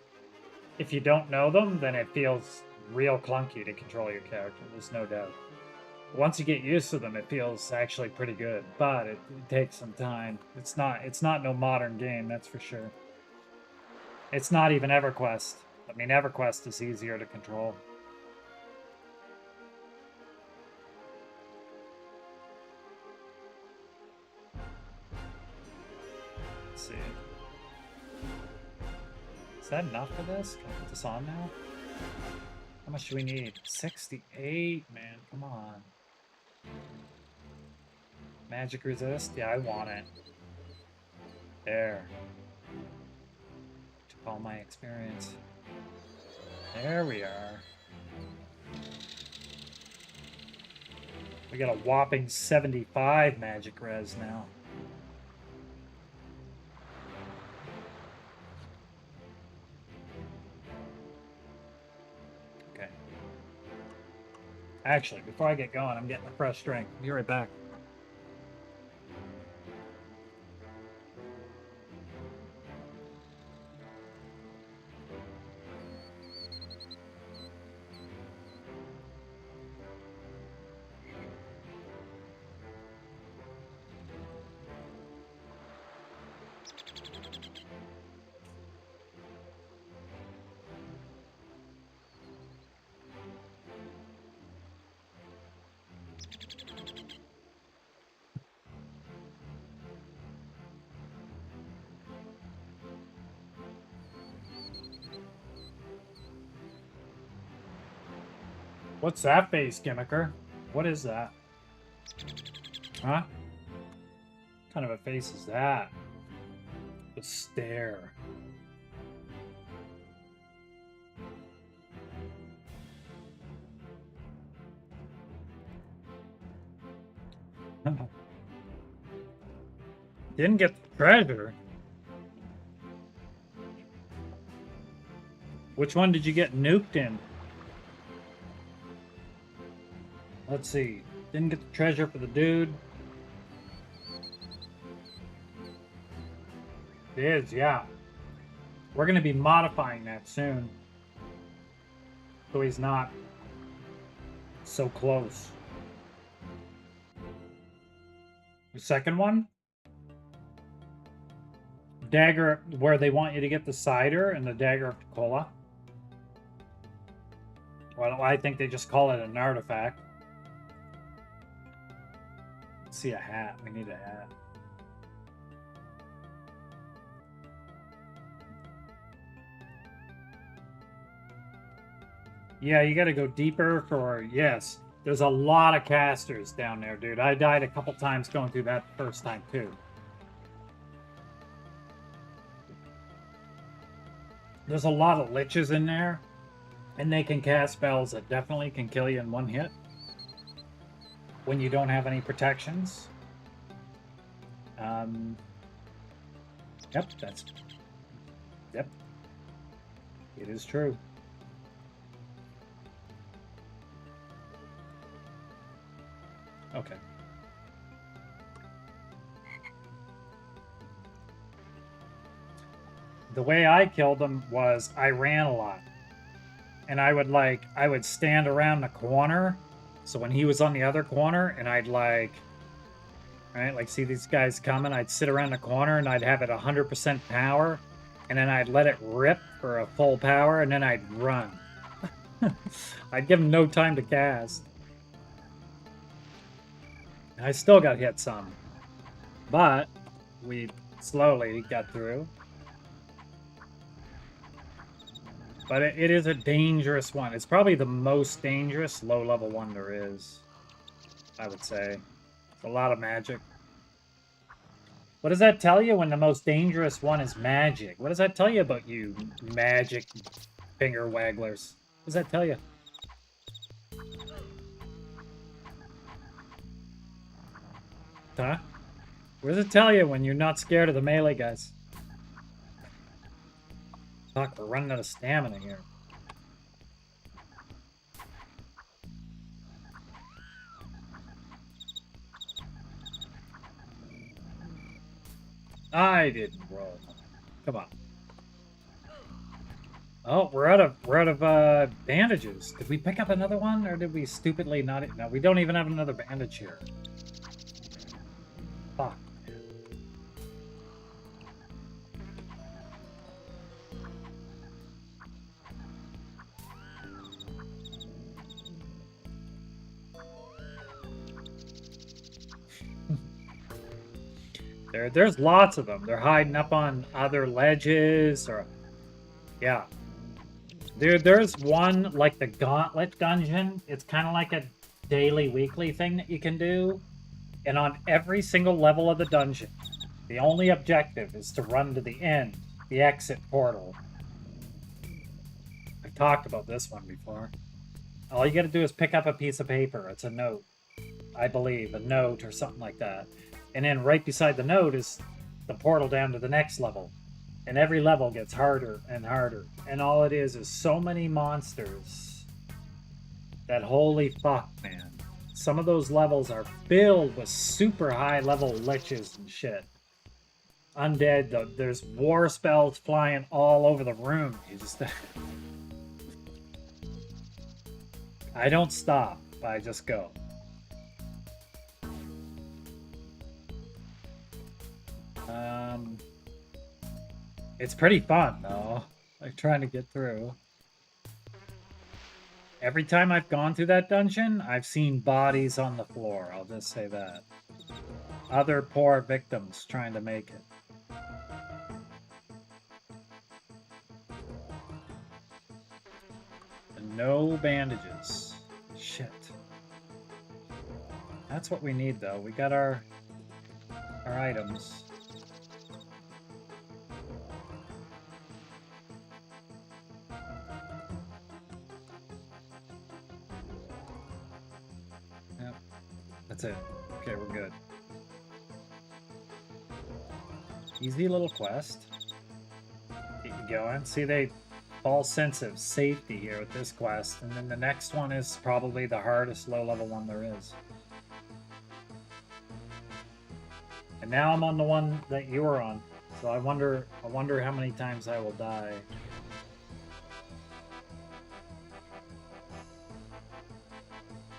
if you don't know them, then it feels real clunky to control your character, there's no doubt. Once you get used to them, it feels actually pretty good, but it takes some time. It's not no modern game, that's for sure. It's not even Everquest. I mean, Everquest is easier to control. Let's see. Is that enough for this? Can I put this on now? How much do we need? 68, man, come on. Magic resist? Yeah, I want it. There. Took all my experience. There we are. We got a whopping 75 magic res now. Okay. Actually, before I get going, I'm getting a fresh drink. Be right back. What's that face, Gimmicker? What is that? Huh? What kind of a face is that? The stare. Didn't get the treasure. Which one did you get nuked in? Let's see. Didn't get the treasure for the dude. It is, yeah. We're going to be modifying that soon. So he's not so close. The second one? Dagger, where they want you to get the cider and the dagger of cola. Well, I think they just call it an artifact. Let's see a hat. We need a hat. Yeah, you got to go deeper for... Yes, there's a lot of casters down there, dude. I died a couple times going through that first time, too. There's a lot of liches in there. And they can cast spells that definitely can kill you in one hit. When you don't have any protections. Yep, that's... Yep. It is true. Okay. The way I killed them was I ran a lot. And I would stand around the corner. So when he was on the other corner, and I'd right, see these guys coming, I'd sit around the corner and I'd have it 100% power. And then I'd let it rip for a full power, and then I'd run. I'd give him no time to cast. I still got hit some. But we slowly got through. But it is a dangerous one. It's probably the most dangerous low-level one there is, I would say. It's a lot of magic. What does that tell you when the most dangerous one is magic? What does that tell you about you magic finger wagglers? What does that tell you? Huh? What does it tell you when you're not scared of the melee guys? Fuck, we're running out of stamina here. I didn't roll. Come on. Oh, we're out of bandages. Did we pick up another one, or did we stupidly not? No, we don't even have another bandage here. Fuck. There's lots of them. They're hiding up on other ledges, or... Yeah. There's one, like the Gauntlet Dungeon. It's kind of like a daily, weekly thing that you can do. And on every single level of the dungeon, the only objective is to run to the end, the exit portal. I've talked about this one before. All you gotta do is pick up a piece of paper. It's a note, I believe, a note or something like that. And then right beside the note is the portal down to the next level. And every level gets harder and harder. And all it is so many monsters that holy fuck, man. Some of those levels are filled with super high level liches and shit. Undead, there's war spells flying all over the room. You just... I don't stop. I just go. It's pretty fun, though. Like, trying to get through. Every time I've gone through that dungeon, I've seen bodies on the floor. I'll just say that. Other poor victims trying to make it. And no bandages. That's what we need, though. We got our items. Yep. That's it. Okay, we're good. Easy little quest. Keep going. See, they false sense of safety here with this quest, and then the next one is probably the hardest low-level one there is. And now I'm on the one that you were on, so I wonder how many times I will die.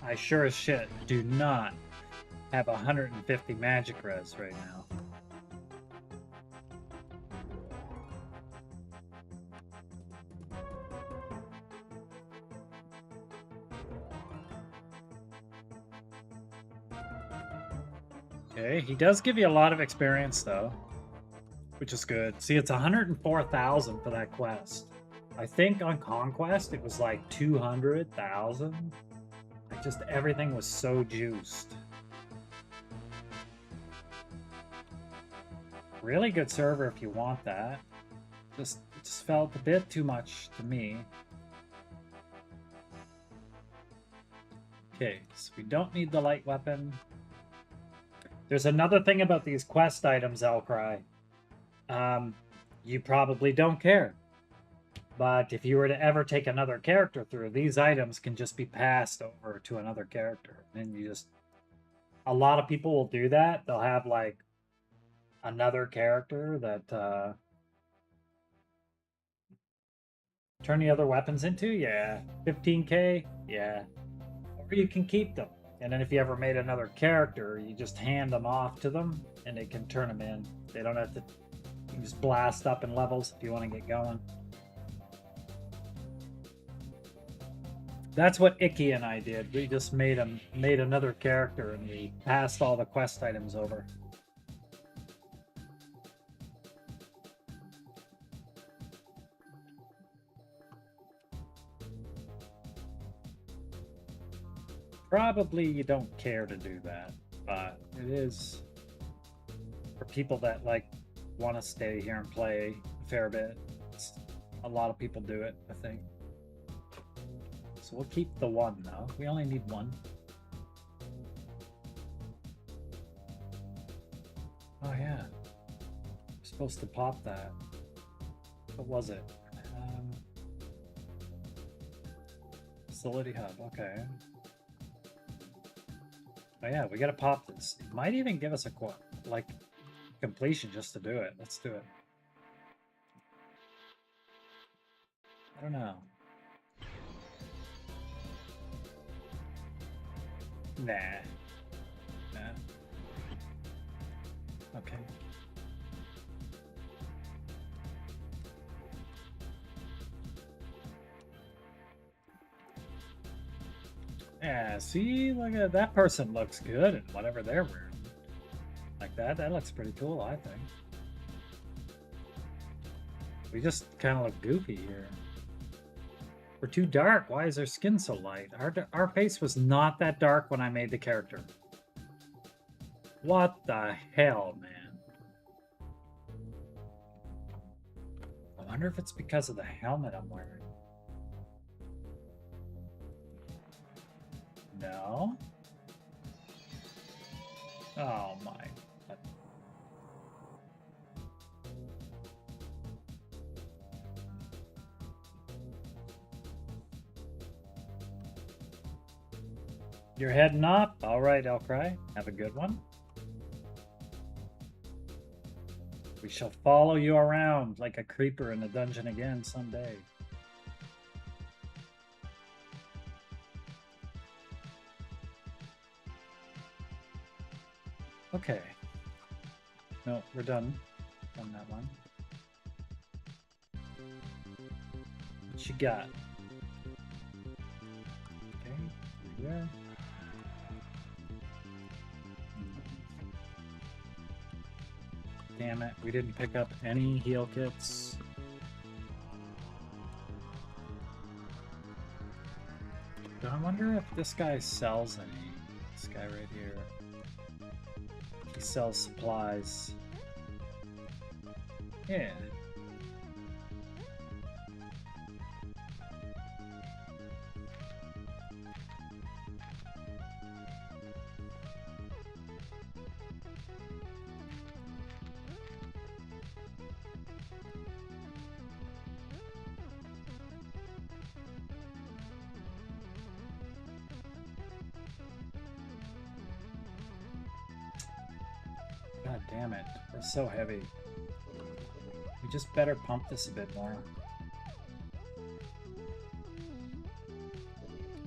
I sure as shit do not have 150 magic res right now. Okay, he does give you a lot of experience, though, which is good. See, it's 104,000 for that quest. I think on Conquest it was like 200,000. Like, just everything was so juiced. Really good server if you want that. It just felt a bit too much to me. Okay, so we don't need the light weapon. There's another thing about these quest items, Elcry. You probably don't care. But if you were to ever take another character through, these items can just be passed over to another character. And you just... A lot of people will do that. They'll have, like, another character that, turn the other weapons into? Yeah. 15k? Yeah. Or you can keep them. And then if you ever made another character, you just hand them off to them, and they can turn them in. They don't have to... You can just blast up in levels if you want to get going. That's what Icky and I did. We just made another character, and we passed all the quest items over. Probably you don't care to do that, but it is for people that like want to stay here and play a fair bit. A lot of people do it, I think. So we'll keep the one though. We only need one. Oh yeah, we're supposed to pop that. What was it? Facility hub. Okay. Oh yeah, we gotta pop this. It might even give us a like completion just to do it. Let's do it. I don't know. Nah. Okay. Yeah, see, look at that person looks good in whatever they're wearing. Like that looks pretty cool, I think. We just kind of look goofy here. We're too dark. Why is our skin so light? Our face was not that dark when I made the character. What the hell, man? I wonder if it's because of the helmet I'm wearing. No? Oh my. You're heading up? Alright, Elcry. Have a good one. We shall follow you around like a creeper in a dungeon again someday. Okay. No, we're done on that one. What you got? Okay, yeah. Damn it, we didn't pick up any heal kits. I wonder if this guy sells any. This guy right here. He sells supplies. Yeah. God damn it. We're so heavy. We just better pump this a bit more.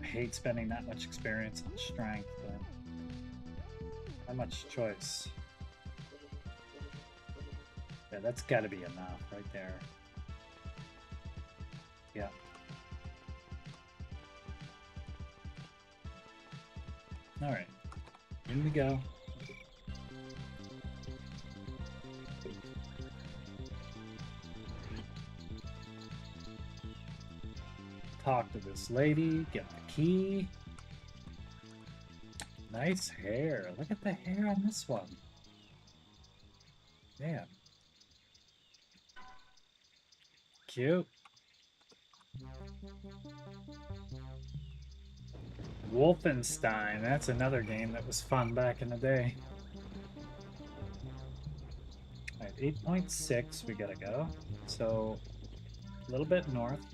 I hate spending that much experience on strength, but not much choice. Yeah, that's gotta be enough right there. Yeah. Alright. In we go. Talk to this lady, get the key. Nice hair. Look at the hair on this one. Man. Cute. Wolfenstein. That's another game that was fun back in the day. Alright, 8.6 we gotta go. So, a little bit north.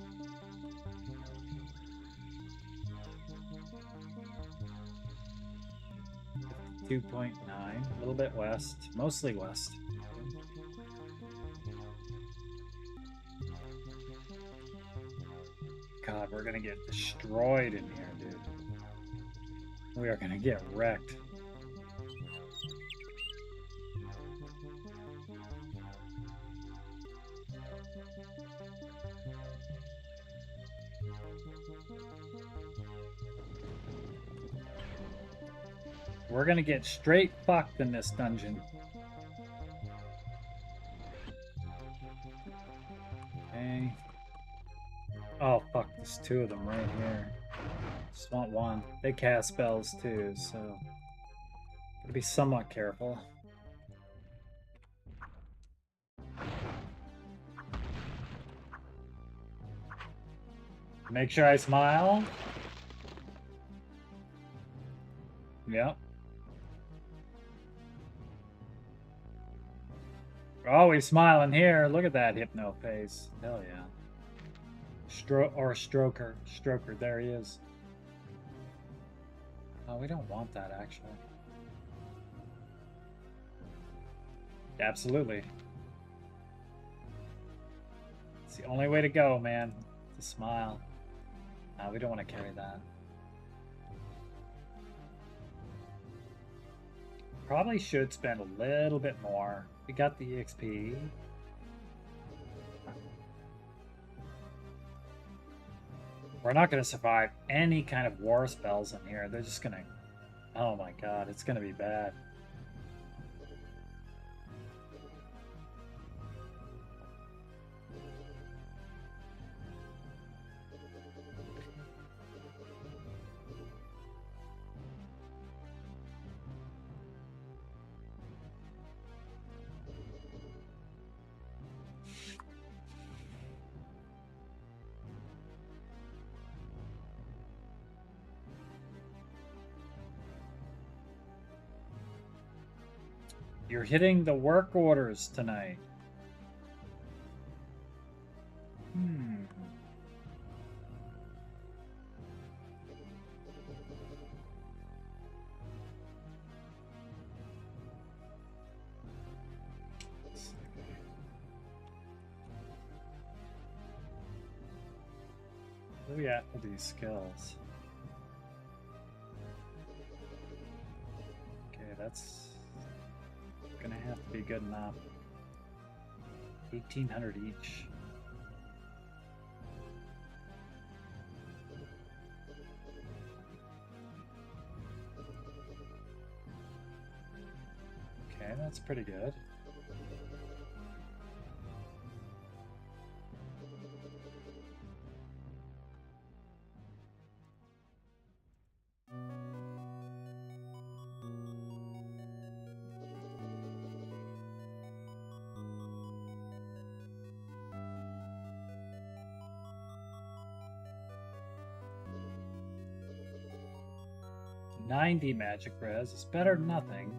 2.9, a little bit west, mostly west. God, we're gonna get destroyed in here, dude. We are gonna get wrecked. We're gonna get straight fucked in this dungeon. Okay. Oh fuck, there's two of them right here. Just want one. They cast spells too, so gotta be somewhat careful. Make sure I smile. Yep. Always smiling here. Look at that hypno face. Hell yeah. Stroker. Stroker. There he is. Oh, we don't want that actually. Absolutely. It's the only way to go, man. To smile. No, we don't want to carry that. Probably should spend a little bit more. We got the XP. We're not going to survive any kind of war spells in here. They're just going to... Oh my god, it's going to be bad. You're hitting the work orders tonight. What do we at with these skills? Okay, that's gonna have to be good enough. 1,800 each. Okay, that's pretty good. 90 magic res is better than nothing.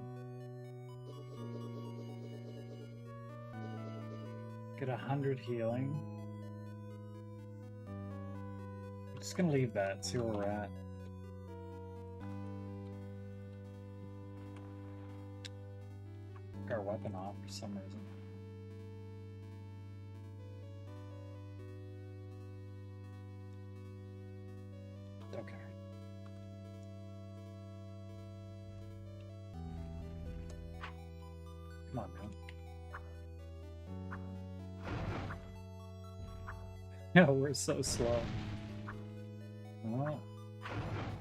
Get 100 healing. I'm just gonna leave that, see where we're at. Took our weapon off for some reason. Okay. Come on, man. No, we're so slow. Well,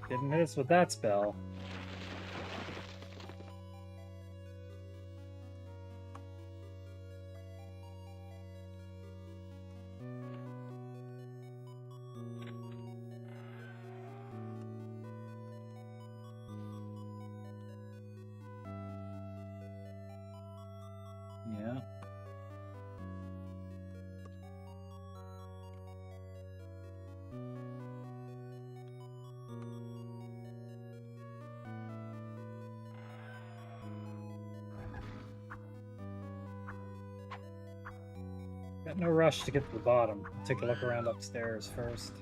didn't hit us with that spell. Yeah. Got no rush to get to the bottom. Take a look around upstairs first.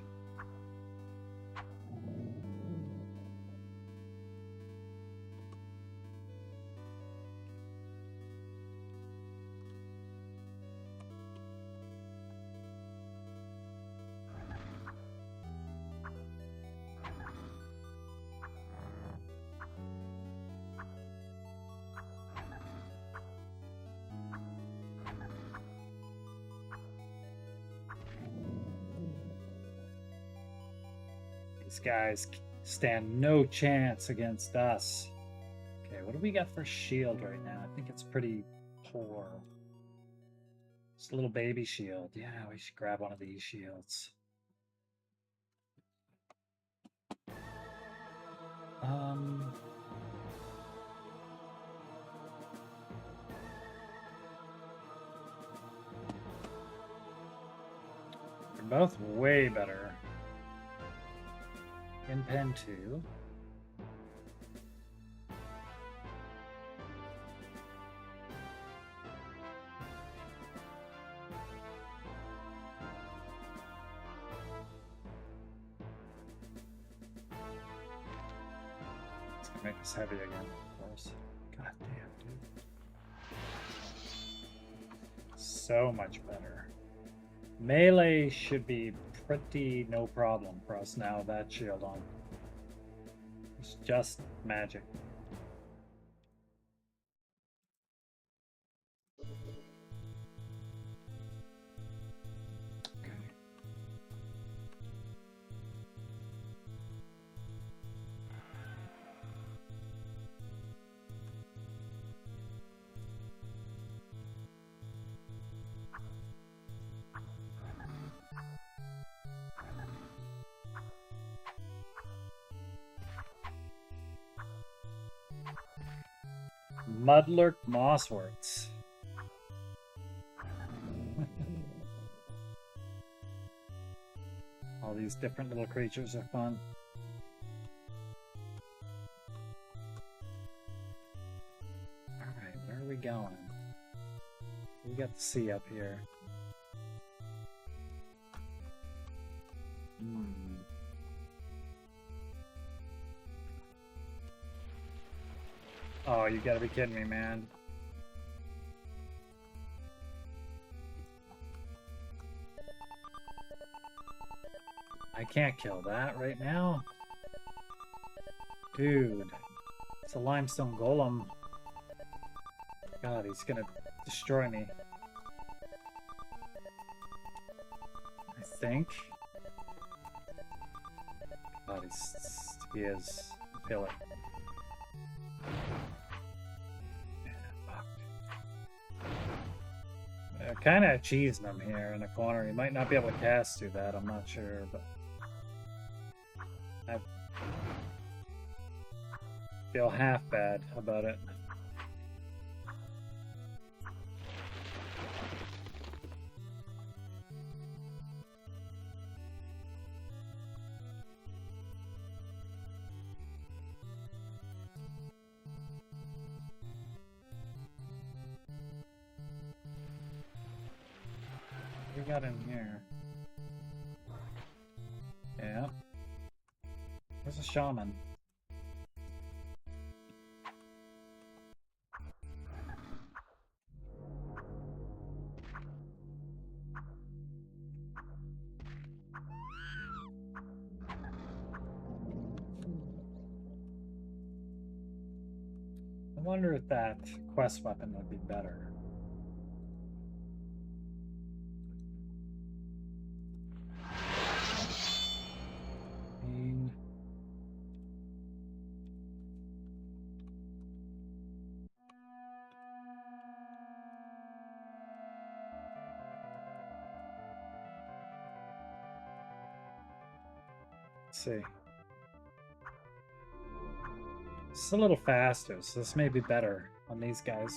These guys stand no chance against us. Okay, what do we got for shield right now? I think it's pretty poor. Just a little baby shield. Yeah, we should grab one of these shields. They're both way better. In pen 2. It's gonna make us heavy again, of course. God damn, dude. So much better. Melee should be pretty no problem for us now with that shield on. It's just magic. Okay. Mudlurk Mossworts. All these different little creatures are fun. Alright, where are we going? We got the sea up here. Oh, you gotta be kidding me, man. I can't kill that right now. Dude. It's a limestone golem. God, he's gonna destroy me. I think. God, he is. I feel it. Kind of cheesing him here in the corner. He might not be able to cast through that, I'm not sure, but I feel half bad about it. we got in here? Yeah. Where's the shaman? I wonder if that quest weapon would be better. Let's see. It's a little faster, so this may be better on these guys.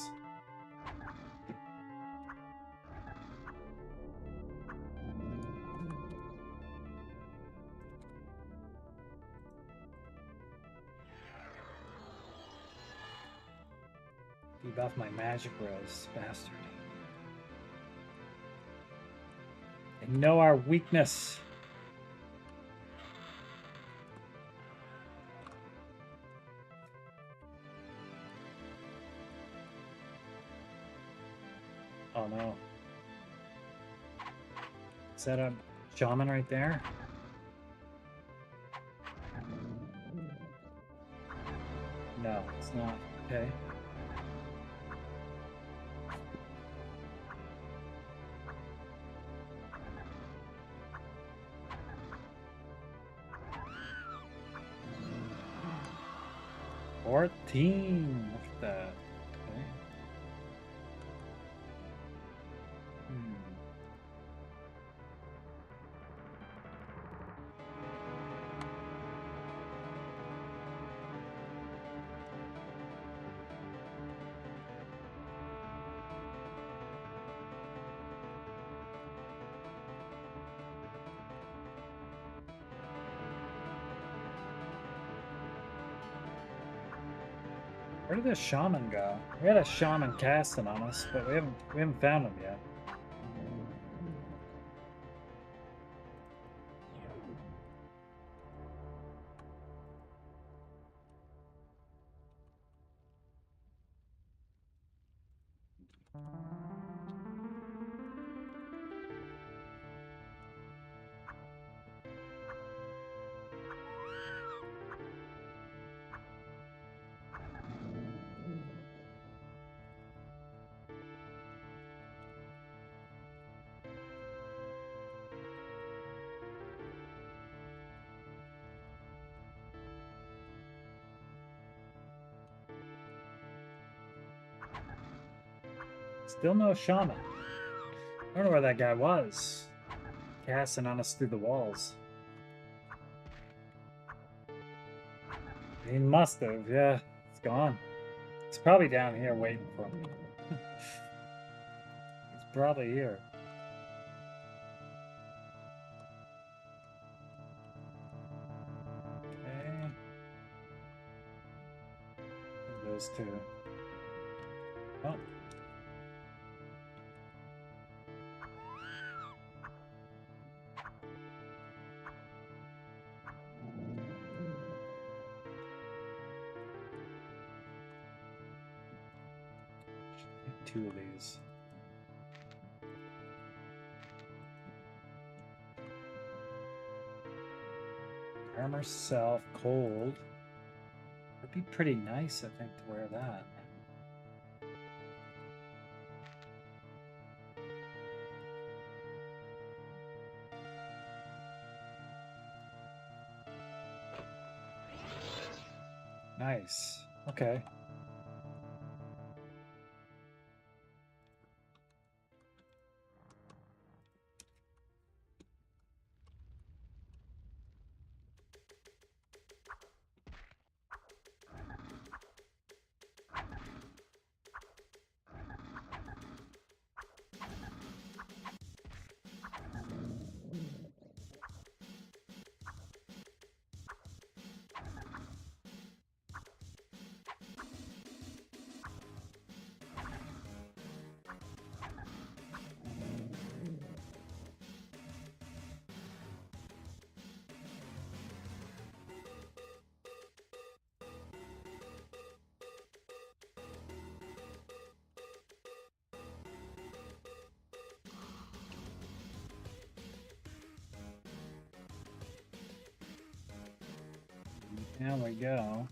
Debuff my magic rose, bastard. They know our weakness. Oh no. Is that a shaman right there? No, it's not. Okay. Look at that. Okay. Where did this shaman go? We had a shaman casting on us, but we haven't found him yet. Still no shaman. I don't know where that guy was. Casting on us through the walls. He must have, yeah. It's gone. He's probably down here waiting for me. He's probably here. Okay. Those two. Oh. Two of these. Armor self, cold. It'd be pretty nice, I think, to wear that. Nice. Okay. There we go.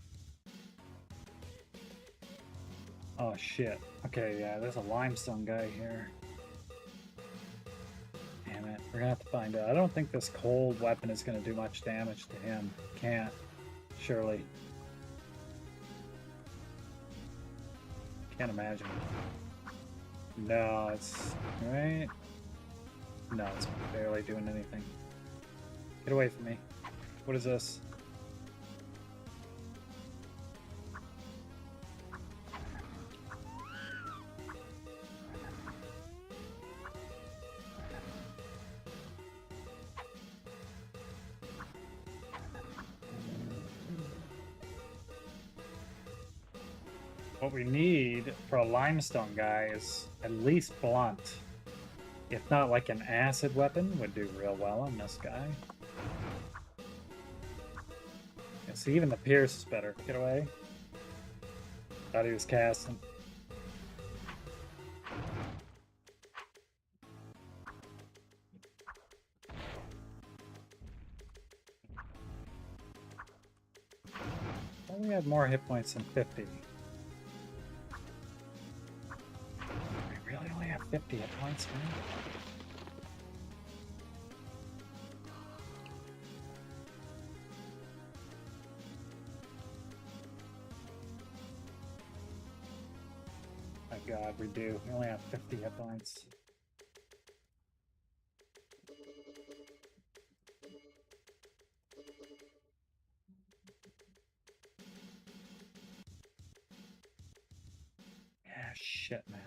Oh shit. Okay, yeah, there's a limestone guy here. Damn it. We're gonna have to find out. I don't think this cold weapon is gonna do much damage to him. Can't. Surely. Can't imagine. No, it's... Right? No, it's barely doing anything. Get away from me. What is this? What we need for a limestone guy is at least blunt. If not, like an acid weapon would do real well on this guy. Yeah, see, even the pierce is better. Get away. Thought he was casting. Well, we had more hit points than 50. We really only have 50 hit points, man. My God, we do. We only have 50 hit points. Yeah, shit, man.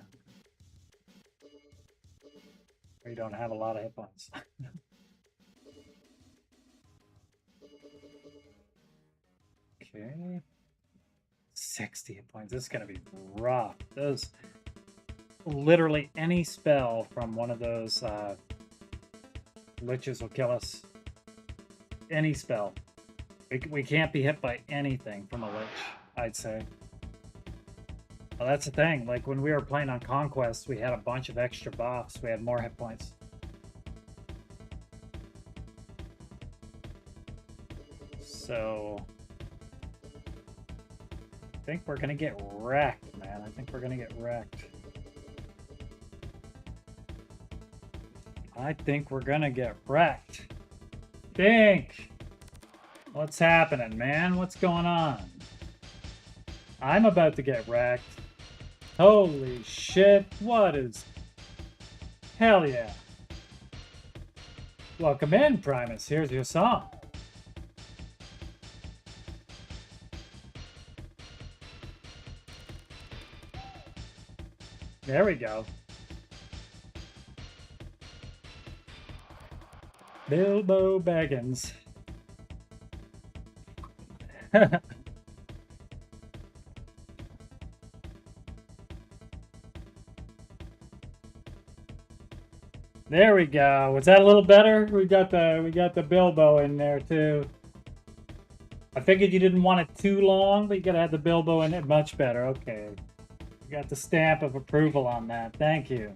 We don't have a lot of hit points. Okay. 60 hit points. This is going to be rough. Those... Literally any spell from one of those liches will kill us. Any spell. We can't be hit by anything from a lich, I'd say. Well, that's the thing. Like, when we were playing on Conquest, we had a bunch of extra buffs. We had more hit points. So... I think we're going to get wrecked, man. I think we're going to get wrecked. I think we're gonna get wrecked. Think! What's happening, man? What's going on? I'm about to get wrecked. Holy shit, what is... Hell yeah. Welcome in, Primus. Here's your song. There we go. Bilbo Baggins. There we go. Was that a little better? We got the Bilbo in there too. I figured you didn't want it too long, but you gotta have the Bilbo in it. Much better. Okay. You got the stamp of approval on that. Thank you.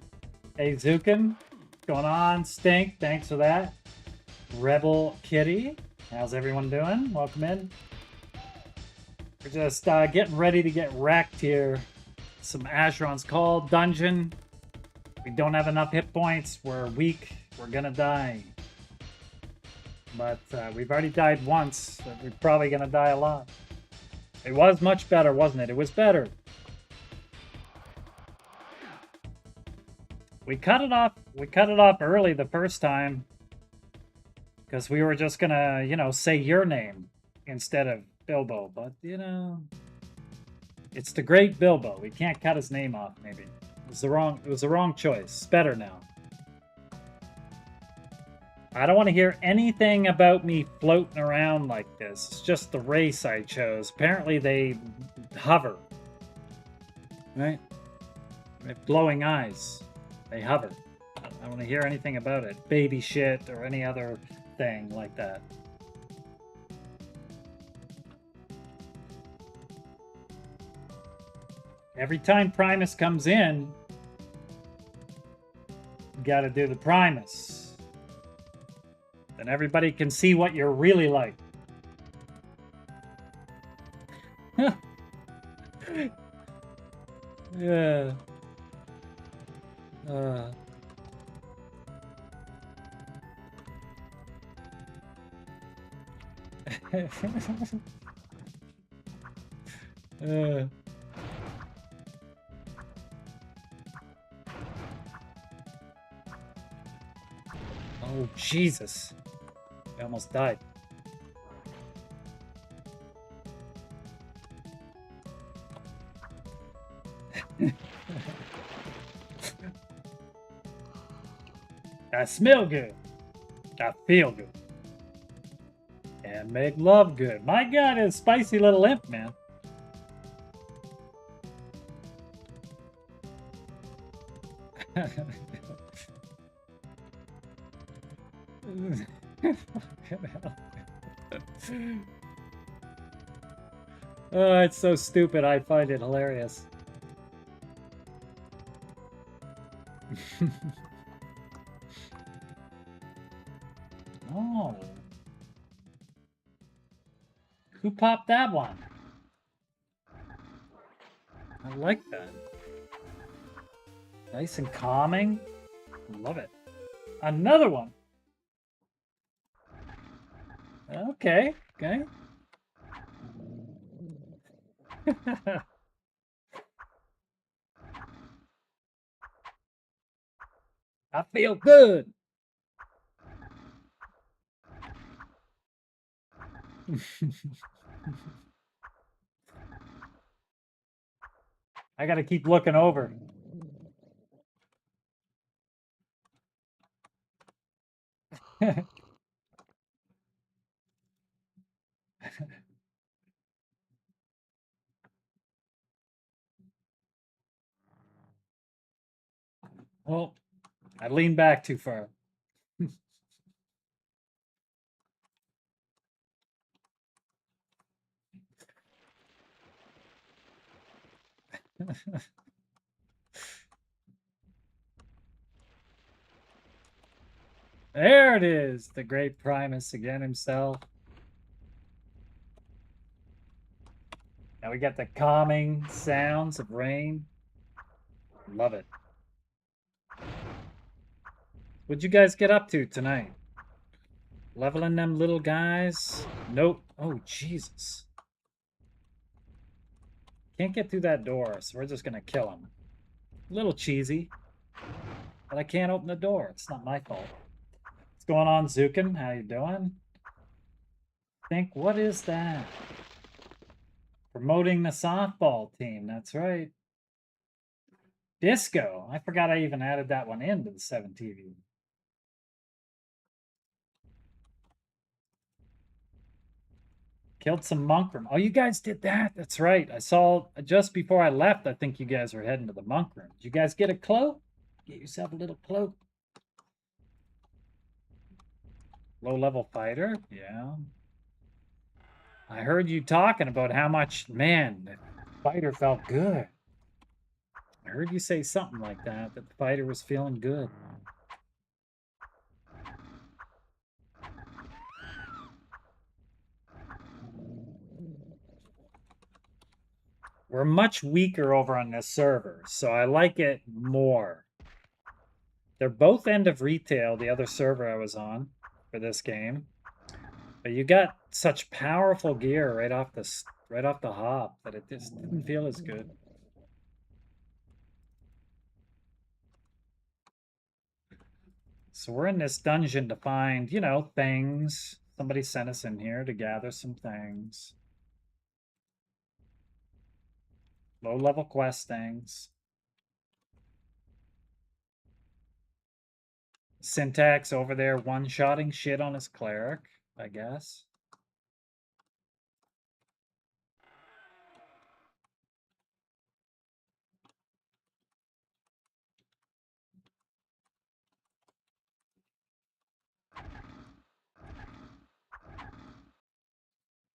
Hey Zukin, what's going on? Stink, thanks for that. Rebel Kitty, how's everyone doing? Welcome in. We're just getting ready to get wrecked here. Some Asheron's Call dungeon. We don't have enough hit points. We're weak. We're gonna die. But we've already died once. So we're probably gonna die a lot. It was much better, wasn't it? It was better. We cut it off. We cut it off early the first time. Because we were just gonna, you know, say your name instead of Bilbo. But, you know, it's the great Bilbo. We can't cut his name off, maybe. It was the wrong choice. It's better now. I don't want to hear anything about me floating around like this. It's just the race I chose. Apparently they hover. Right? They have glowing eyes. They hover. I don't want to hear anything about it. Baby shit or any other thing like that. Every time Primus comes in, you gotta do the Primus. Then everybody can see what you're really like. Yeah. Uh. Oh, Jesus. I almost died. I smell good. I feel good. And make love good. My God, it's spicy little imp, man. Oh, it's so stupid. I find it hilarious. Oh. Who popped that one? I like that. Nice and calming. Love it. Another one. Okay, okay. I feel good. I gotta keep looking over. Well, I leaned back too far. There it is, the great Primus again himself. Now we got the calming sounds of rain. Love it. What'd you guys get up to tonight? Leveling them little guys? Nope. Oh, Jesus. Can't get through that door, so we're just gonna kill him. A little cheesy. But I can't open the door. It's not my fault. What's going on, Zukin? How you doing? Think, what is that? Promoting the softball team. That's right. Disco. I forgot I even added that one into the 7TV. Killed some monk room. Oh, you guys did that? That's right. I saw just before I left, I think you guys were heading to the monk room. Did you guys get a cloak? Get yourself a little cloak. Low-level fighter? Yeah. I heard you talking about how much, man, the fighter felt good. I heard you say something like that the fighter was feeling good. We're much weaker over on this server, so I like it more. They're both end of retail, the other server I was on for this game. But you got such powerful gear right off the hop that it just didn't feel as good. So we're in this dungeon to find, you know, things. Somebody sent us in here to gather some things. Low-level quest things. Syntax over there one-shotting shit on his cleric, I guess.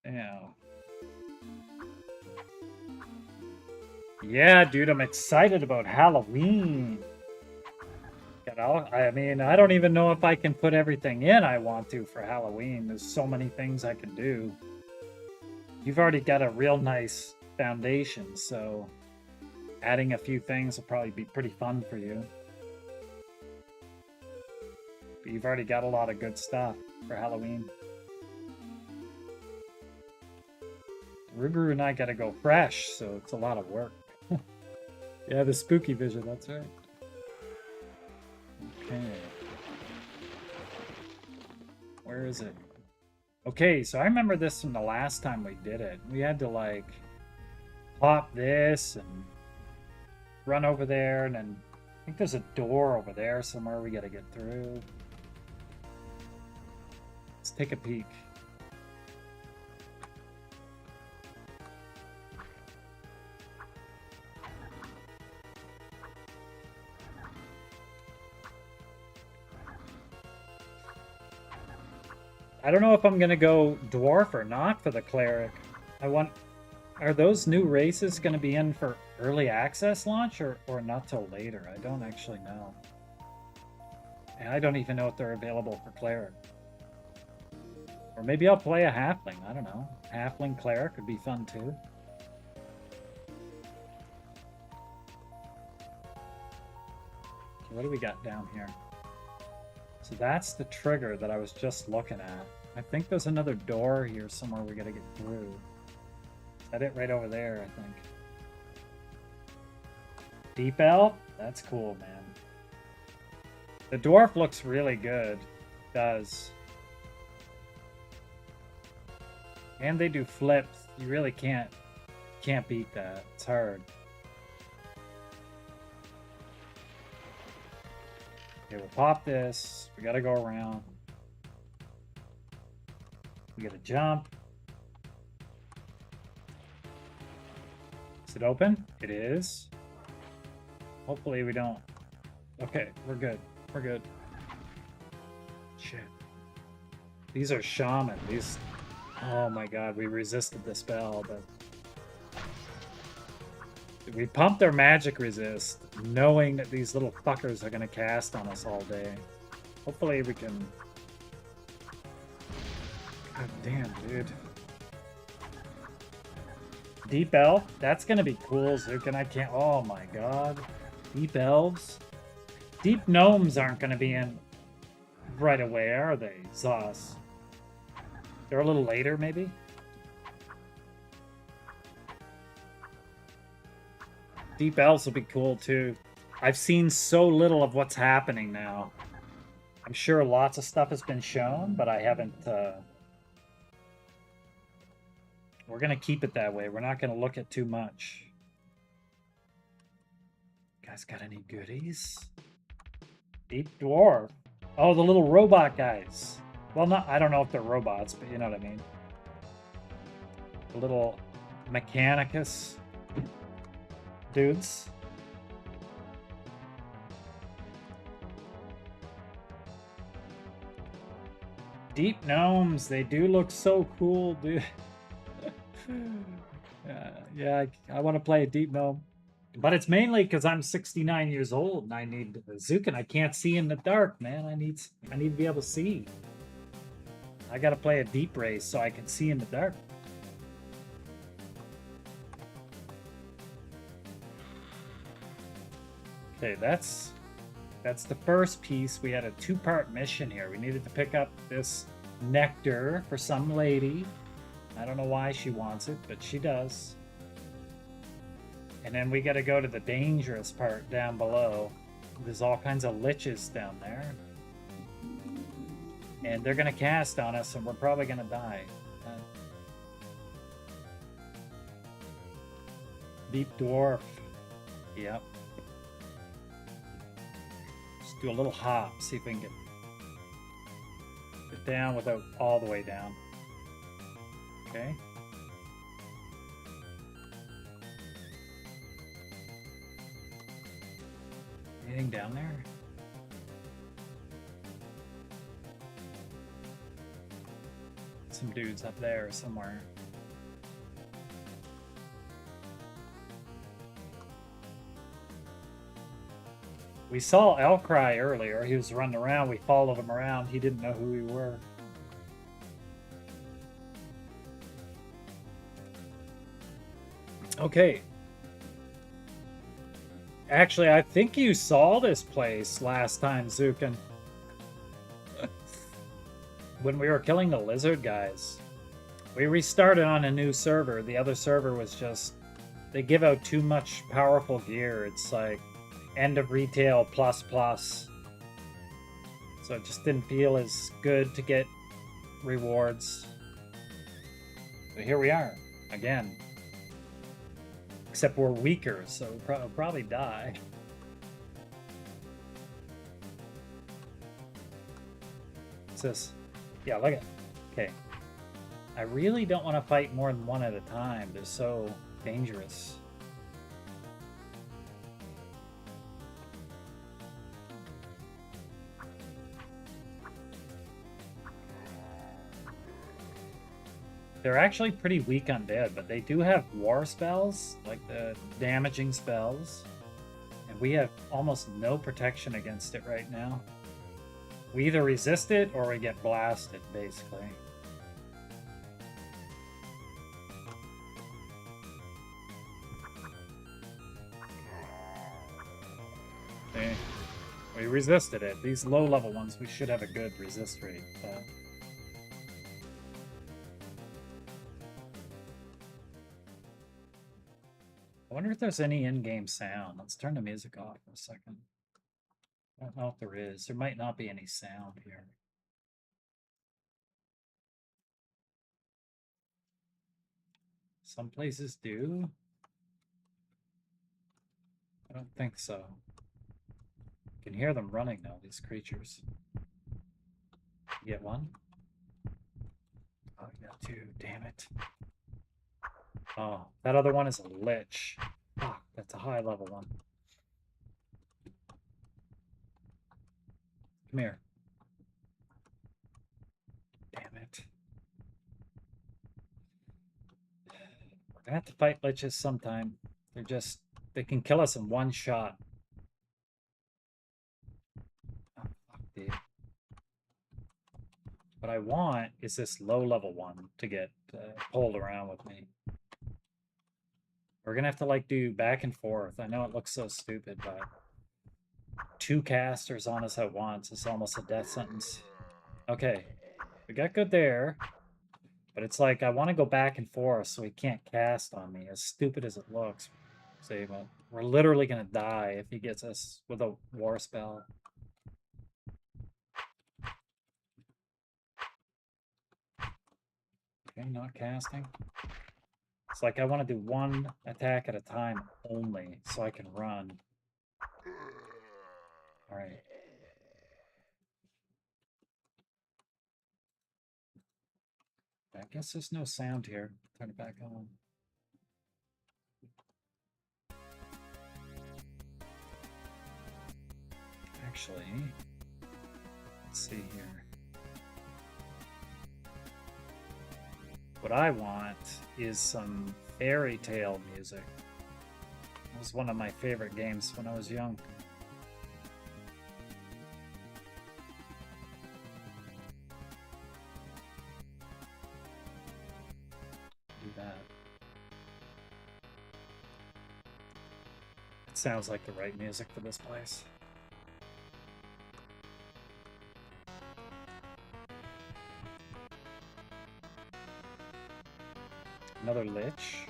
Yeah. Yeah, dude, I'm excited about Halloween. I mean, I don't even know if I can put everything in I want to for Halloween. There's so many things I can do. You've already got a real nice foundation, so adding a few things will probably be pretty fun for you. But you've already got a lot of good stuff for Halloween. Ruguru and I gotta go fresh, so it's a lot of work. Yeah, the spooky vision, that's right. Okay. Where is it? Okay, so I remember this from the last time we did it. We had to, like, pop this and run over there, and then I think there's a door over there somewhere we gotta get through. Let's take a peek. I don't know if I'm gonna go dwarf or not for the cleric. Are those new races gonna be in for early access launch or not till later? I don't actually know. And I don't even know if they're available for cleric. Or maybe I'll play a halfling, I don't know. Halfling cleric would be fun too. So what do we got down here? So that's the trigger that I was just looking at. I think there's another door here somewhere we gotta get through. Is that it right over there, I think? Deep Elf? That's cool, man. The dwarf looks really good. It does. And they do flips. You really can't beat that. It's hard. Okay, we'll pop this. We gotta go around. We gotta jump. Is it open? It is. Hopefully we don't. Okay, we're good. We're good. Shit. These are shaman. These. Oh my god, we resisted the spell, but. We pumped their magic resist, knowing that these little fuckers are gonna cast on us all day. Hopefully we can... God damn, dude. Deep Elf? That's gonna be cool, Zook, and I can't... Oh my god. Deep Elves? Deep Gnomes aren't gonna be in right away, are they, Zos? They're a little later, maybe? Deep Elves will be cool too. I've seen so little of what's happening now. I'm sure lots of stuff has been shown, but I haven't... We're going to keep it that way. We're not going to look at too much. You guys got any goodies? Deep Dwarf. Oh, the little robot guys. Well, not, I don't know if they're robots, but you know what I mean. The little Mechanicus dudes. Deep Gnomes, they do look so cool, dude. Yeah, I want to play a Deep Gnome. But it's mainly because I'm 69 years old and I need a Zook and I can't see in the dark, man. I need to be able to see. I gotta play a deep race so I can see in the dark. Okay, that's the first piece. We had a two-part mission here. We needed to pick up this nectar for some lady. I don't know why she wants it, but she does. And then we got to go to the dangerous part down below. There's all kinds of liches down there. And they're going to cast on us, and we're probably going to die. Deep Dwarf. Yep. Just do a little hop, see if we can get down without all the way down. Okay. Anything down there? Some dudes up there somewhere. We saw Elcry earlier. He was running around. We followed him around. He didn't know who we were. Okay. Actually, I think you saw this place last time, Zukin. When we were killing the lizard guys. We restarted on a new server. The other server was just... They give out too much powerful gear. It's like end of retail plus plus. So it just didn't feel as good to get rewards. But here we are, again. Except we're weaker, so we'll probably die. What's this? Yeah, look at it. Okay. I really don't want to fight more than one at a time. They're so dangerous. They're actually pretty weak undead, but they do have war spells, like the damaging spells. And we have almost no protection against it right now. We either resist it or we get blasted, basically. We resisted it. These low-level ones, we should have a good resist rate. But... I wonder if there's any in-game sound. Let's turn the music off for a second. I don't know if there is. There might not be any sound here. Some places do. I don't think so. You can hear them running though, these creatures. You get one? Oh, you got two. Damn it. Oh, that other one is a lich. Fuck, that's a high level one. Come here. Damn it. We're gonna have to fight liches sometime. They can kill us in one shot. Oh, fuck, dude. What I want is this low level one to get pulled around with me. We're gonna have to like do back and forth. I know it looks so stupid, but 2 casters on us at once is almost a death sentence. Okay, we got good there, but it's like I want to go back and forth so he can't cast on me, as stupid as it looks. See, but we're literally gonna die if he gets us with a war spell. Okay, not casting. It's like I want to do 1 attack at a time only, so I can run. Alright. I guess there's no sound here. Turn it back on. Actually, let's see here. What I want is some fairy tale music. It was one of my favorite games when I was young. Do that. It sounds like the right music for this place. Another lich.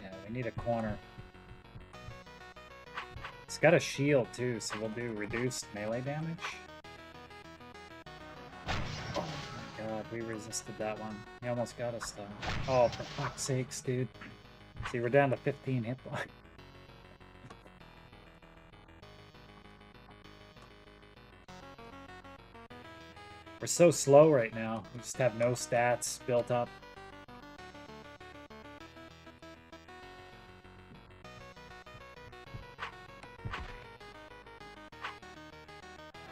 Yeah, we need a corner. It's got a shield too, so we'll do reduced melee damage. Oh my god, we resisted that one. He almost got us though. Oh, for fuck's sakes, dude. See, we're down to 15 hit points. We're so slow right now. We just have no stats built up.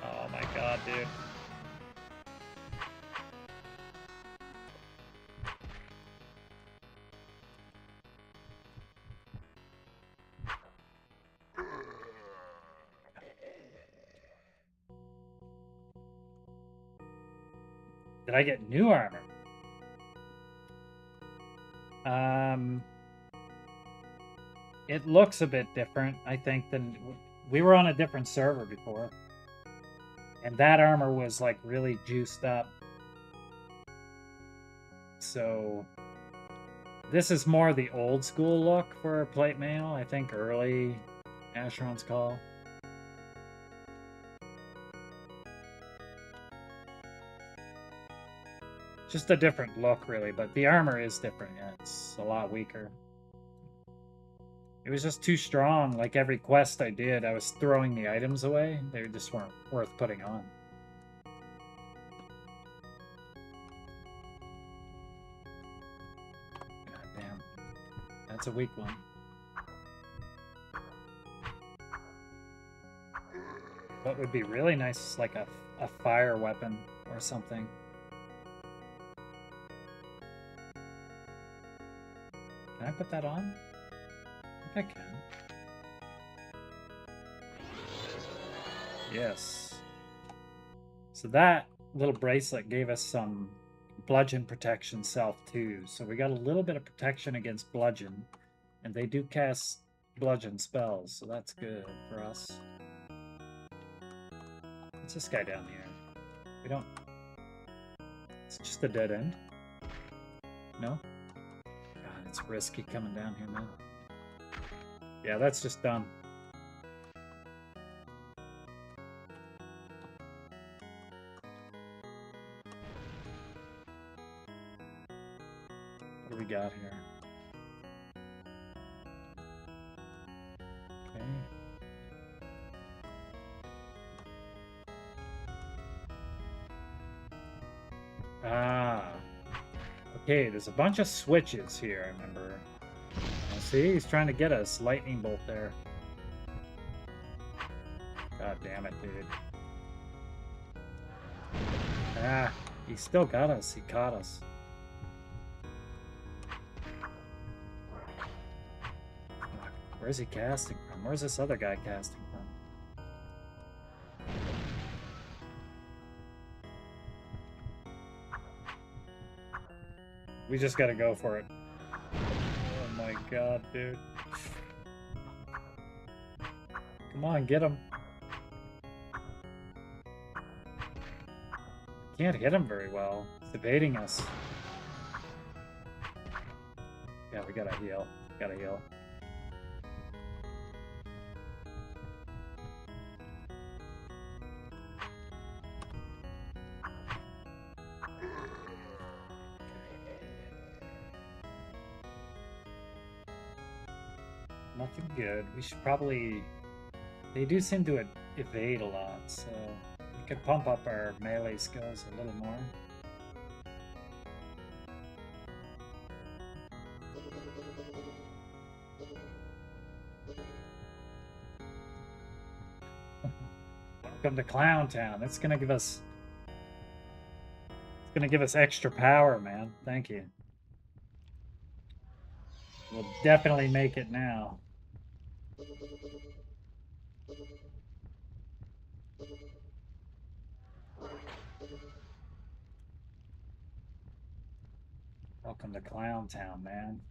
Oh my god, dude. Did I get new armor? It looks a bit different, I think, than we were on a different server before. And that armor was like really juiced up. So this is more the old school look for plate mail, I think early Asheron's Call. Just a different look, really, but the armor is different. Yeah, it's a lot weaker. It was just too strong. Like every quest I did, I was throwing the items away. They just weren't worth putting on. God damn. That's a weak one. What would be really nice is like a fire weapon or something. Can I put that on? I think I can. Yes. So that little bracelet gave us some bludgeon protection self too. So we got a little bit of protection against bludgeon. And they do cast bludgeon spells, so that's good for us. What's this guy down here? We don't... It's just a dead end? No? God, it's risky coming down here, man. Yeah, that's just done. What do we got here? Okay. Ah. Okay, there's a bunch of switches here, I remember. See, he's trying to get us. Lightning bolt there. God damn it, dude. Ah, he still got us. He caught us. Where's he casting from? Where's this other guy casting from? We just gotta go for it. Oh my god, dude. Come on, get him. Can't hit him very well. He's evading us. Yeah, we gotta heal. Gotta heal. Nothing good. We should probably... They do seem to evade a lot, so we could pump up our melee skills a little more. Welcome to Clown Town. It's gonna give us... It's gonna give us extra power, man. Thank you. We'll definitely make it now. Welcome to Clown Town, man.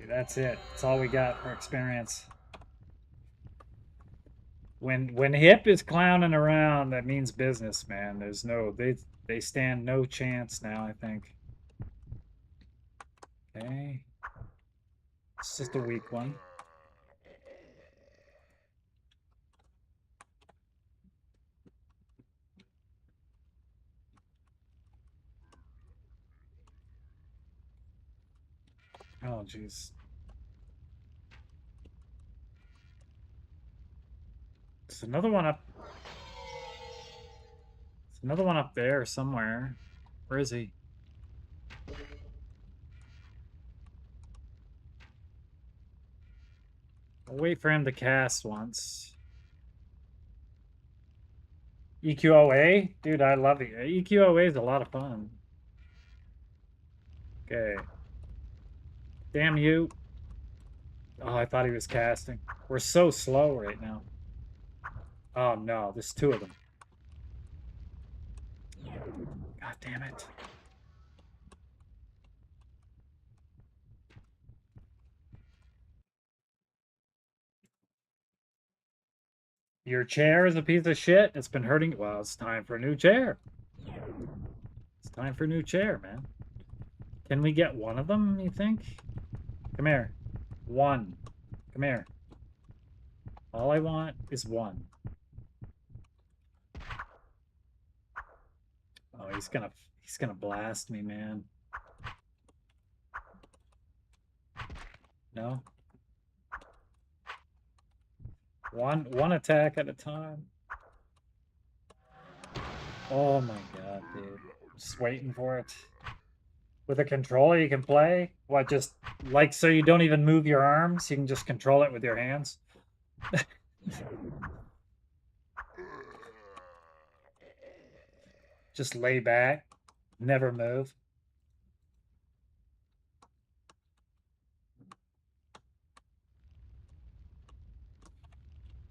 That's it. That's all we got for experience. When Hip is clowning around, that means business, man. There's no they stand no chance now, I think. Okay. It's just a weak one. Oh, jeez. There's another one up. There's another one up there somewhere. Where is he? I'll wait for him to cast once. EQOA? Dude, I love it. EQOA is a lot of fun. Okay. Damn you. Oh, I thought he was casting. We're so slow right now. Oh no, there's two of them. God damn it. Your chair is a piece of shit. It's been hurting. Well, it's time for a new chair. It's time for a new chair, man. Can we get one of them, you think? Come here. One. Come here. All I want is one. Oh, he's gonna blast me, man. No? One attack at a time. Oh my god, dude. Just waiting for it. With a controller you can play? What, just like so you don't even move your arms? You can just control it with your hands? Just lay back, never move.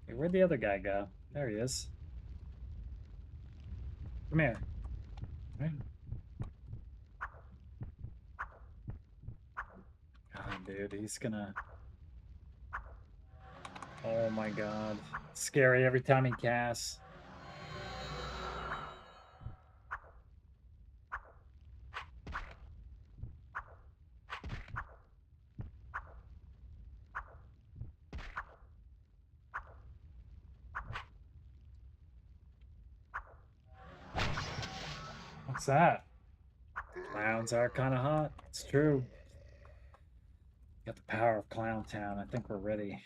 Hey, where'd the other guy go? There he is. Come here. Right. God, dude, he's gonna... Oh my god. It's scary every time he casts. What's that? Clowns are kind of hot. It's true. Got the power of Clown Town. I think we're ready.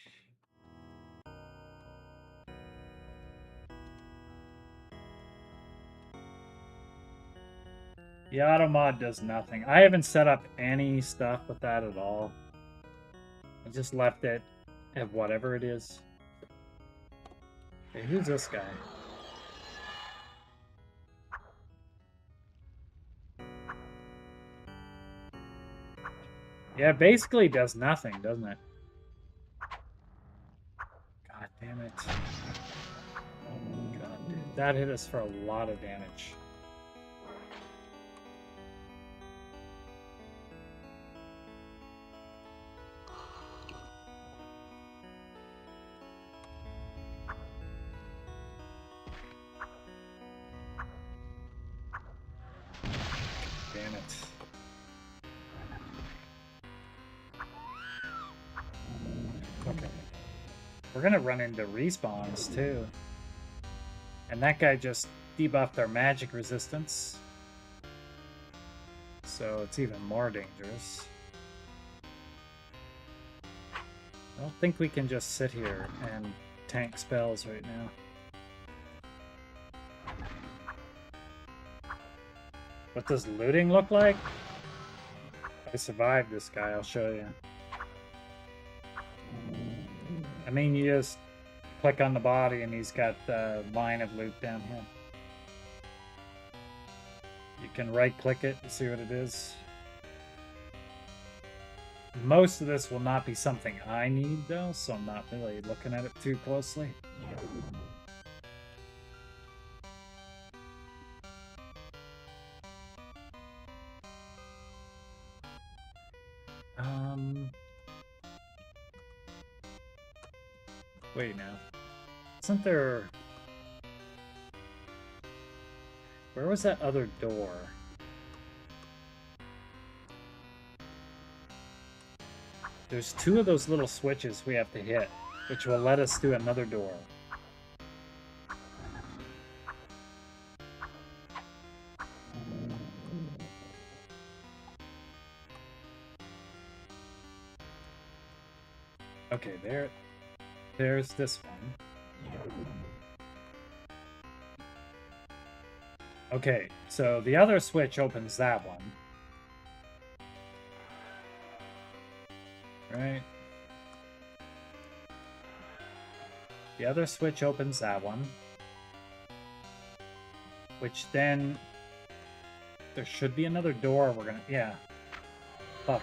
The auto mod does nothing. I haven't set up any stuff with that at all. I just left it at whatever it is. Hey, who's this guy? Yeah, it basically does nothing, doesn't it? God damn it. Oh my god, dude. That hit us for a lot of damage. Damn it. Okay. We're gonna run into respawns too. And that guy just debuffed our magic resistance. So it's even more dangerous. I don't think we can just sit here and tank spells right now. What does looting look like? I survived this guy, I'll show you. I mean, you just click on the body and he's got the line of loot down here. You can right click it and see what it is. Most of this will not be something I need though, so I'm not really looking at it too closely. Wait now. Isn't there... Where was that other door? There's two of those little switches we have to hit, which will let us through another door. Okay, there's this one. Okay, so the other switch opens that one. Right. The other switch opens that one. Which then... There should be another door we're gonna... Yeah. Fuck.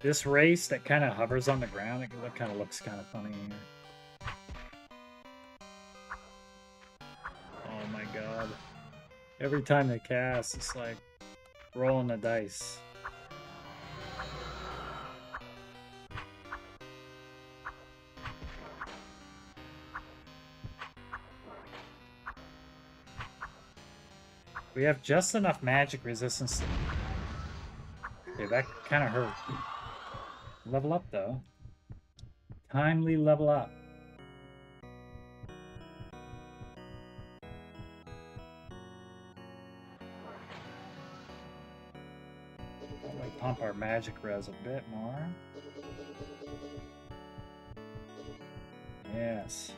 This race that kind of hovers on the ground, it kind of looks kind of funny here. Oh my god. Every time they cast, it's like rolling the dice. We have just enough magic resistance. Okay, that kind of hurt. Level up, though. Timely level up. Probably pump our magic res a bit more. Yes.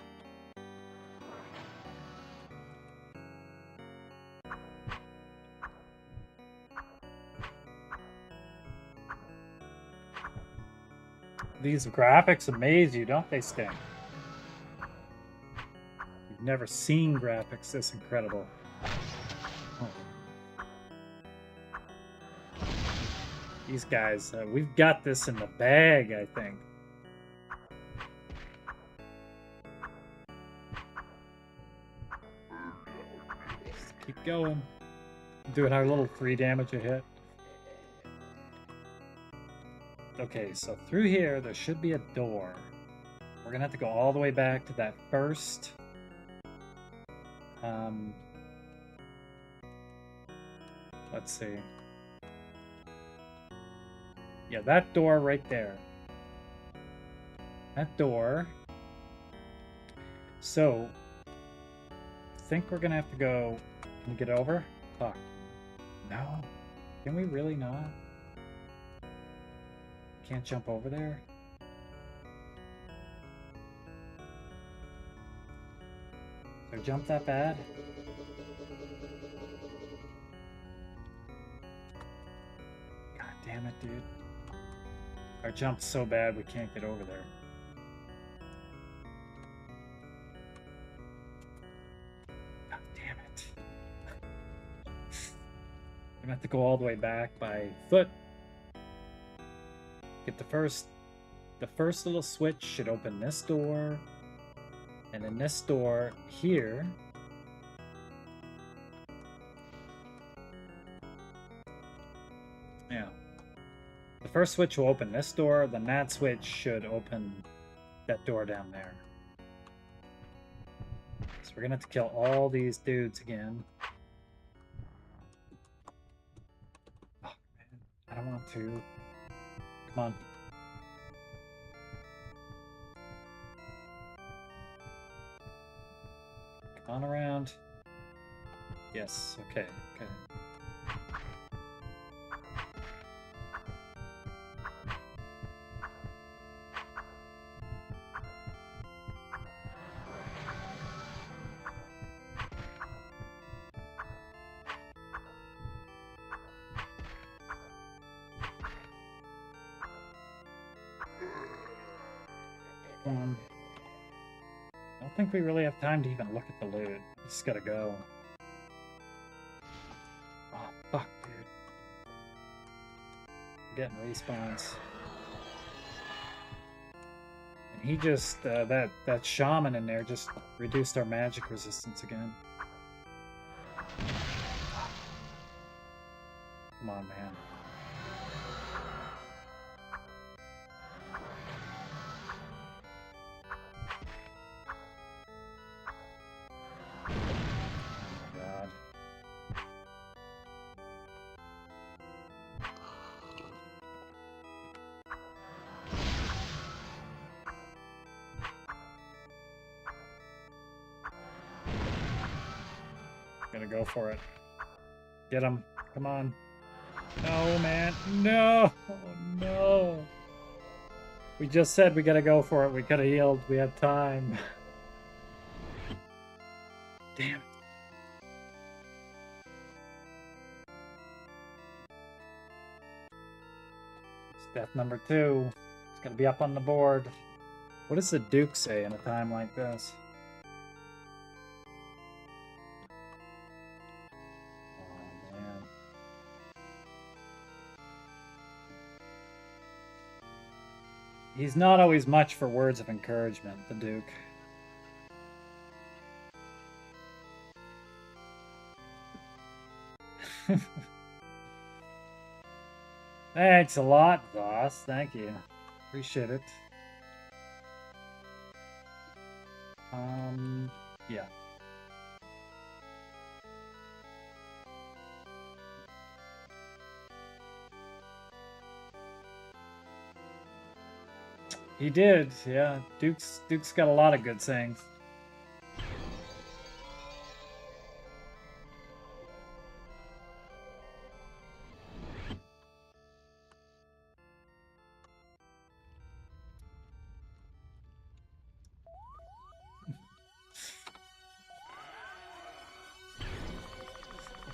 These graphics amaze you, don't they, Sting? You've never seen graphics this incredible. Oh. These guys, we've got this in the bag, I think. Just keep going. Doing our little 3 damage a hit. Okay, so through here, there should be a door. We're gonna have to go all the way back to that first... let's see. Yeah, that door right there. That door. So, I think we're gonna have to go... Can we get over? Fuck. No. Can we really not? Can't jump over there? Did I jump that bad? God damn it, dude. Our jump's so bad we can't get over there. God damn it. I'm gonna have to go all the way back by foot. Get the first little switch should open this door, and then this door here. Yeah. The first switch will open this door, then that switch should open that door down there. So we're gonna have to kill all these dudes again. Oh man, I don't want to. Come on. Come on around. Yes, okay, okay. I don't think we really have time to even look at the loot. We just gotta go. Oh, fuck, dude. We're getting respawns. And he just, that shaman in there just reduced our magic resistance again. Come on, man. Gonna go for it. Get him. Come on. No, man. No. Oh, no. We just said we gotta go for it. We could have healed. We had time. Damn. It's death number 2. It's gonna be up on the board. What does the Duke say in a time like this? He's not always much for words of encouragement, the Duke. Thanks a lot, boss. Thank you. Appreciate it. Yeah. He did, yeah. Duke's got a lot of good sayings.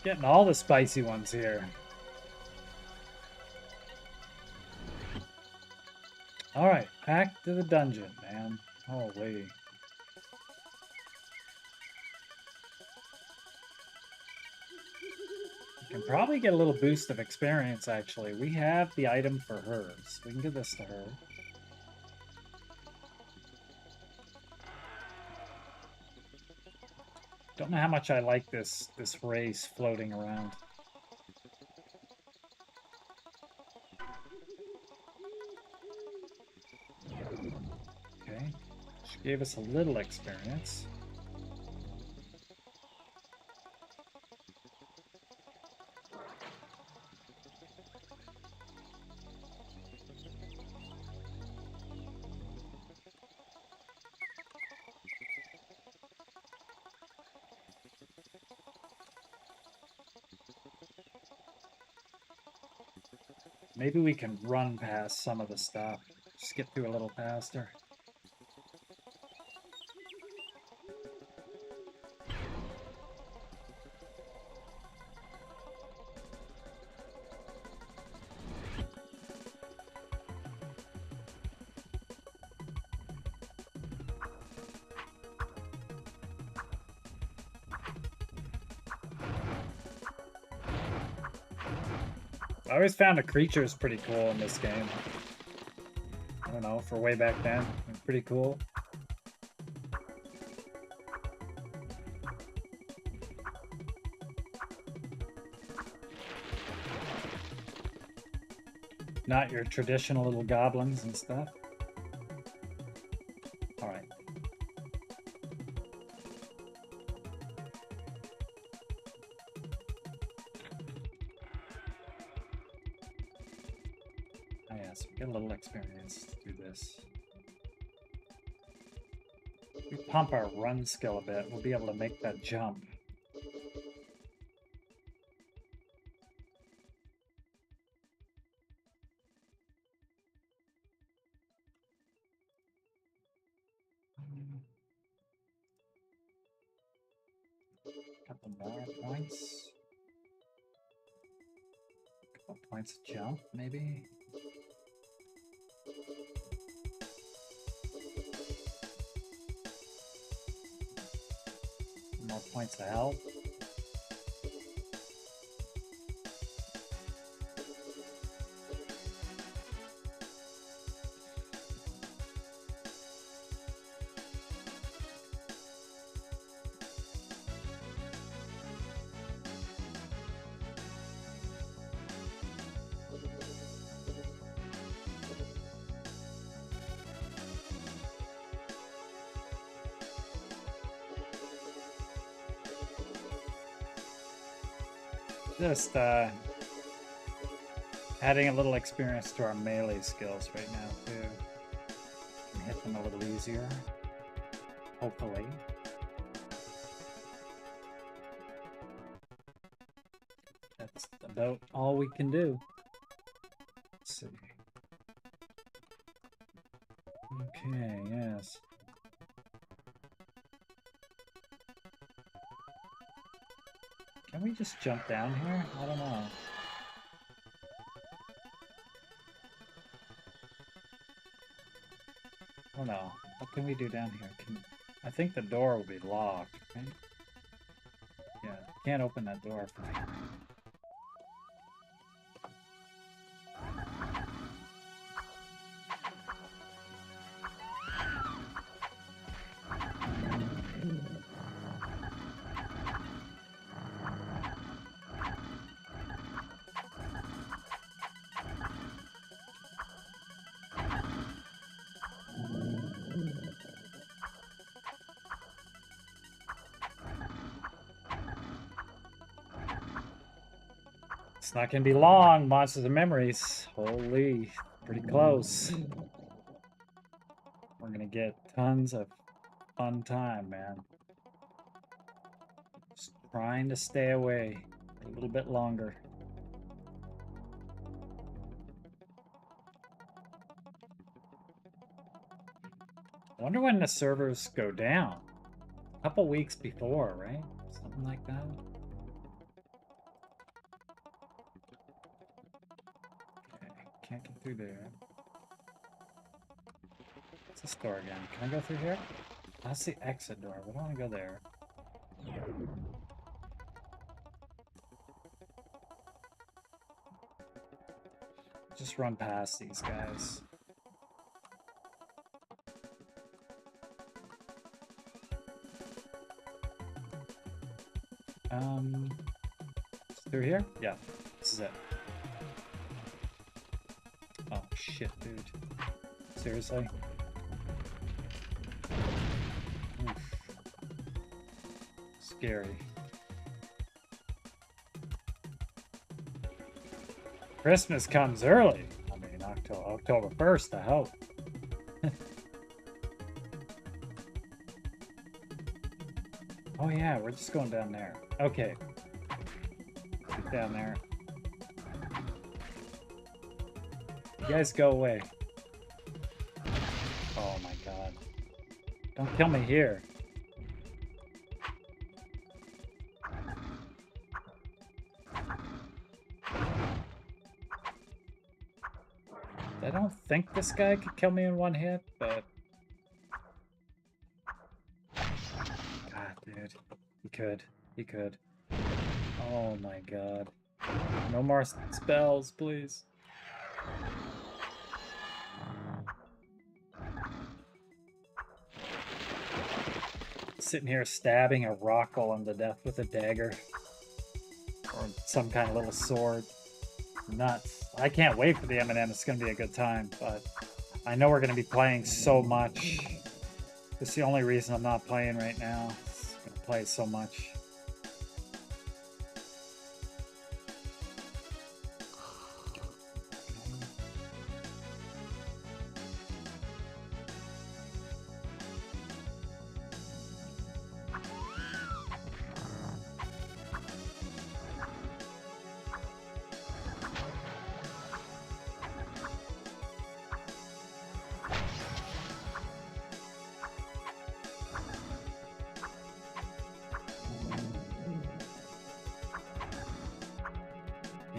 Getting all the spicy ones here. Alright, back to the dungeon, man. Holy. We can probably get a little boost of experience, actually. We have the item for hers. We can give this to her. Don't know how much I like this race floating around. Okay. She gave us a little experience. Maybe we can run past some of the stuff. Just get through a little faster. I always found the creatures pretty cool in this game. I don't know, for way back then. Pretty cool. Not your traditional little goblins and stuff. Alright. Oh yeah, so we get a little experience to do this. If we pump our run skill a bit, we'll be able to make that jump. Couple more points. Couple points of jump, maybe. More points of health. Just adding a little experience to our melee skills right now too. Can hit them a little easier, hopefully. That's about all we can do. Let's see. Okay, yes. Can we just jump down here? I don't know. Oh no. What can we do down here? I think the door will be locked, right? Yeah, can't open that door for me. It's not gonna be long, Monsters and Memories. Holy, pretty close. We're gonna get tons of fun time, man. Just trying to stay away a little bit longer. I wonder when the servers go down. A couple weeks before, right? Something like that. Okay, can't get through there. What's the store again? Can I go through here? That's the exit door. We don't want to go there. Just run past these guys. Through here? Yeah, this is it. Oh shit, dude. Seriously? Oof. Scary. Christmas comes early. I mean, October 1st, I hope. Oh yeah, we're just going down there. Okay. Get down there. You guys go away. Oh my god. Don't kill me here. I don't think this guy could kill me in one hit, but... God, dude. He could. He could. Oh my god. No more spells, please. Sitting here stabbing a rock golem to death with a dagger. Or some kind of little sword. Nuts. I can't wait for the M&M. It's going to be a good time, but I know we're going to be playing so much. It's the only reason I'm not playing right now. I'm going to play so much.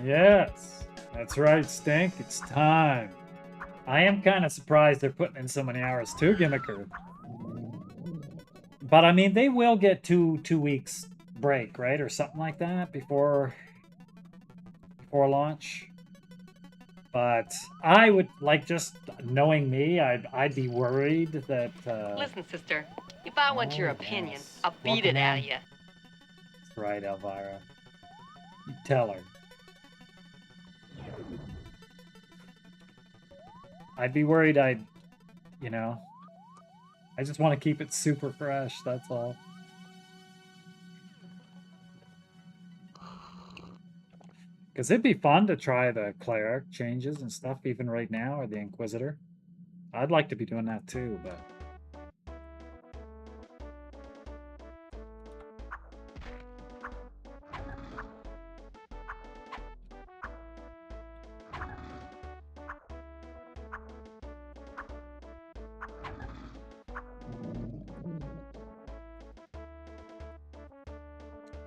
Yes, that's right, Stink. It's time. I am kind of surprised they're putting in so many hours too, Gimmicker. But I mean, they will get two weeks break, right, or something like that before launch. But I would like, just knowing me, I'd be worried that. Listen, sister. If I want your opinion, yes. I'll beat it out of you. That's right, Elvira. You tell her. I'd be worried you know, I just want to keep it super fresh, that's all. Because it'd be fun to try the cleric changes and stuff even right now, or the Inquisitor. I'd like to be doing that too, but...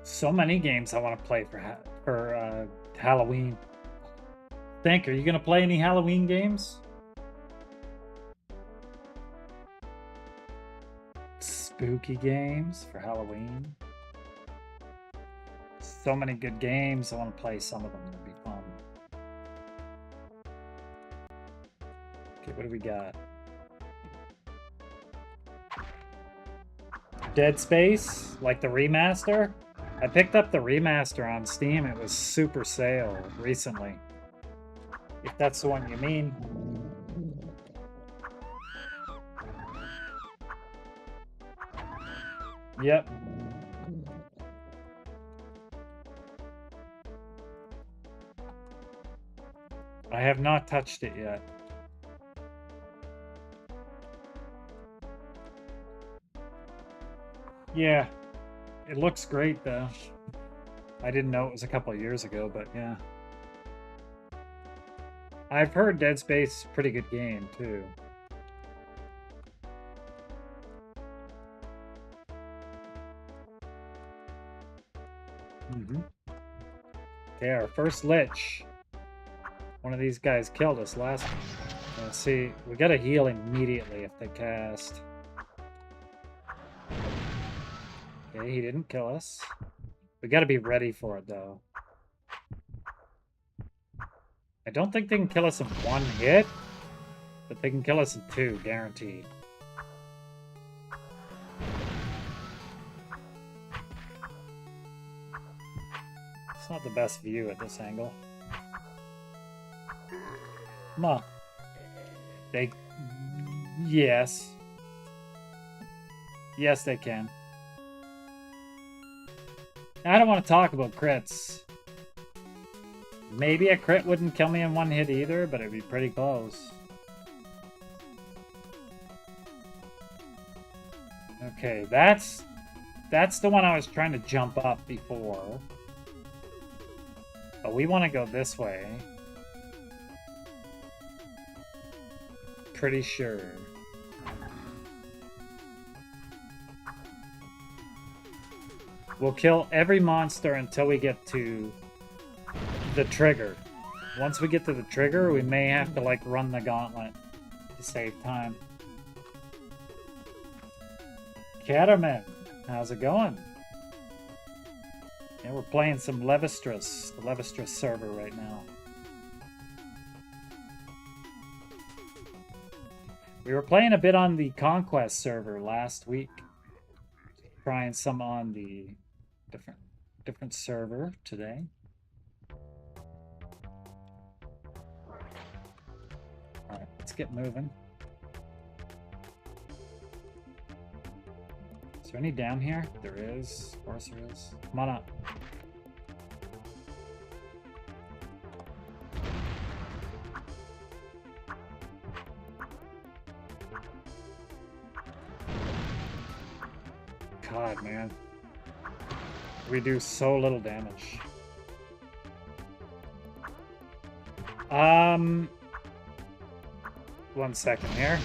So many games I want to play for Halloween. Think, are you going to play any Halloween games? Spooky games for Halloween? So many good games. I want to play some of them. It'll be fun. Okay, what do we got? Dead Space? Like the remaster? I picked up the remaster on Steam. It was super sale recently. If that's the one you mean. Yep. I have not touched it yet. Yeah, it looks great though. I didn't know it was a couple of years ago, but yeah. I've heard Dead Space is a pretty good game too. Okay, our first lich. One of these guys killed us last time. Let's see, we gotta heal immediately if they cast. Okay, he didn't kill us. We gotta be ready for it though. I don't think they can kill us in one hit, but they can kill us in two, guaranteed. It's not the best view at this angle. Come on. They... Yes. Yes, they can. I don't want to talk about crits. Maybe a crit wouldn't kill me in one hit either, but it'd be pretty close. Okay, that's the one I was trying to jump up before. But we want to go this way. Pretty sure. We'll kill every monster until we get to the trigger. Once we get to the trigger, we may have to like run the gauntlet to save time. Caterman, how's it going? Yeah, we're playing some Levistras, the Levistras server right now. We were playing a bit on the Conquest server last week. Trying some on the different server today. Alright, let's get moving. Is there any down here? There is. Of course there is. Come on up. God, man. We do so little damage. One second here.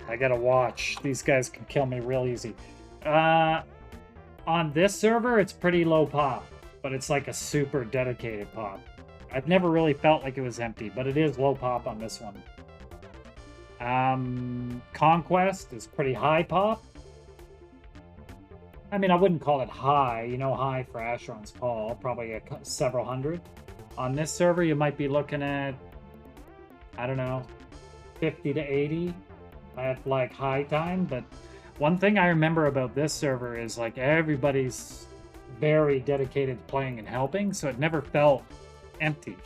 I gotta watch. These guys can kill me real easy. On this server, it's pretty low pop, but it's like a super dedicated pop. I've never really felt like it was empty, but it is low pop on this one. Conquest is pretty high pop. I mean, I wouldn't call it high, you know, high for Asheron's Call, probably several hundred. On this server, you might be looking at, I don't know, 50 to 80 at like high time. But one thing I remember about this server is like everybody's very dedicated to playing and helping, so it never felt empty.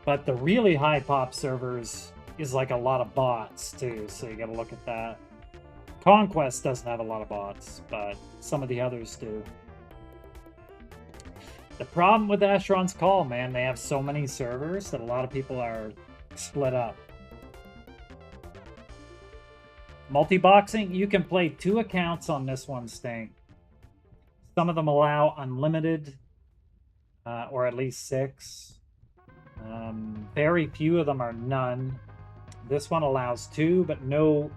But the really high pop servers is like a lot of bots too, so you gotta look at that. Conquest doesn't have a lot of bots, but some of the others do. The problem with Asheron's Call, man, they have so many servers that a lot of people are split up. Multi-boxing, you can play 2 accounts on this one, Stink. Some of them allow unlimited, or at least 6. Very few of them are none. This one allows 2, but no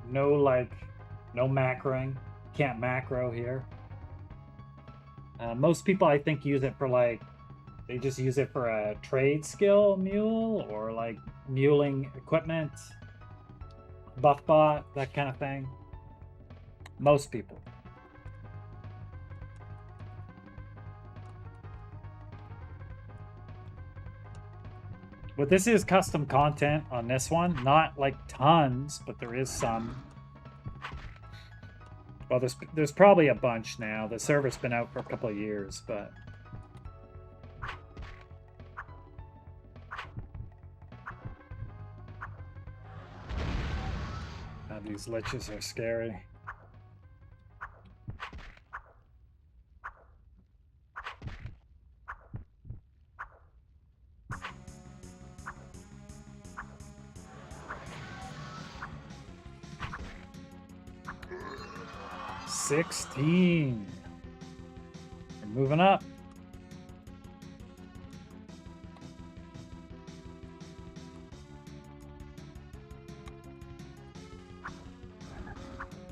macroing. Can't macro here. Most people, I think, use it for like, they just use it for a trade skill mule or like muling equipment, buff bot, that kind of thing. Most people. But this is custom content on this one. Not like tons, but there is some. Well, there's probably a bunch now. The server's been out for a couple of years, but... God, these liches are scary. 16. We're moving up.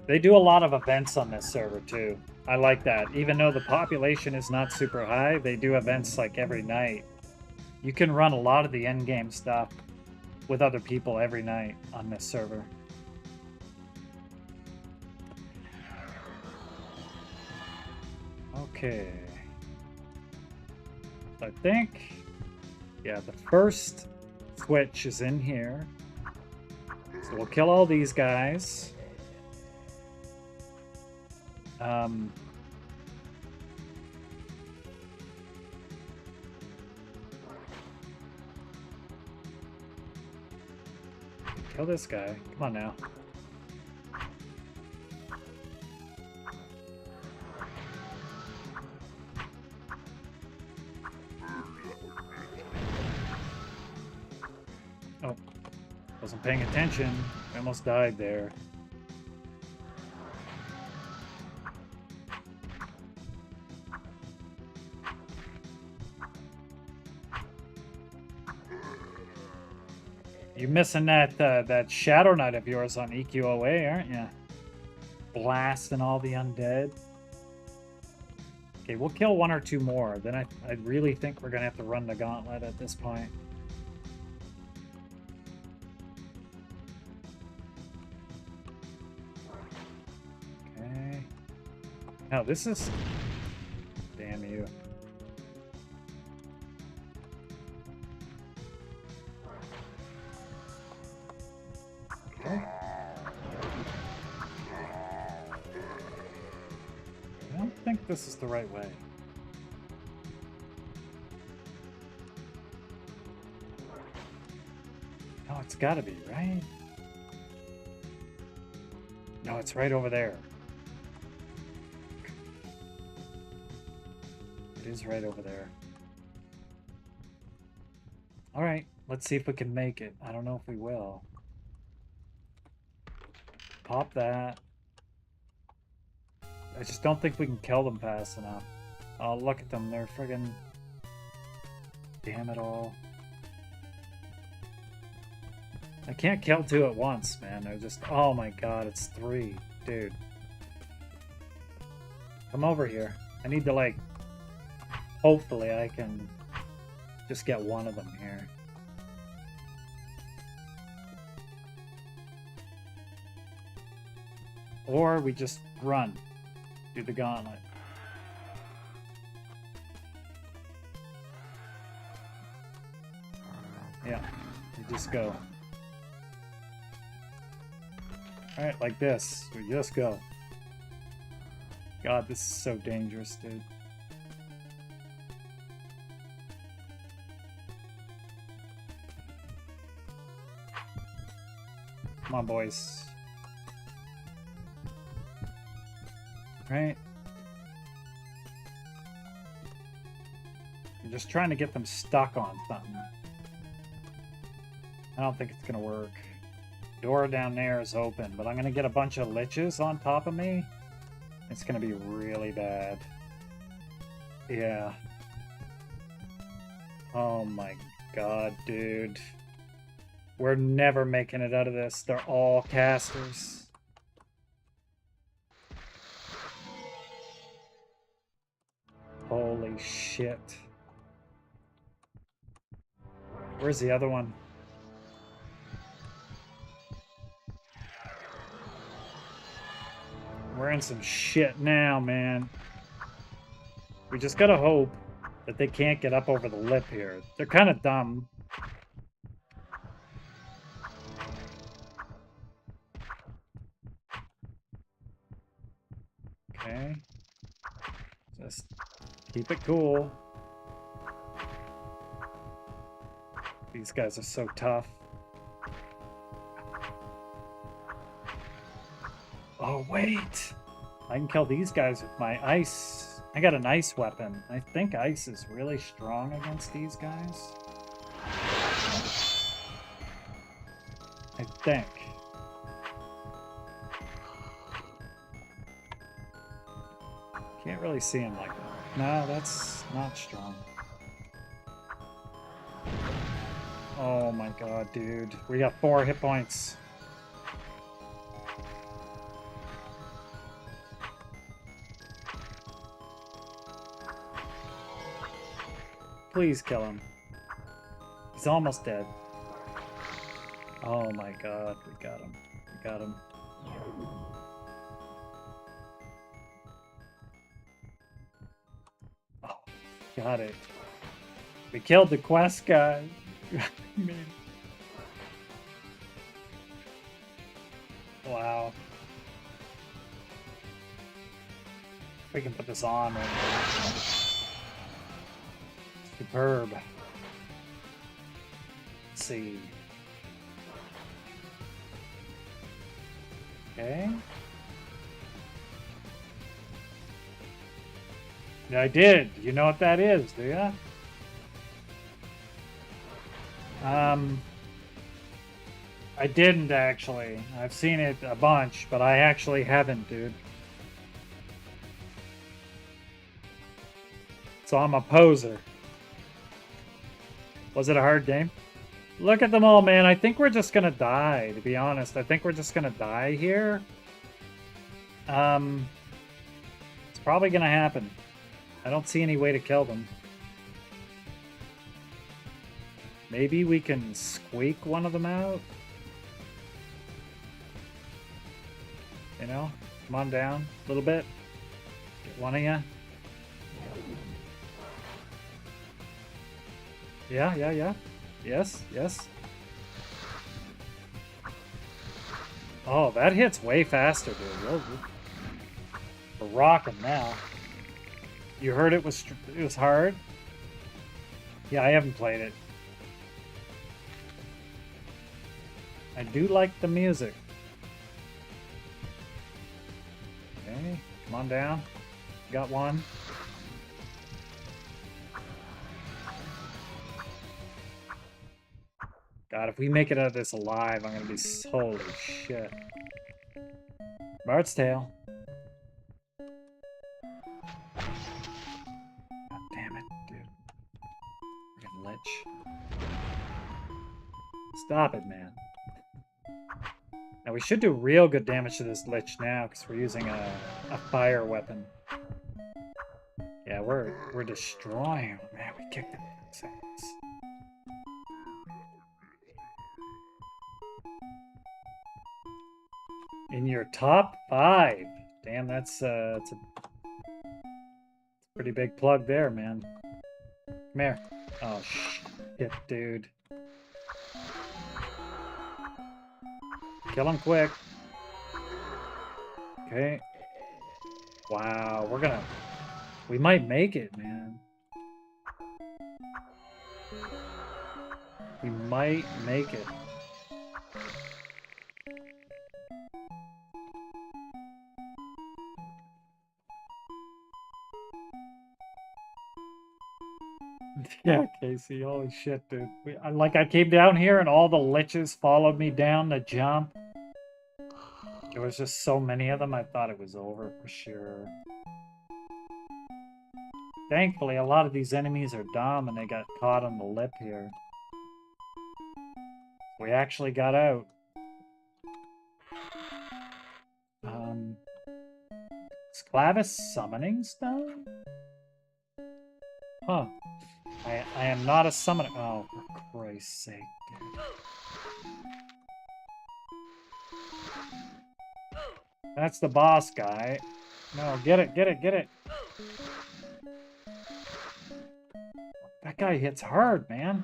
They do a lot of events on this server too. I like that. Even though the population is not super high, they do events like every night. You can run a lot of the endgame stuff with other people every night on this server. Okay. I think, yeah, the first switch is in here. So we'll kill all these guys. Kill this guy. Come on now. Oh, wasn't paying attention. I almost died there. You're missing that Shadow Knight of yours on EQOA, aren't you? Blasting all the undead. Okay, we'll kill one or two more. Then I really think we're gonna have to run the gauntlet at this point. Okay. Now this is... Damn you. Okay. I don't think this is the right way. No, it's gotta be, right? No, it's right over there. It is right over there. Alright, let's see if we can make it. I don't know if we will. Pop that. I just don't think we can kill them fast enough. Oh, look at them. They're friggin'... Damn it all. I can't kill two at once, man. They're just... Oh my god, it's three. Dude. Come over here. I need to, like... Hopefully I can just get one of them here. Or we just run. Do the gauntlet. Yeah, we just go. Alright, like this. We just go. God, this is so dangerous, dude. Come on, boys. Right? I'm just trying to get them stuck on something. I don't think it's gonna work. Door down there is open, but I'm gonna get a bunch of liches on top of me. It's gonna be really bad. Yeah. Oh my god, dude. We're never making it out of this. They're all casters. Holy shit. Where's the other one? We're in some shit now, man. We just gotta hope that they can't get up over the lip here. They're kind of dumb. Okay. Just keep it cool. These guys are so tough. Oh, wait! I can kill these guys with my ice. I got an ice weapon. I think ice is really strong against these guys. I think. Can't really see him like that. No, that's not strong. Oh my god, dude. We got 4 hit points. Please kill him. He's almost dead. Oh my god, we got him. We got him. Oh, got it. We killed the quest guy. Wow. We can put this on right now. Superb. Let's see. Okay. Yeah, I did. You know what that is, do ya? I didn't actually. I've seen it a bunch, but I actually haven't, dude. So I'm a poser. Was it a hard game? Look at them all, man. I think we're just gonna die, to be honest. I think we're just gonna die here. It's probably gonna happen. I don't see any way to kill them. Maybe we can squeak one of them out. You know? Come on down a little bit. Get one of you. Yeah. Yes. Oh, that hits way faster, dude. We're rocking now. You heard it was hard? Yeah, I haven't played it. I do like the music. Okay, come on down. Got one. God, if we make it out of this alive, I'm gonna be holy shit. Bart's tail. God damn it, dude. Freaking lich. Stop it, man. Now we should do real good damage to this lich now, because we're using a fire weapon. Yeah, we're destroying him. Man, we kicked him in seconds. In your top 5. Damn, that's a pretty big plug there, man. Come here. Oh shit, dude. Kill him quick. Okay. Wow, we might make it, man. We might make it. Yeah, Casey, holy shit, dude. I came down here and all the liches followed me down to jump. There was just so many of them, I thought it was over for sure. Thankfully, a lot of these enemies are dumb and they got caught on the lip here. We actually got out. Is Clavis summoning stone? Huh. I am not a summoner. Oh, for Christ's sake, dude. That's the boss guy. No, get it. That guy hits hard, man.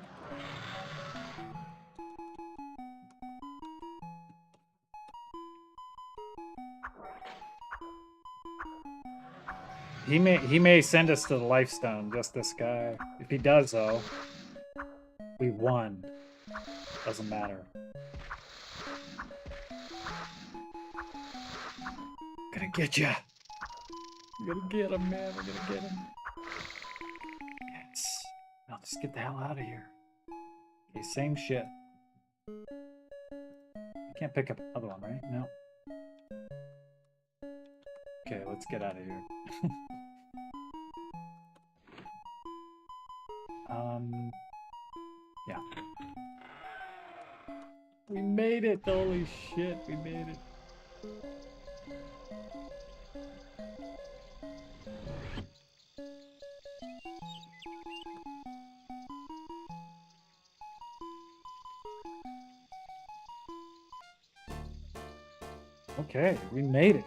He may send us to the Lifestone, just this guy. If he does, though, we won. Doesn't matter. Gonna get ya. We're gonna get him, man. We're gonna get him. Yes. Now just get the hell out of here. Okay, same shit. I can't pick up another one, right? No. Okay, let's get out of here. Yeah. We made it! Holy shit, we made it. Okay, we made it.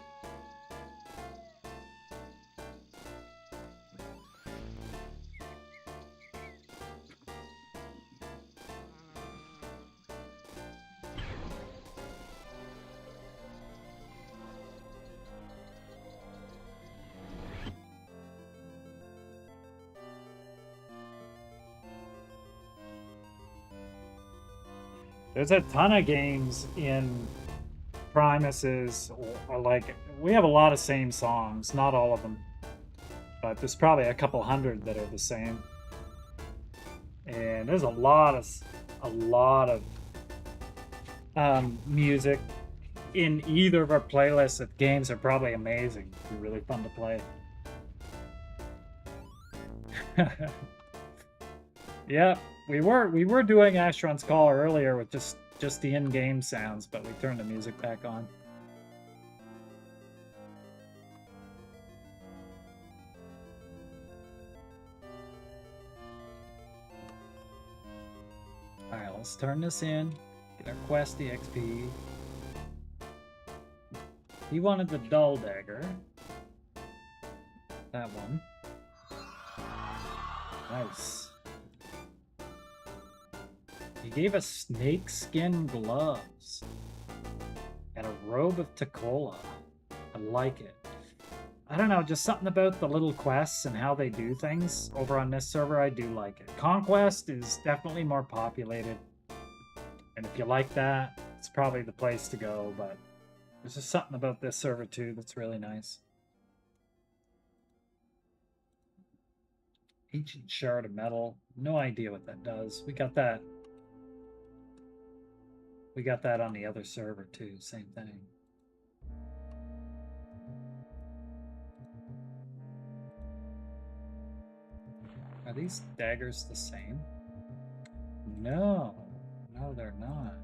There's a ton of games in Primuses, or like, we have a lot of same songs, not all of them, but there's probably a couple hundred that are the same. And there's a lot of music in either of our playlists. That games are probably amazing. They're really fun to play. Yeah, we were doing Asheron's Call earlier with just the in-game sounds, but we turned the music back on. Alright, let's turn this in. Get our quest EXP. He wanted the dull dagger. That one. Nice. He gave us snakeskin gloves and a robe of Takola. I like it. I don't know, just something about the little quests and how they do things over on this server. I do like it. Conquest is definitely more populated, and if you like that, it's probably the place to go, but there's just something about this server too that's really nice. Ancient shard of metal. No idea what that does. We got that. We got that on the other server too. Same thing. Are these daggers the same? No. No, they're not.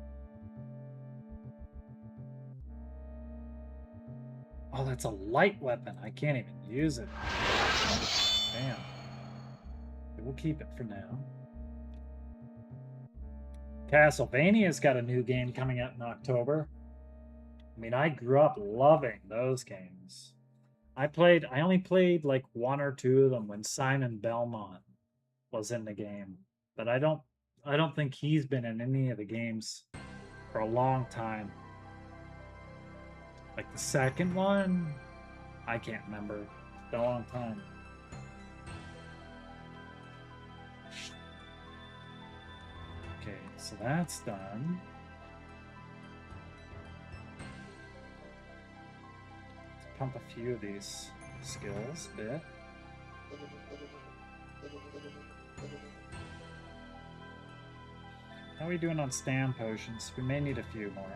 Oh, that's a light weapon. I can't even use it. Damn. We'll keep it for now. Castlevania's got a new game coming out in October. I mean, I grew up loving those games. I only played like one or two of them when Simon Belmont was in the game. But I don't think he's been in any of the games for a long time. Like the second one, I can't remember. It's been a long time. Okay, so that's done. Let's pump a few of these skills a bit. How are we doing on stand potions? We may need a few more.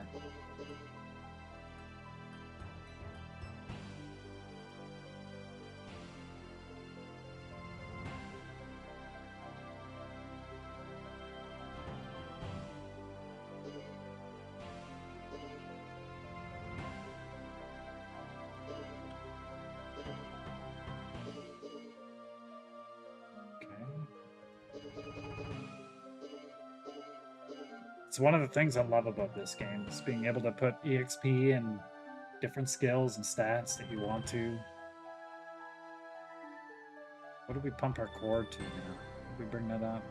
It's one of the things I love about this game, is being able to put EXP and different skills and stats that you want to. What do we pump our cord to now? Did we bring that up?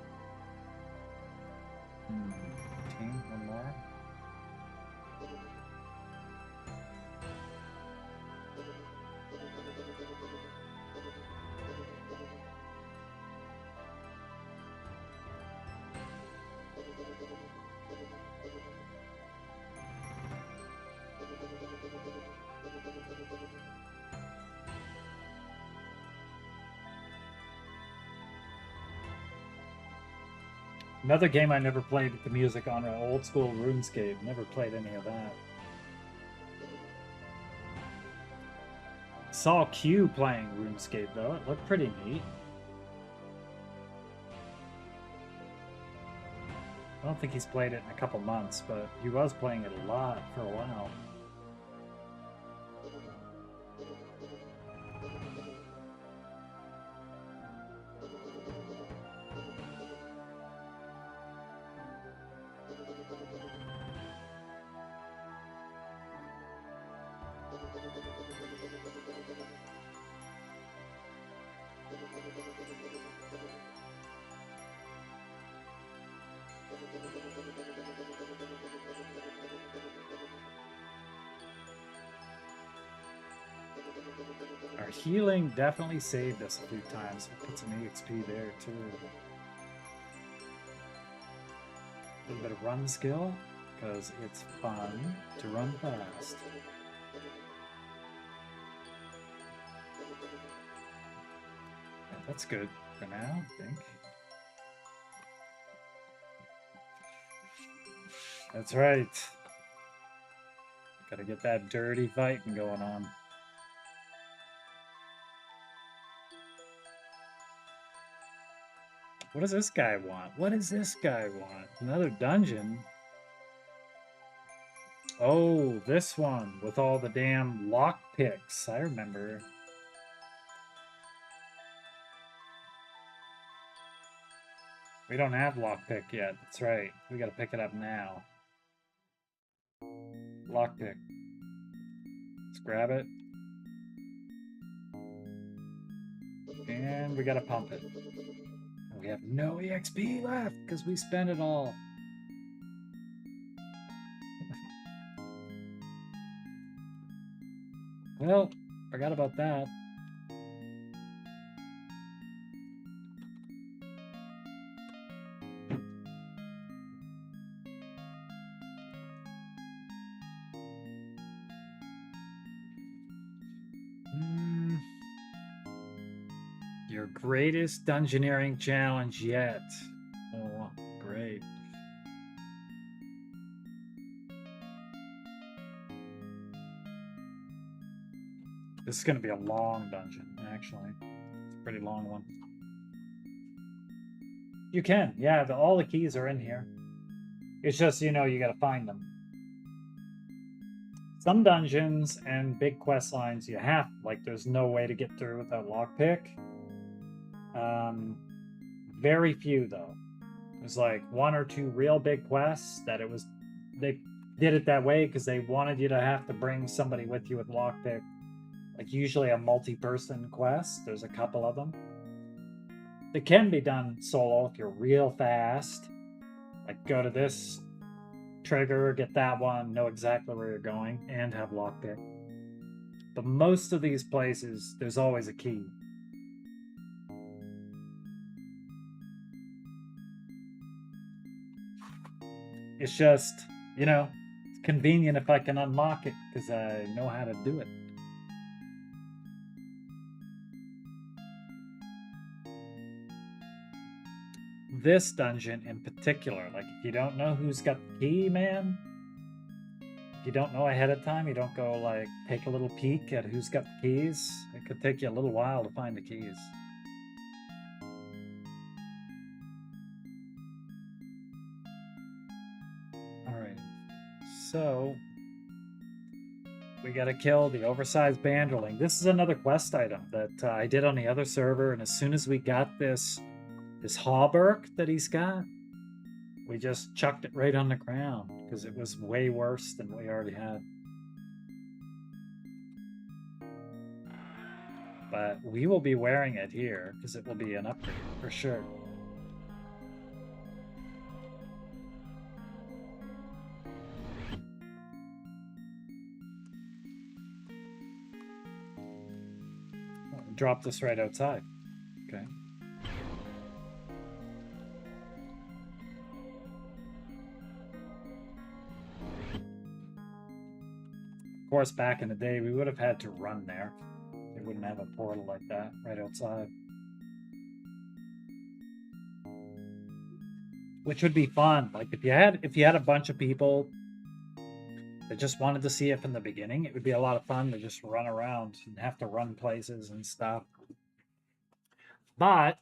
15, one more. Another game I never played with the music on, old school RuneScape. Never played any of that. Saw Q playing RuneScape though. It looked pretty neat. I don't think he's played it in a couple months, but he was playing it a lot for a while. Our healing definitely saved us a few times. We put some EXP there too. A little bit of run skill, because it's fun to run fast. Yeah, that's good for now, I think. That's right. Gotta get that dirty fighting going on. What does this guy want? What does this guy want? Another dungeon? Oh, this one with all the damn lockpicks. I remember. We don't have lockpick yet. That's right. We gotta pick it up now. Lockpick. Let's grab it. And we gotta pump it. We have no EXP left because we spent it all. Well, forgot about that. Your greatest dungeoneering challenge yet. Oh, great. This is going to be a long dungeon, actually. It's a pretty long one. You can, yeah, all the keys are in here. It's just, you know, you got to find them. Some dungeons and big quest lines you have, like, there's no way to get through without lockpick. Very few though. There's like one or two real big quests that they did it that way because they wanted you to have to bring somebody with you with lockpick. Like usually a multi-person quest. There's a couple of them. It can be done solo if you're real fast. Like go to this trigger, get that one, know exactly where you're going, and have lockpick. But most of these places, there's always a key. It's just, you know, it's convenient if I can unlock it because I know how to do it. This dungeon in particular, like if you don't know who's got the key, man, if you don't know ahead of time, you don't go like take a little peek at who's got the keys. It could take you a little while to find the keys. So, we gotta kill the oversized banderling. This is another quest item that I did on the other server, and as soon as we got this hauberk that he's got, we just chucked it right on the ground, because it was way worse than we already had. But we will be wearing it here, because it will be an upgrade, for sure. Drop this right outside. Okay. Of course, back in the day, we would have had to run there. They wouldn't have a portal like that right outside. Which would be fun. Like if you had a bunch of people that just wanted to see it from the beginning, it would be a lot of fun to just run around and have to run places and stuff. But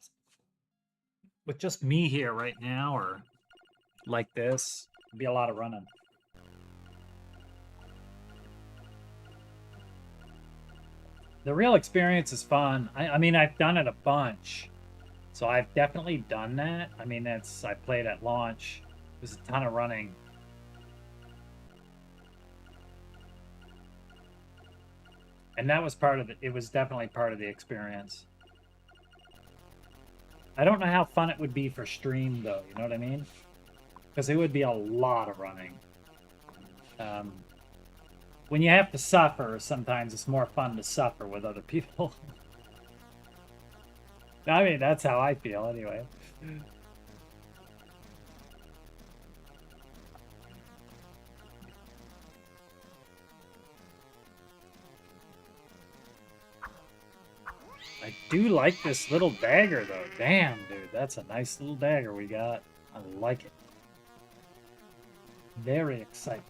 with just me here right now, or like this, it'd be a lot of running. The real experience is fun. I mean, I've done it a bunch. So I've definitely done that. I mean, I played at launch. There's a ton of running. And that was it was definitely part of the experience. I don't know how fun it would be for stream, though. You know what I mean? Because it would be a lot of running. When you have to suffer, sometimes it's more fun to suffer with other people. I mean, that's how I feel, anyway. I do like this little dagger, though. Damn, dude, that's a nice little dagger we got. I like it. Very exciting.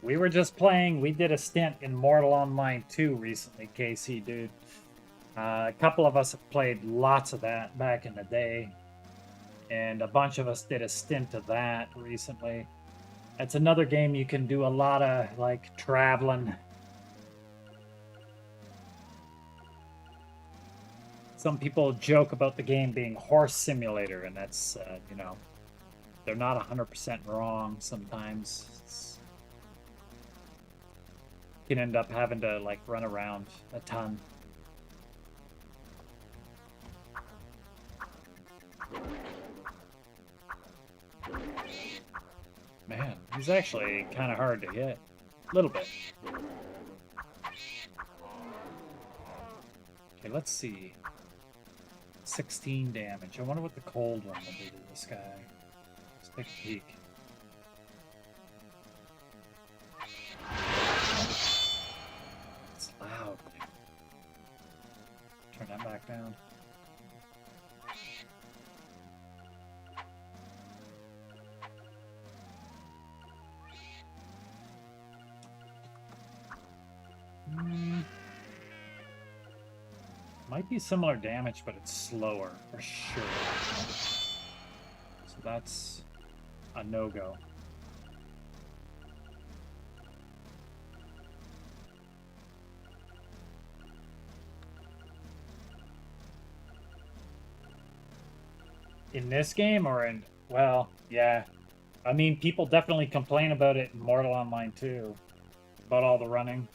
We were just playing, we did a stint in Mortal Online 2 recently, Casey, dude. A couple of us have played lots of that back in the day. And a bunch of us did a stint of that recently. It's another game you can do a lot of, like, traveling. Some people joke about the game being horse simulator, and that's, you know, they're not 100% wrong sometimes. You can end up having to, like, run around a ton. Man, he's actually kind of hard to hit. A little bit. Okay, let's see. 16 damage. I wonder what the cold one will do to this guy. Let's take a peek. It's loud. Turn that back down. Might be similar damage, but it's slower, for sure. So that's a no-go. In this game, or in... Well, yeah. I mean, people definitely complain about it in Mortal Online 2. About all the running.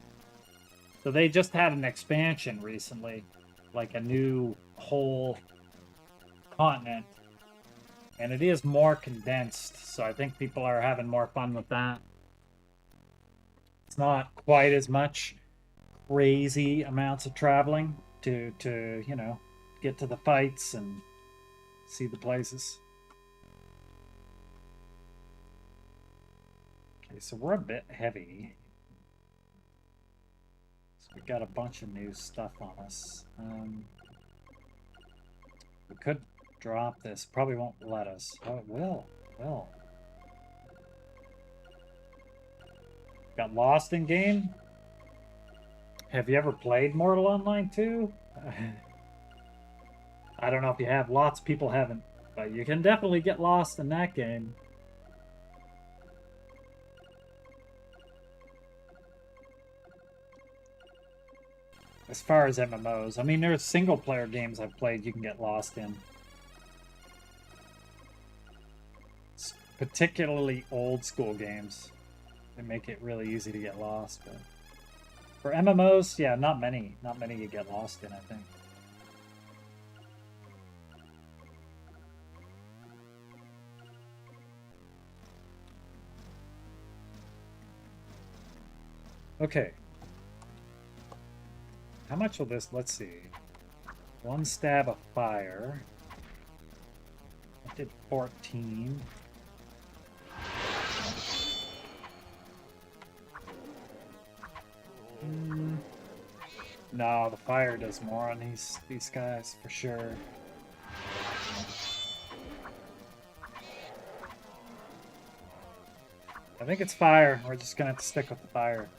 So they just had an expansion recently. Like a new whole continent. And it is more condensed, so I think people are having more fun with that. It's not quite as much crazy amounts of traveling to you know, get to the fights and see the places. Okay, so we're a bit heavy. We got a bunch of new stuff on us. We could drop this. Probably won't let us. Oh, it will. It will. Got lost in game? Have you ever played Mortal Online 2? I don't know if you have. Lots of people haven't. But you can definitely get lost in that game. As far as MMOs, I mean, there's single-player games I've played you can get lost in. It's particularly old-school games. They make it really easy to get lost. But for MMOs, yeah, not many. Not many you get lost in, I think. Okay. How much will this, let's see. One stab of fire. I did 14. No, the fire does more on these guys for sure. I think it's fire. We're just gonna have to stick with the fire.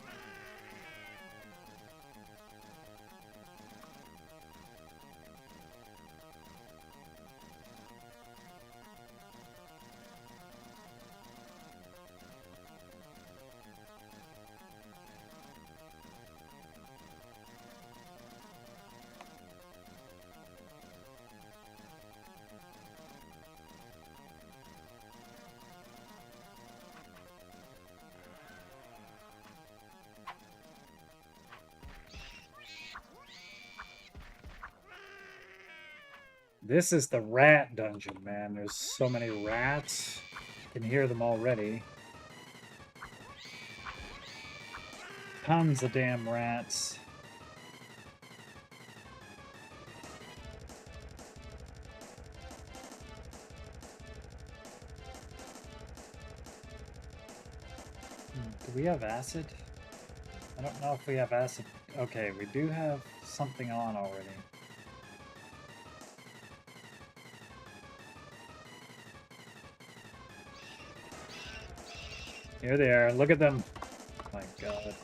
This is the rat dungeon, man. There's so many rats. You can hear them already. Tons of damn rats. Do we have acid? I don't know if we have acid. Okay, we do have something on already. Here they are. Look at them. Oh my god.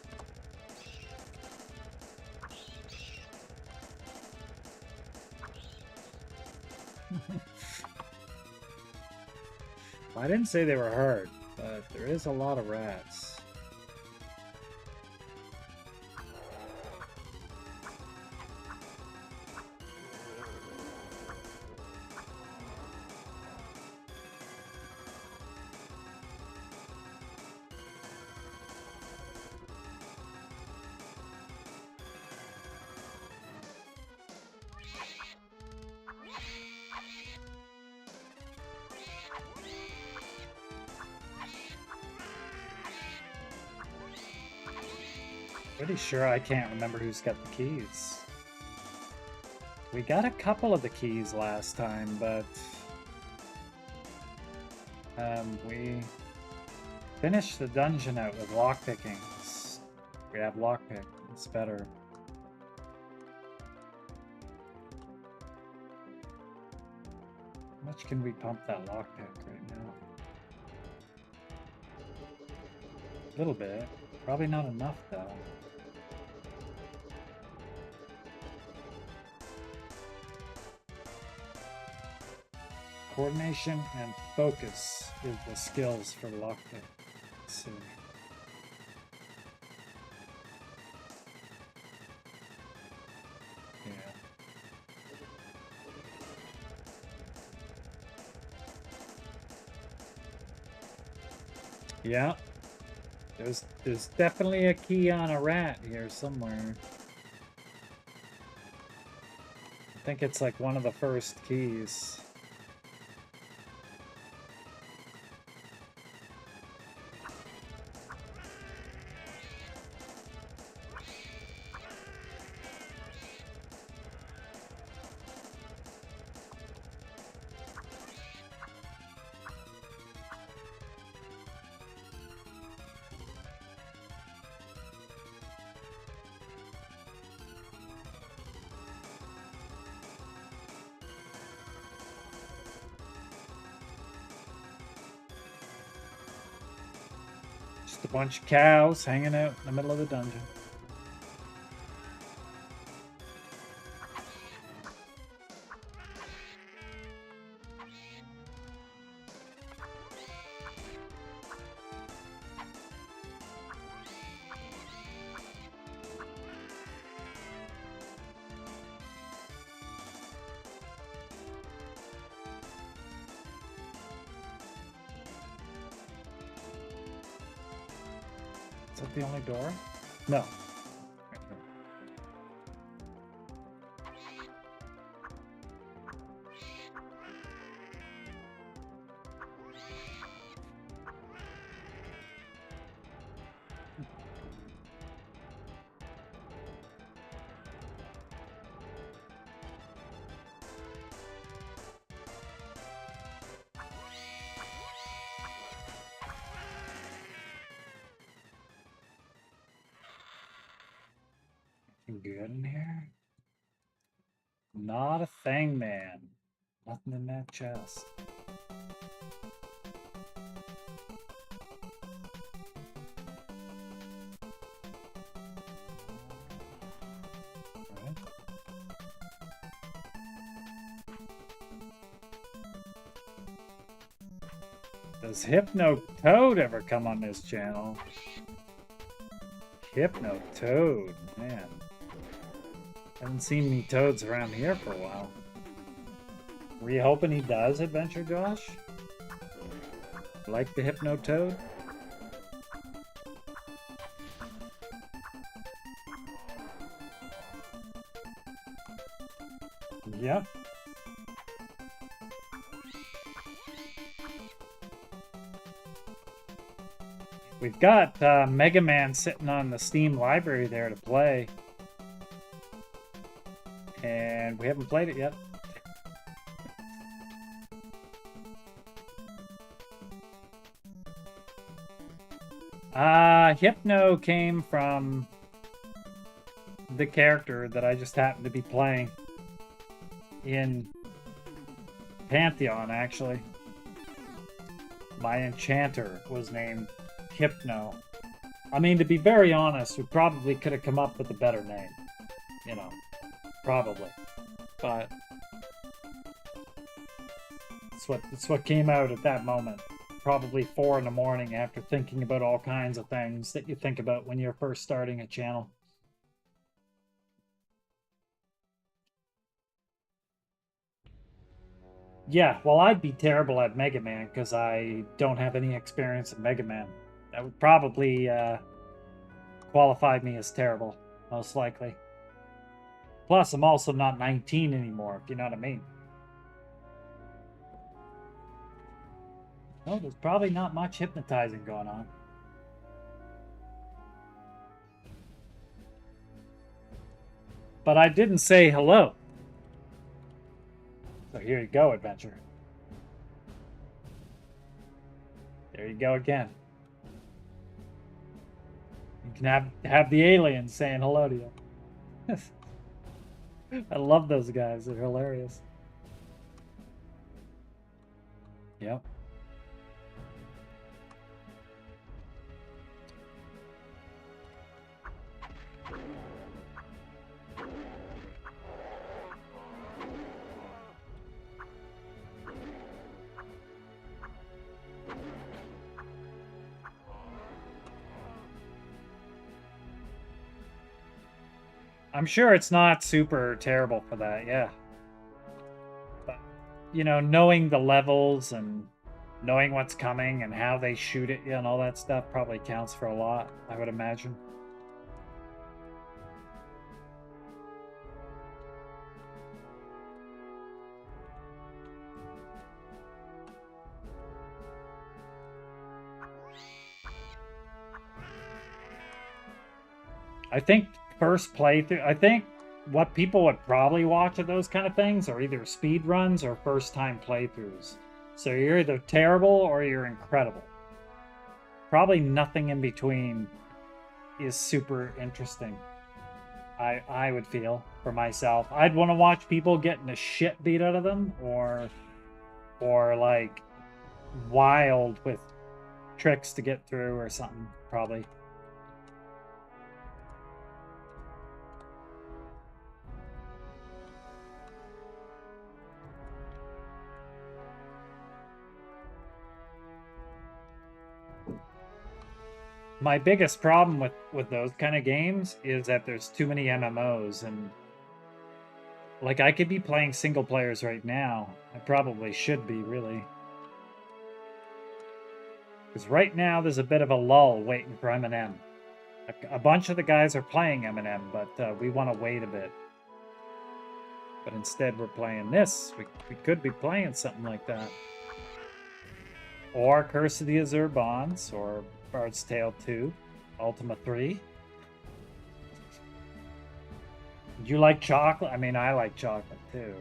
I didn't say they were hard, but there is a lot of rats. Pretty sure I can't remember who's got the keys. We got a couple of the keys last time, but we finished the dungeon out with lockpickings. We have lockpick. It's better. How much can we pump that lockpick right now? A little bit. Probably not enough though. Coordination and focus is the skills for lockpick. Let's see. Yeah. There's definitely a key on a rat here somewhere. I think it's like one of the first keys. Just a bunch of cows hanging out in the middle of the dungeon. Is that the only door? No. Good in here? Not a thing, man. Nothing in that chest. Alright. Does Hypno Toad ever come on this channel? Hypno Toad, man. Haven't seen any toads around here for a while. Were you hoping he does, Adventure Josh? Like the Hypno Toad? Yep. We've got Mega Man sitting on the Steam library there to play. And we haven't played it yet. Hypno came from the character that I just happened to be playing in Pantheon, actually. My enchanter was named Hypno. I mean, to be very honest, we probably could have come up with a better name. You know, probably. But it's what came out at that moment. Probably 4 in the morning after thinking about all kinds of things that you think about when you're first starting a channel. Yeah, well, I'd be terrible at Mega Man because I don't have any experience in Mega Man. That would probably qualify me as terrible, most likely. Plus, I'm also not 19 anymore, if you know what I mean. No, there's probably not much hypnotizing going on. But I didn't say hello. So here you go, adventure. There you go again. You can have the aliens saying hello to you. I love those guys. They're hilarious. Yep. I'm sure it's not super terrible for that, yeah. But, you know, knowing the levels and knowing what's coming and how they shoot at you and all that stuff probably counts for a lot, I would imagine. I think first playthrough, I think what people would probably watch of those kind of things are either speed runs or first time playthroughs. So you're either terrible or you're incredible. Probably nothing in between is super interesting. I would feel for myself. I'd want to watch people getting the shit beat out of them or like wild with tricks to get through or something, probably. My biggest problem with those kind of games is that there's too many MMOs, and like I could be playing single players right now. I probably should be, really. Because right now there's a bit of a lull waiting for M&M. A bunch of the guys are playing M&M, but we want to wait a bit. But instead we're playing this. We could be playing something like that. Or Curse of the Azure Bonds, or Bard's Tale 2, Ultima 3. Do you like chocolate? I mean, I like chocolate too.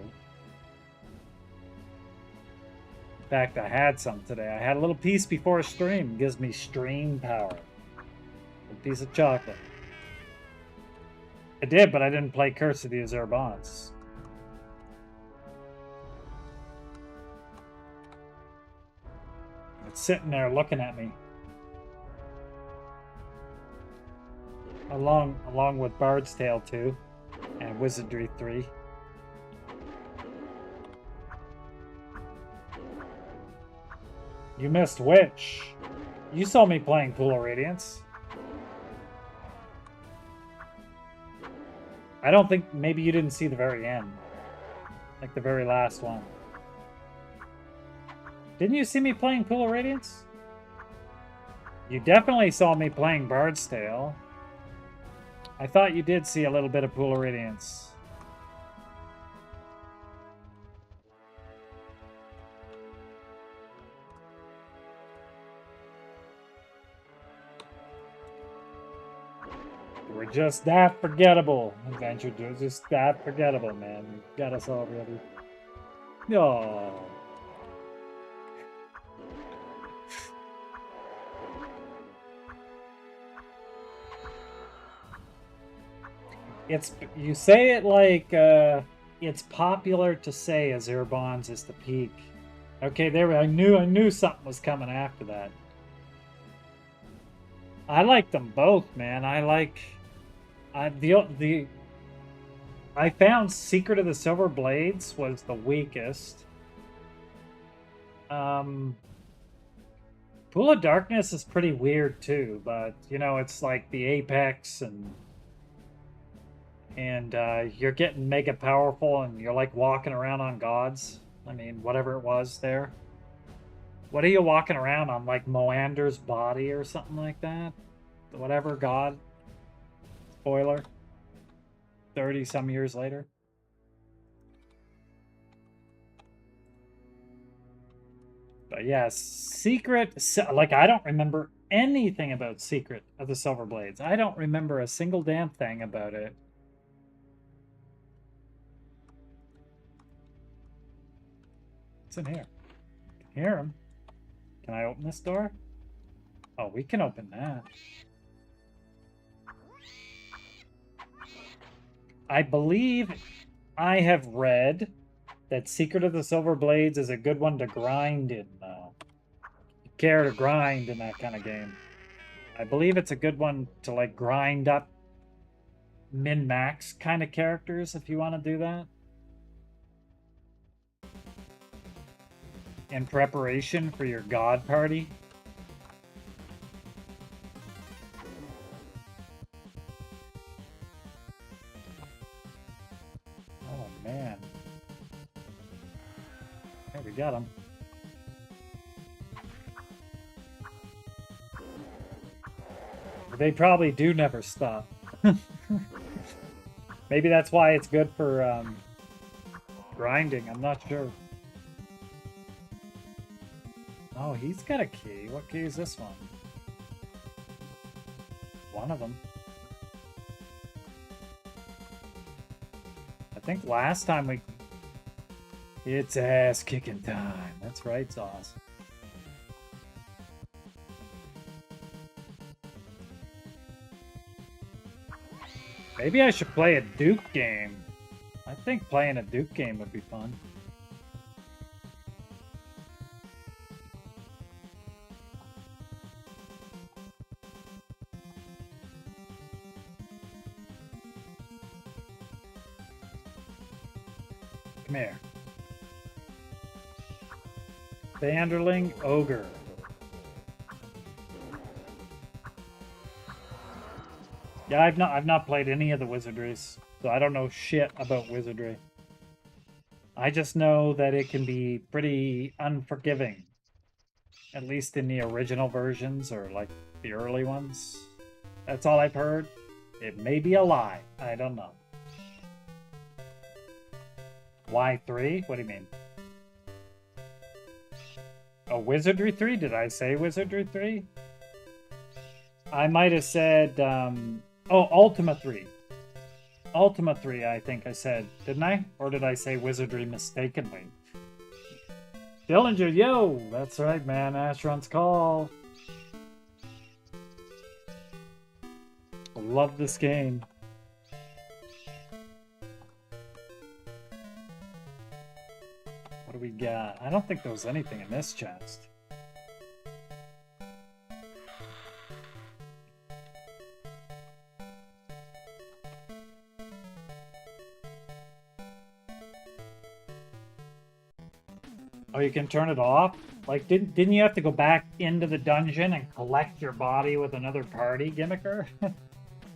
In fact, I had some today. I had a little piece before a stream. It gives me stream power. A piece of chocolate. I did, but I didn't play Curse of the Azure Bonds. It's sitting there looking at me. Along with Bard's Tale 2 and Wizardry 3. You missed which? You saw me playing Pool of Radiance. I don't think, maybe you didn't see the very end. Like the very last one. Didn't you see me playing Pool of Radiance? You definitely saw me playing Bard's Tale. I thought you did see a little bit of Pool of Radiance. We're just that forgettable. Adventure just that forgettable, man. You got us already. Oh. You say it like it's popular to say Azerbaijan's is the peak. Okay, I knew something was coming after that. I like them both, man. I found Secret of the Silver Blades was the weakest. Pool of Darkness is pretty weird too, but you know, it's like the apex and you're getting mega powerful and you're like walking around on gods. I mean, whatever it was there. What are you walking around on, like Moander's body or something like that? Whatever god. Spoiler. 30 some years later. But yeah, like I don't remember anything about Secret of the Silver Blades. I don't remember a single damn thing about it. What's in here? I can hear him. Can I open this door? Oh, we can open that. I believe I have read that Secret of the Silver Blades is a good one to grind in, though. You care to grind in that kind of game. I believe it's a good one to, like, grind up min-max kind of characters if you want to do that. In preparation for your god party. Oh, man. There, we got him. They probably do never stop. Maybe that's why it's good for grinding. I'm not sure. Oh, he's got a key. What key is this one? One of them. I think last time it's ass kicking time. That's right, Sauce. Maybe I should play a Duke game. I think playing a Duke game would be fun. Come here. Vanderling Ogre. Yeah, I've not played any of the wizardries, so I don't know shit about wizardry. I just know that it can be pretty unforgiving. At least in the original versions or like the early ones. That's all I've heard. It may be a lie. I don't know. Why 3? What do you mean? Oh, Wizardry 3? Did I say Wizardry 3? I might have said, oh, Ultima 3. Ultima 3, I think I said. Didn't I? Or did I say Wizardry mistakenly? Dillinger, yo! That's right, man. Asheron's call. I love this game. What do we got? I don't think there was anything in this chest. Oh, you can turn it off? Like, didn't you have to go back into the dungeon and collect your body with another party gimmicker?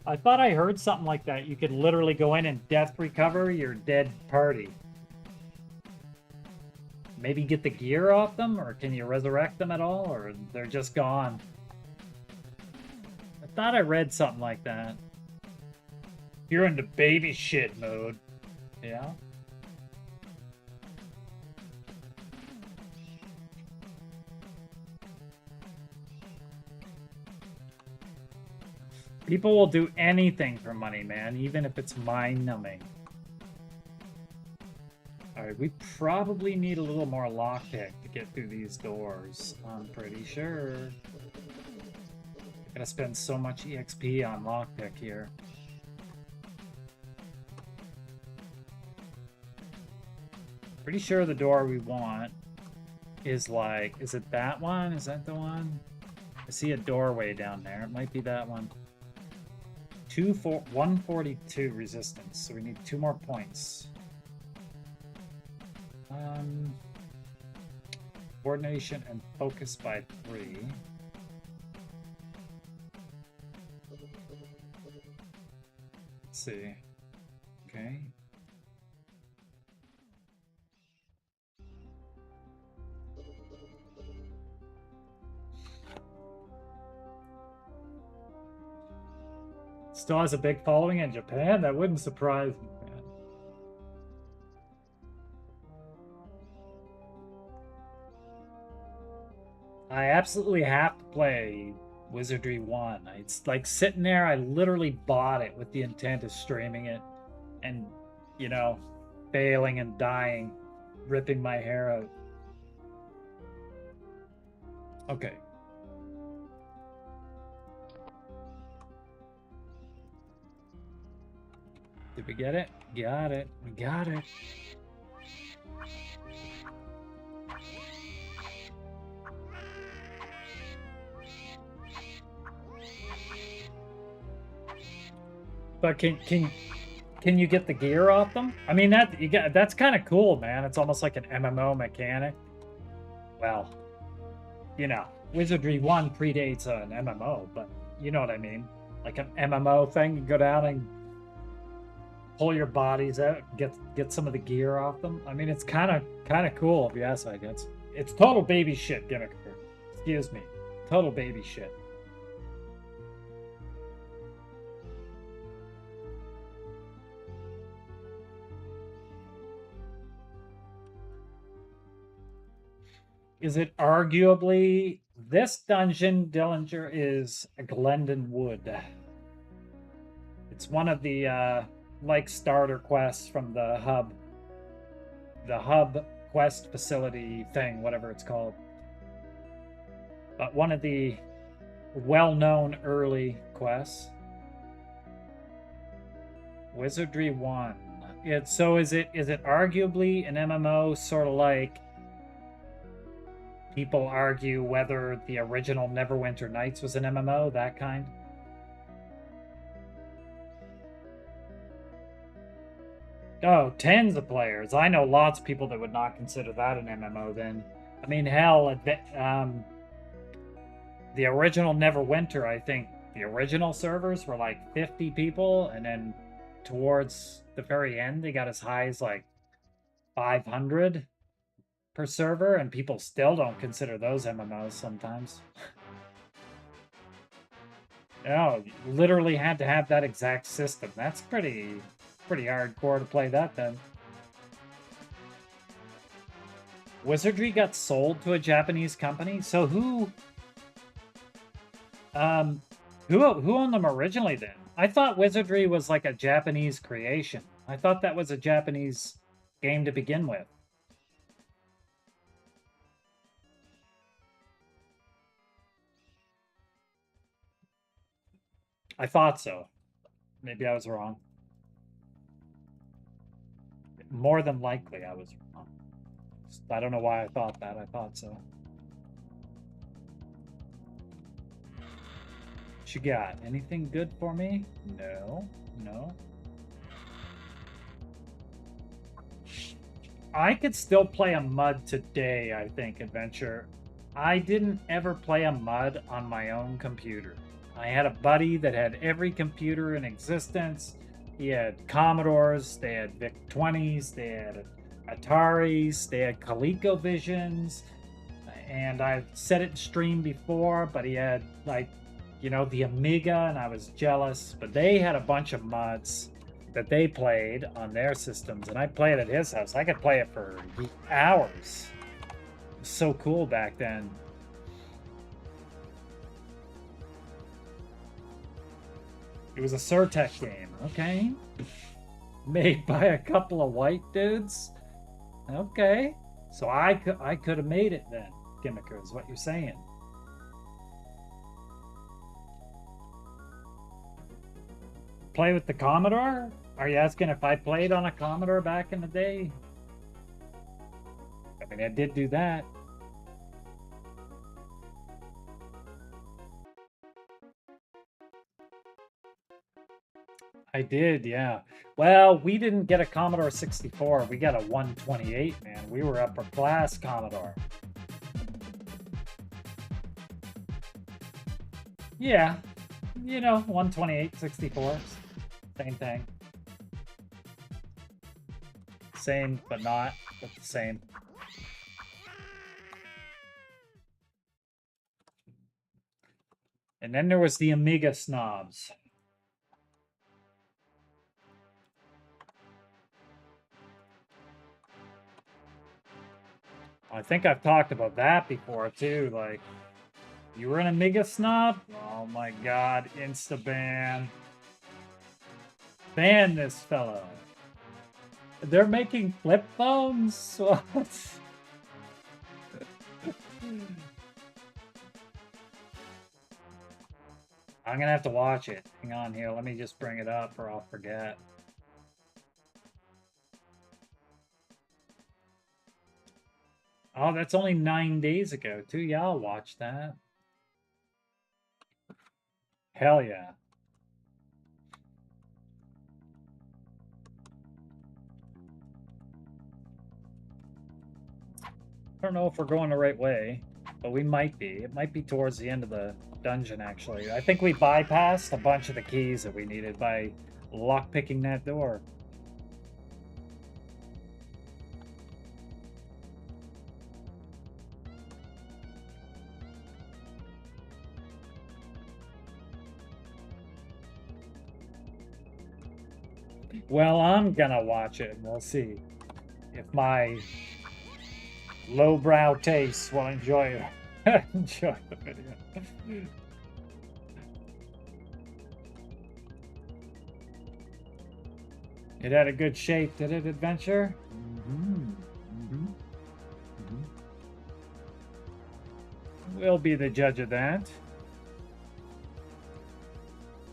I thought I heard something like that. You could literally go in and death recover your dead party. Maybe get the gear off them, or can you resurrect them at all, or they're just gone? I thought I read something like that. You're into baby shit mode. Yeah? People will do anything for money, man, even if it's mind-numbing. Alright, we probably need a little more lockpick to get through these doors. I'm pretty sure. I'm gonna spend so much EXP on lockpick here. Pretty sure the door we want is like... Is it that one? Is that the one? I see a doorway down there. It might be that one. 142 resistance, so we need 2 more points. Coordination and focus by 3. Let's see. Okay. Still has a big following in Japan? That wouldn't surprise me, man. I absolutely have to play Wizardry 1. It's like sitting there, I literally bought it with the intent of streaming it and, you know, failing and dying, ripping my hair out. Okay. Did we get it? Got it. We got it. But can you get the gear off them? I mean, that's kind of cool, man. It's almost like an MMO mechanic. Well, you know, Wizardry 1 predates an MMO, but you know what I mean. Like an MMO thing, you go down and pull your bodies out, get some of the gear off them. I mean, it's kind of cool if you ask me. It's total baby shit gimmick. Excuse me, total baby shit. Is it arguably this dungeon, Dillinger, is Glendon Wood? It's one of the like starter quests from the hub quest facility thing, whatever it's called. But one of the well-known early quests. Wizardry 1. So is it arguably an MMO, sort of like people argue whether the original Neverwinter Nights was an MMO, that kind? Oh, tens of players. I know lots of people that would not consider that an MMO then. I mean, hell, the original Neverwinter, I think the original servers were like 50 people, and then towards the very end, they got as high as like 500 per server, and people still don't consider those MMOs sometimes. No, you literally had to have that exact system. That's pretty hardcore to play that then. Wizardry got sold to a Japanese company. So who owned them originally then? I thought Wizardry was like a Japanese creation. I thought that was a Japanese game to begin with. I thought so. Maybe I was wrong. More than likely, I was wrong. I don't know why I thought that. I thought so. What you got? Anything good for me? No. No. I could still play a MUD today, I think, Adventure. I didn't ever play a MUD on my own computer. I had a buddy that had every computer in existence. He had Commodores, they had VIC-20s, they had Ataris, they had ColecoVisions, and I've said it in stream before, but he had, like, you know, the Amiga, and I was jealous. But they had a bunch of MUDs that they played on their systems, and I played at his house. I could play it for hours. It was so cool back then. It was a Surtech game. Okay. Made by a couple of white dudes. Okay. So I could have made it then, Gimmicker, is what you're saying. Play with the Commodore? Are you asking if I played on a Commodore back in the day? I mean, I did do that. I did, yeah. Well, we didn't get a Commodore 64. We got a 128, man. We were upper class Commodore. Yeah. You know, 128, 64. Same thing. Same, but not, but the same. And then there was the Amiga snobs. I think I've talked about that before too. Like, you were an Amiga snob? Oh my god, insta-ban. Ban this fellow. They're making flip phones? What? I'm gonna have to watch it. Hang on here, let me just bring it up or I'll forget. Oh, that's only 9 days ago, too. Yeah, I'll watch that. Hell yeah. I don't know if we're going the right way, but we might be. It might be towards the end of the dungeon, actually. I think we bypassed a bunch of the keys that we needed by lockpicking that door. Well, I'm gonna watch it, and we'll see if my lowbrow tastes will enjoy it. Enjoy the video. It had a good shape, did it, Adventure? We'll be the judge of that.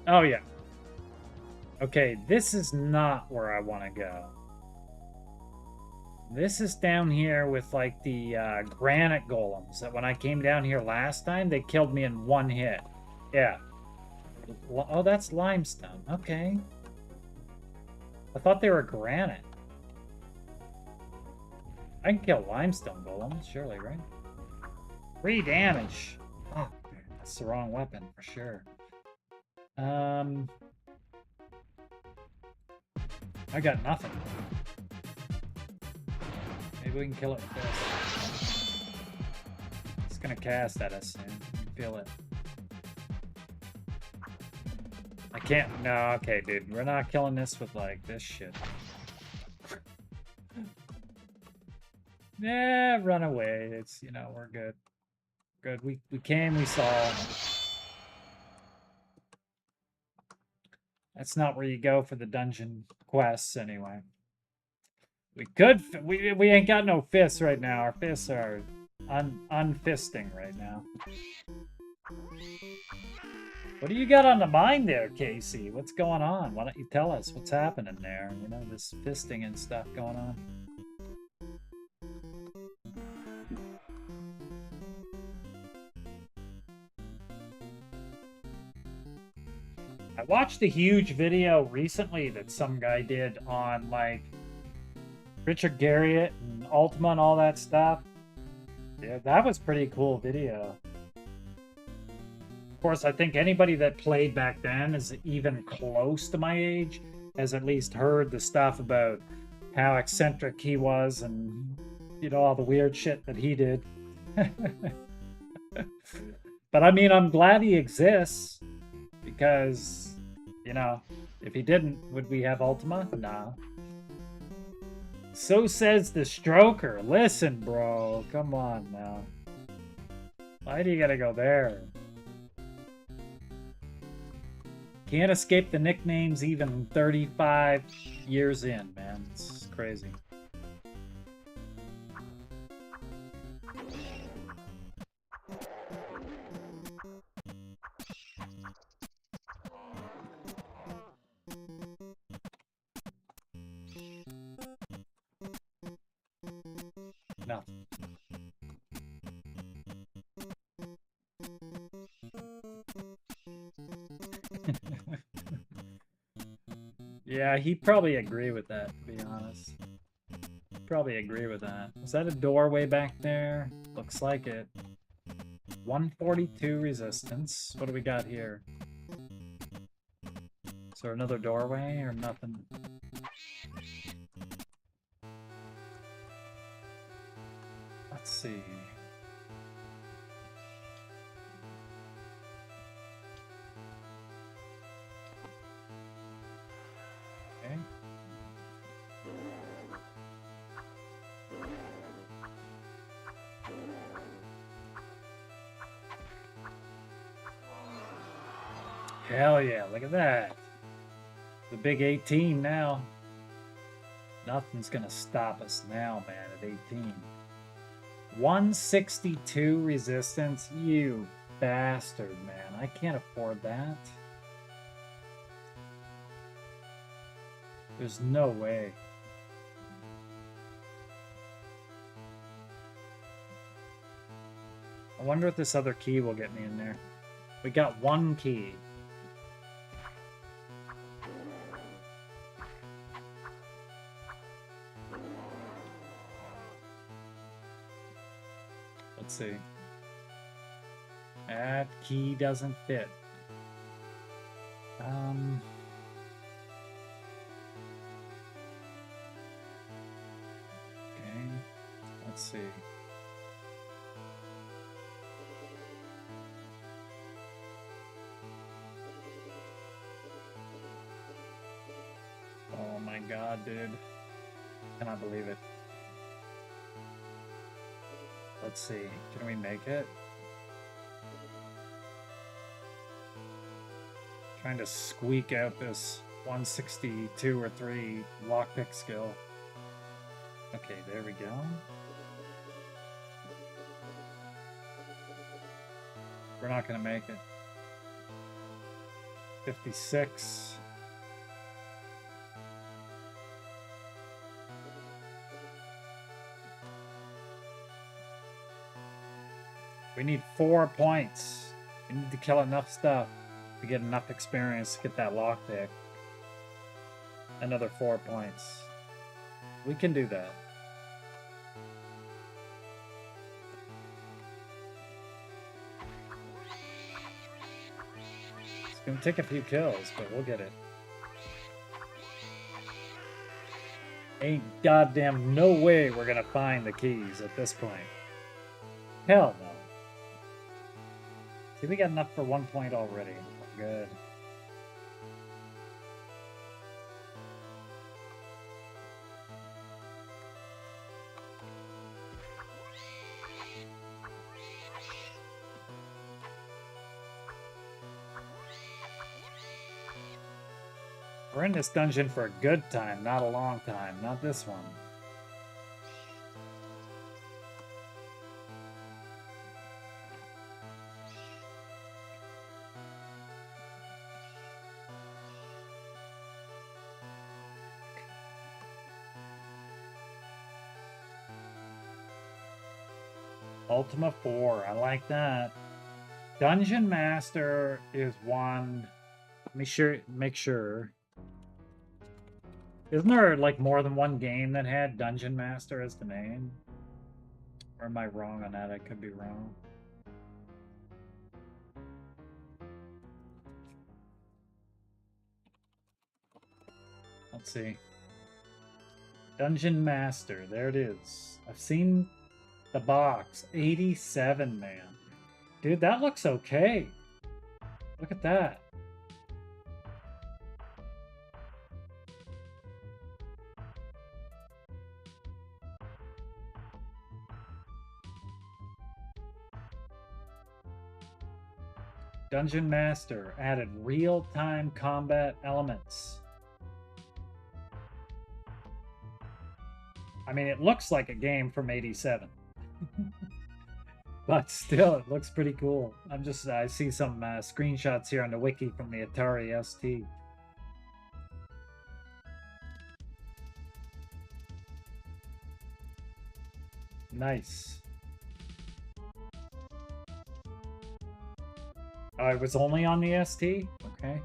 Oh, yeah. Okay, this is not where I want to go. This is down here with, like, the granite golems that when I came down here last time, they killed me in one hit. Yeah. Oh, that's limestone. Okay. I thought they were granite. I can kill limestone golems, surely, right? 3 damage. Oh, that's the wrong weapon, for sure. I got nothing. Maybe we can kill it with this. It's gonna cast at us soon. Feel it. I can't. No, okay, dude. We're not killing this with, like, this shit. Yeah, run away. It's, you know, we're good. Good. We came, we saw. That's not where you go for the dungeon quests, anyway. We could. We ain't got no fists right now. Our fists are unfisting right now. What do you got on the mind there, Casey? What's going on? Why don't you tell us what's happening there? You know, this fisting and stuff going on. I watched a huge video recently that some guy did on, like, Richard Garriott and Ultima and all that stuff. Yeah, that was pretty cool video. Of course, I think anybody that played back then is even close to my age has at least heard the stuff about how eccentric he was and, you know, all the weird shit that he did. But I mean, I'm glad he exists because, you know, if he didn't, would we have Ultima? No. So says the Stroker. Listen, bro. Come on now. Why do you gotta go there? Can't escape the nicknames even 35 years in, man. It's crazy. Nothing. Yeah, he'd probably agree with that, to be honest. Probably agree with that. Is that a doorway back there? Looks like it. 142 resistance. What do we got here? Is there another doorway or nothing? Let's see. Okay. Hell yeah, look at that. The big 18 now. Nothing's gonna stop us now, man, at 18. 162 resistance? You bastard, man. I can't afford that. There's no way. I wonder if this other key will get me in there. We got one key. Let's see. That key doesn't fit. Okay. Let's see. Oh my god, dude. Cannot believe it. Let's see. Can we make it? Trying to squeak out this 162 or 3 lockpick skill. Okay, there we go. We're not gonna make it. 56. We need 4 points. We need to kill enough stuff to get enough experience to get that lockpick. Another 4 points. We can do that. It's gonna take a few kills, but we'll get it. Ain't goddamn no way we're gonna find the keys at this point. Hell no. See, we got enough for 1 point already. We're good. We're in this dungeon for a good time, not a long time. Not this one. Ultima 4, I like that. Dungeon Master is one. Let me make sure. Isn't there like more than one game that had Dungeon Master as the name? Or am I wrong on that? I could be wrong. Let's see. Dungeon Master, there it is. I've seen the box. 87, man. Dude, that looks okay. Look at that. Dungeon Master added real-time combat elements. I mean, it looks like a game from '87. But still, it looks pretty cool. I see some screenshots here on the wiki from the Atari ST. Nice. Oh, it was only on the ST? Okay.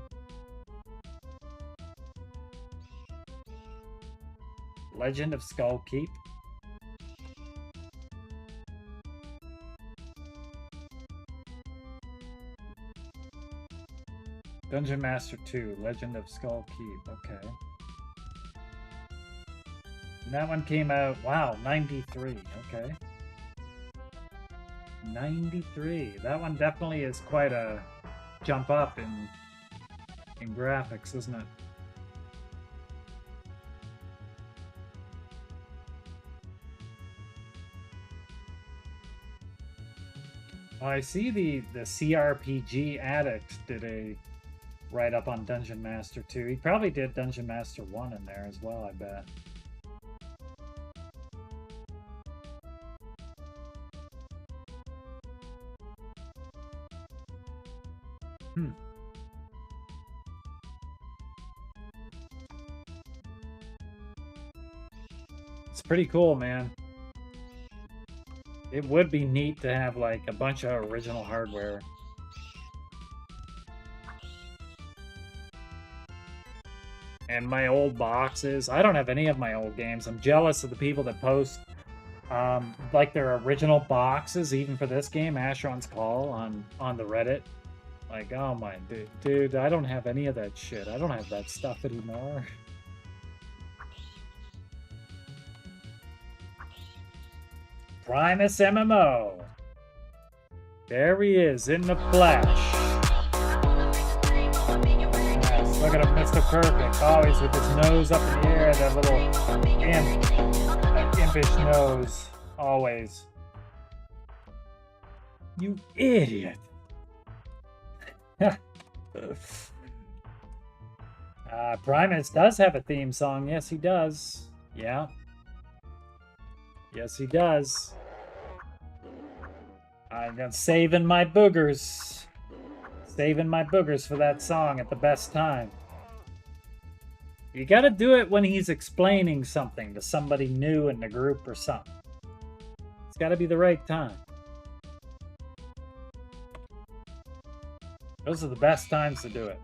Legend of Skull Keep. Dungeon Master 2, Legend of Skull Keep. Okay. And that one came out, wow, 93. Okay. 93. That one definitely is quite a jump up in graphics, isn't it? Oh, I see the CRPG Addict did a write-up on Dungeon Master 2. He probably did Dungeon Master 1 in there as well, I bet. It's pretty cool, man. It would be neat to have like a bunch of original hardware. And my old boxes. I don't have any of my old games. I'm jealous of the people that post like their original boxes, even for this game, Asheron's Call, on the Reddit. Like, oh my dude, I don't have any of that shit. I don't have that stuff anymore. Primus MMO. There he is in the flesh. Yes, look at him, Mr. Perfect. Always with his nose up in the air, that little imp. That impish nose. Always. You idiot. Primus does have a theme song. Yes, he does. Yeah. Yes, he does. I'm saving my boogers. Saving my boogers for that song at the best time. You gotta do it when he's explaining something to somebody new in the group or something. It's gotta be the right time. Those are the best times to do it.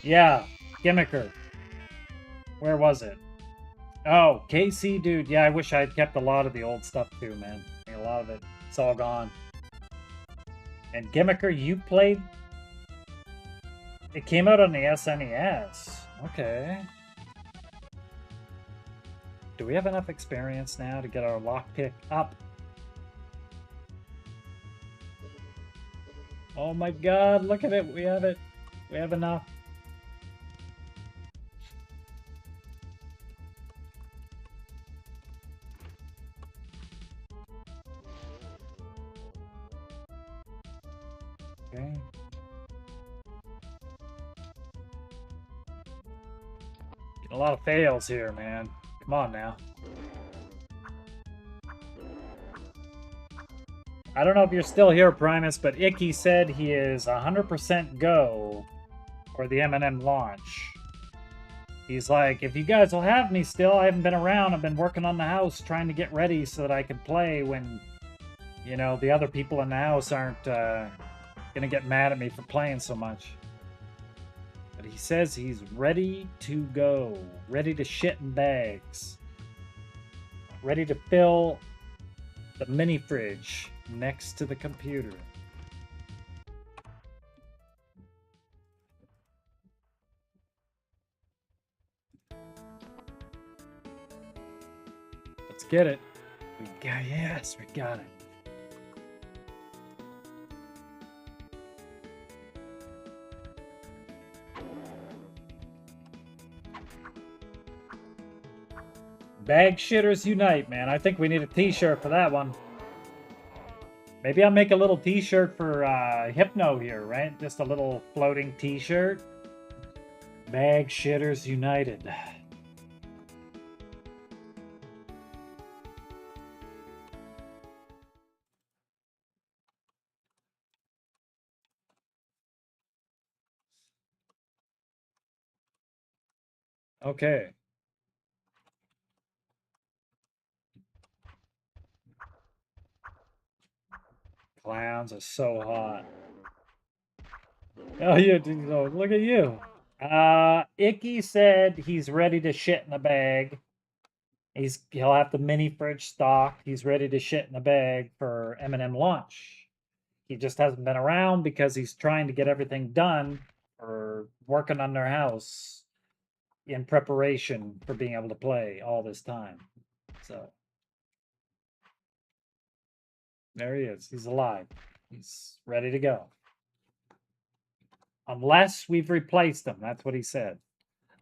Yeah, Gimmicker. Where was it? Oh, KC, dude. Yeah, I wish I had kept a lot of the old stuff too, man. I mean, a lot of it, it's all gone. And Gimmicker, you played? It came out on the SNES. Okay. Do we have enough experience now to get our lockpick up? Oh my god, look at it. We have it. We have enough. Okay. Getting a lot of fails here, man. Come on now. I don't know if you're still here, Primus, but Icky said he is 100% go for the M&M launch. He's like, if you guys will have me still, I haven't been around. I've been working on the house, trying to get ready so that I can play when, you know, the other people in the house aren't gonna get mad at me for playing so much. But he says he's ready to go. Ready to shit in bags. Ready to fill the mini fridge next to the computer. Let's get it. We got, yes, we got it. Bag shitters unite, man. I think we need a t-shirt for that one. Maybe I'll make a little t-shirt for Hypno here, right? Just a little floating t-shirt. Bag shitters united. Okay. Clowns are so hot. Oh, you look at you. Icky said he's ready to shit in a bag. He'll have the mini fridge stock. He's ready to shit in a bag for M&M launch. He just hasn't been around because he's trying to get everything done or working on their house in preparation for being able to play all this time. So there he is. He's alive. He's ready to go. Unless we've replaced him. That's what he said.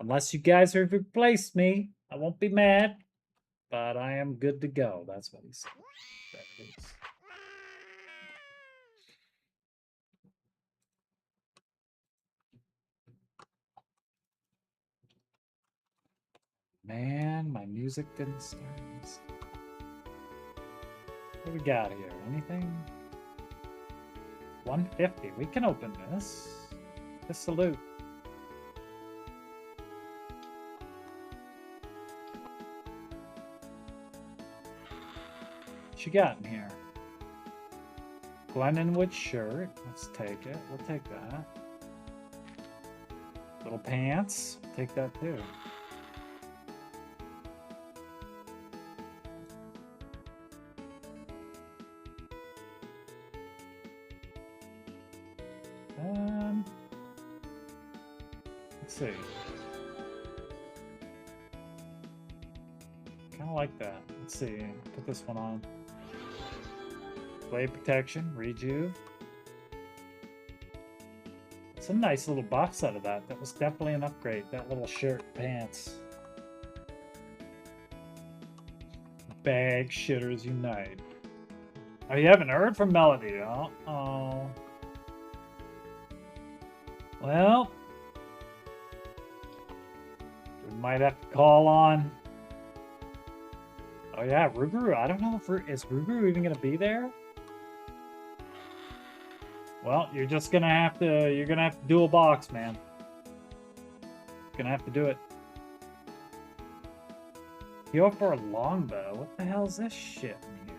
Unless you guys have replaced me, I won't be mad. But I am good to go. That's what he said. There it is. Man, my music didn't start. What do we got here? Anything? 150. We can open this. The salute. What you got in here? Glennonwood shirt. Let's take it. We'll take that. Little pants. Take that too. Let's see. Kind of like that. Let's see. Put this one on. Blade protection, rejuve. It's a nice little box out of that. That was definitely an upgrade. That little shirt, pants. Bag shitters unite. Oh, you haven't heard from Melody, huh? Oh. Well, we might have to call on. Oh yeah, Ruguru. I don't know if is Ruguru even gonna be there. Well, you're just gonna have to. You're gonna have to do a box, man. Gonna have to do it. Heal for a longbow. What the hell is this shit in here?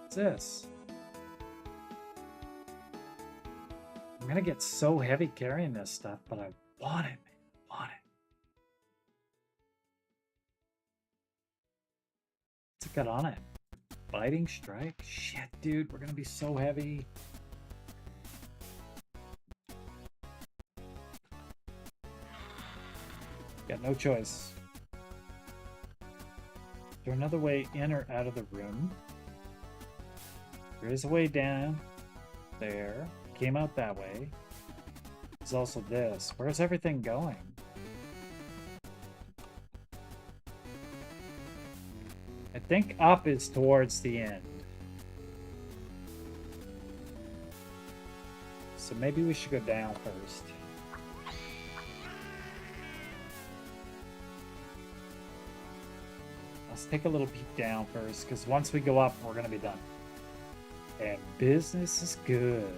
What's this? I'm gonna get so heavy carrying this stuff, but I want it, man. I want it. What's it got on it? Biting strike? Shit, dude, we're gonna be so heavy. Got no choice. Is there another way in or out of the room? There is a way down there. Came out that way. There's also this. Where's everything going? I think up is towards the end. So maybe we should go down first. Let's take a little peek down first, because once we go up, we're going to be done. And business is good.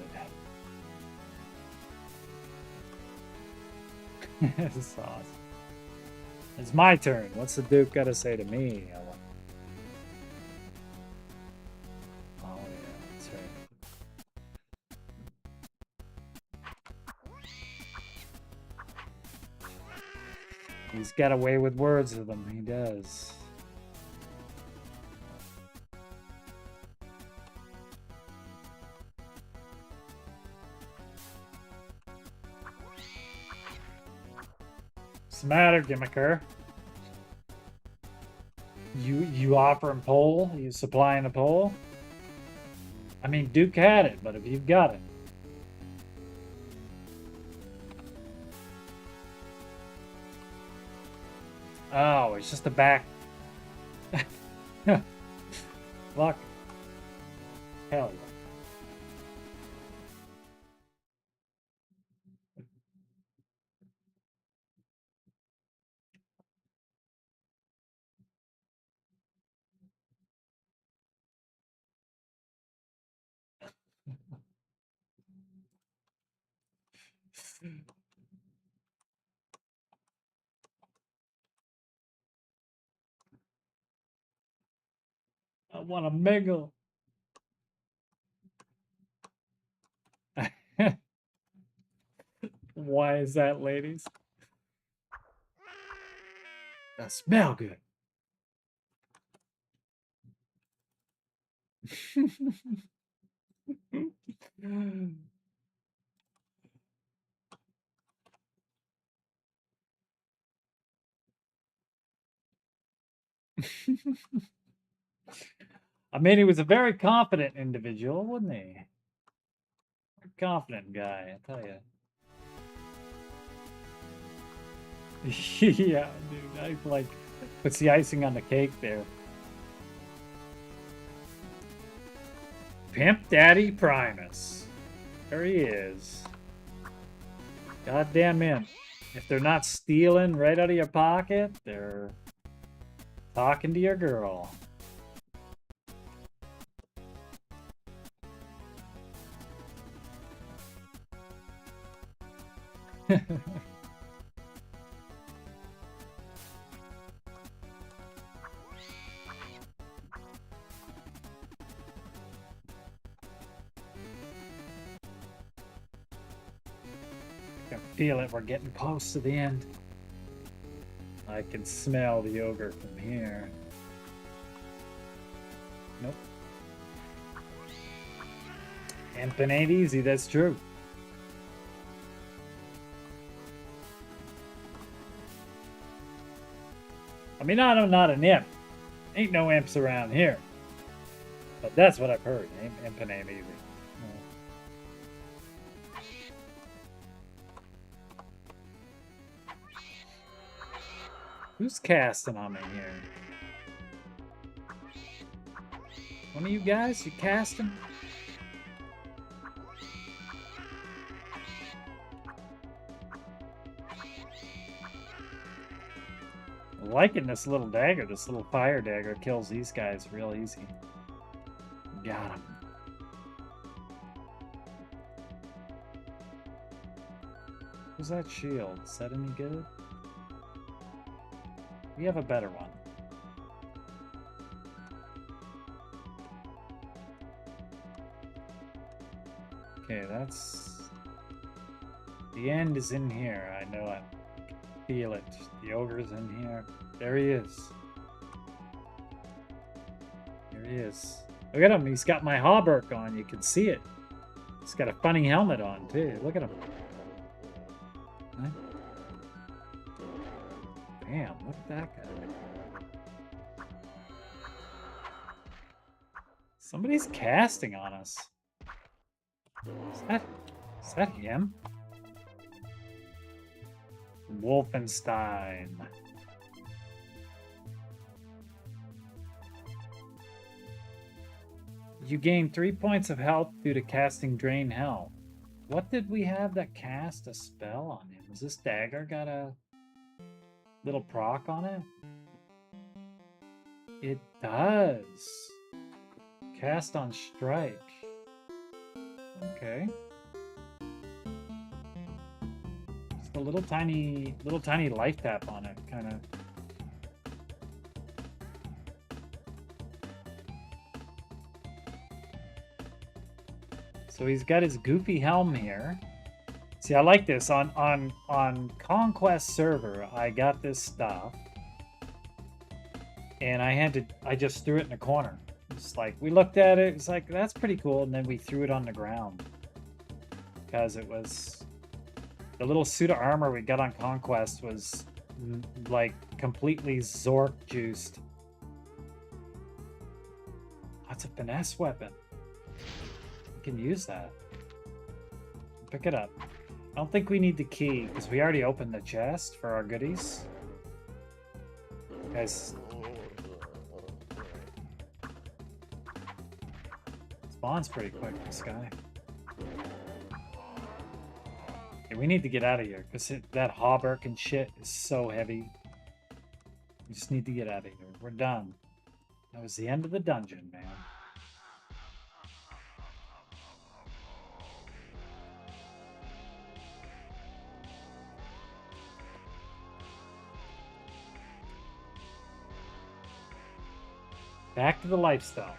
This is awesome. It's my turn. What's the Duke got to say to me? Oh, yeah, that's right. He's got a way with words with him. He does. What's the matter, Gimmicker? You offering pole? You supplying a pole? I mean, Duke had it, but if you've got it. Oh, it's just a back. Fuck. Hell yeah. I want to mingle. Why is that, ladies? That smell good. I mean, he was a very confident individual, wasn't he? A confident guy, I tell you. Yeah, dude, I like puts the icing on the cake there. Pimp Daddy Primus. There he is. Goddamn imp. If they're not stealing right out of your pocket, they're talking to your girl. I can feel it. We're getting close to the end. I can smell the ogre from here. Nope. Imping ain't easy, that's true. I mean, I'm not an imp. Ain't no imps around here. But that's what I've heard. Imping ain't easy. Who's casting on me here? One of you guys? You casting? I'm liking this little dagger. This little fire dagger kills these guys real easy. Got him. Who's that shield? Is that any good? We have a better one. Okay, that's... The end is in here. I know it. Feel it. The ogre's in here. There he is. There he is. Look at him. He's got my hauberk on. You can see it. He's got a funny helmet on, too. Look at him. Right? Damn, look at that guy. Somebody's casting on us. Is that him? Wolfenstein. You gain 3 points of health due to casting Drain Health. What did we have that cast a spell on him? Was this dagger got a little proc on it? It does. Cast on strike. Okay. Just a little tiny life tap on it, kind of. So he's got his goofy helm here. See, I like this. On Conquest server, I got this stuff. And I just threw it in the corner. It's like, we looked at it, it's like, that's pretty cool, and then we threw it on the ground. Because it was... The little suit of armor we got on Conquest was, like, completely Zork juiced. That's a finesse weapon. We can use that. Pick it up. I don't think we need the key, because we already opened the chest for our goodies. Guys, spawns pretty quick, this guy. Yeah, we need to get out of here, because that hauberk and shit is so heavy. We just need to get out of here. We're done. That was the end of the dungeon, man. Back to the lifestyle.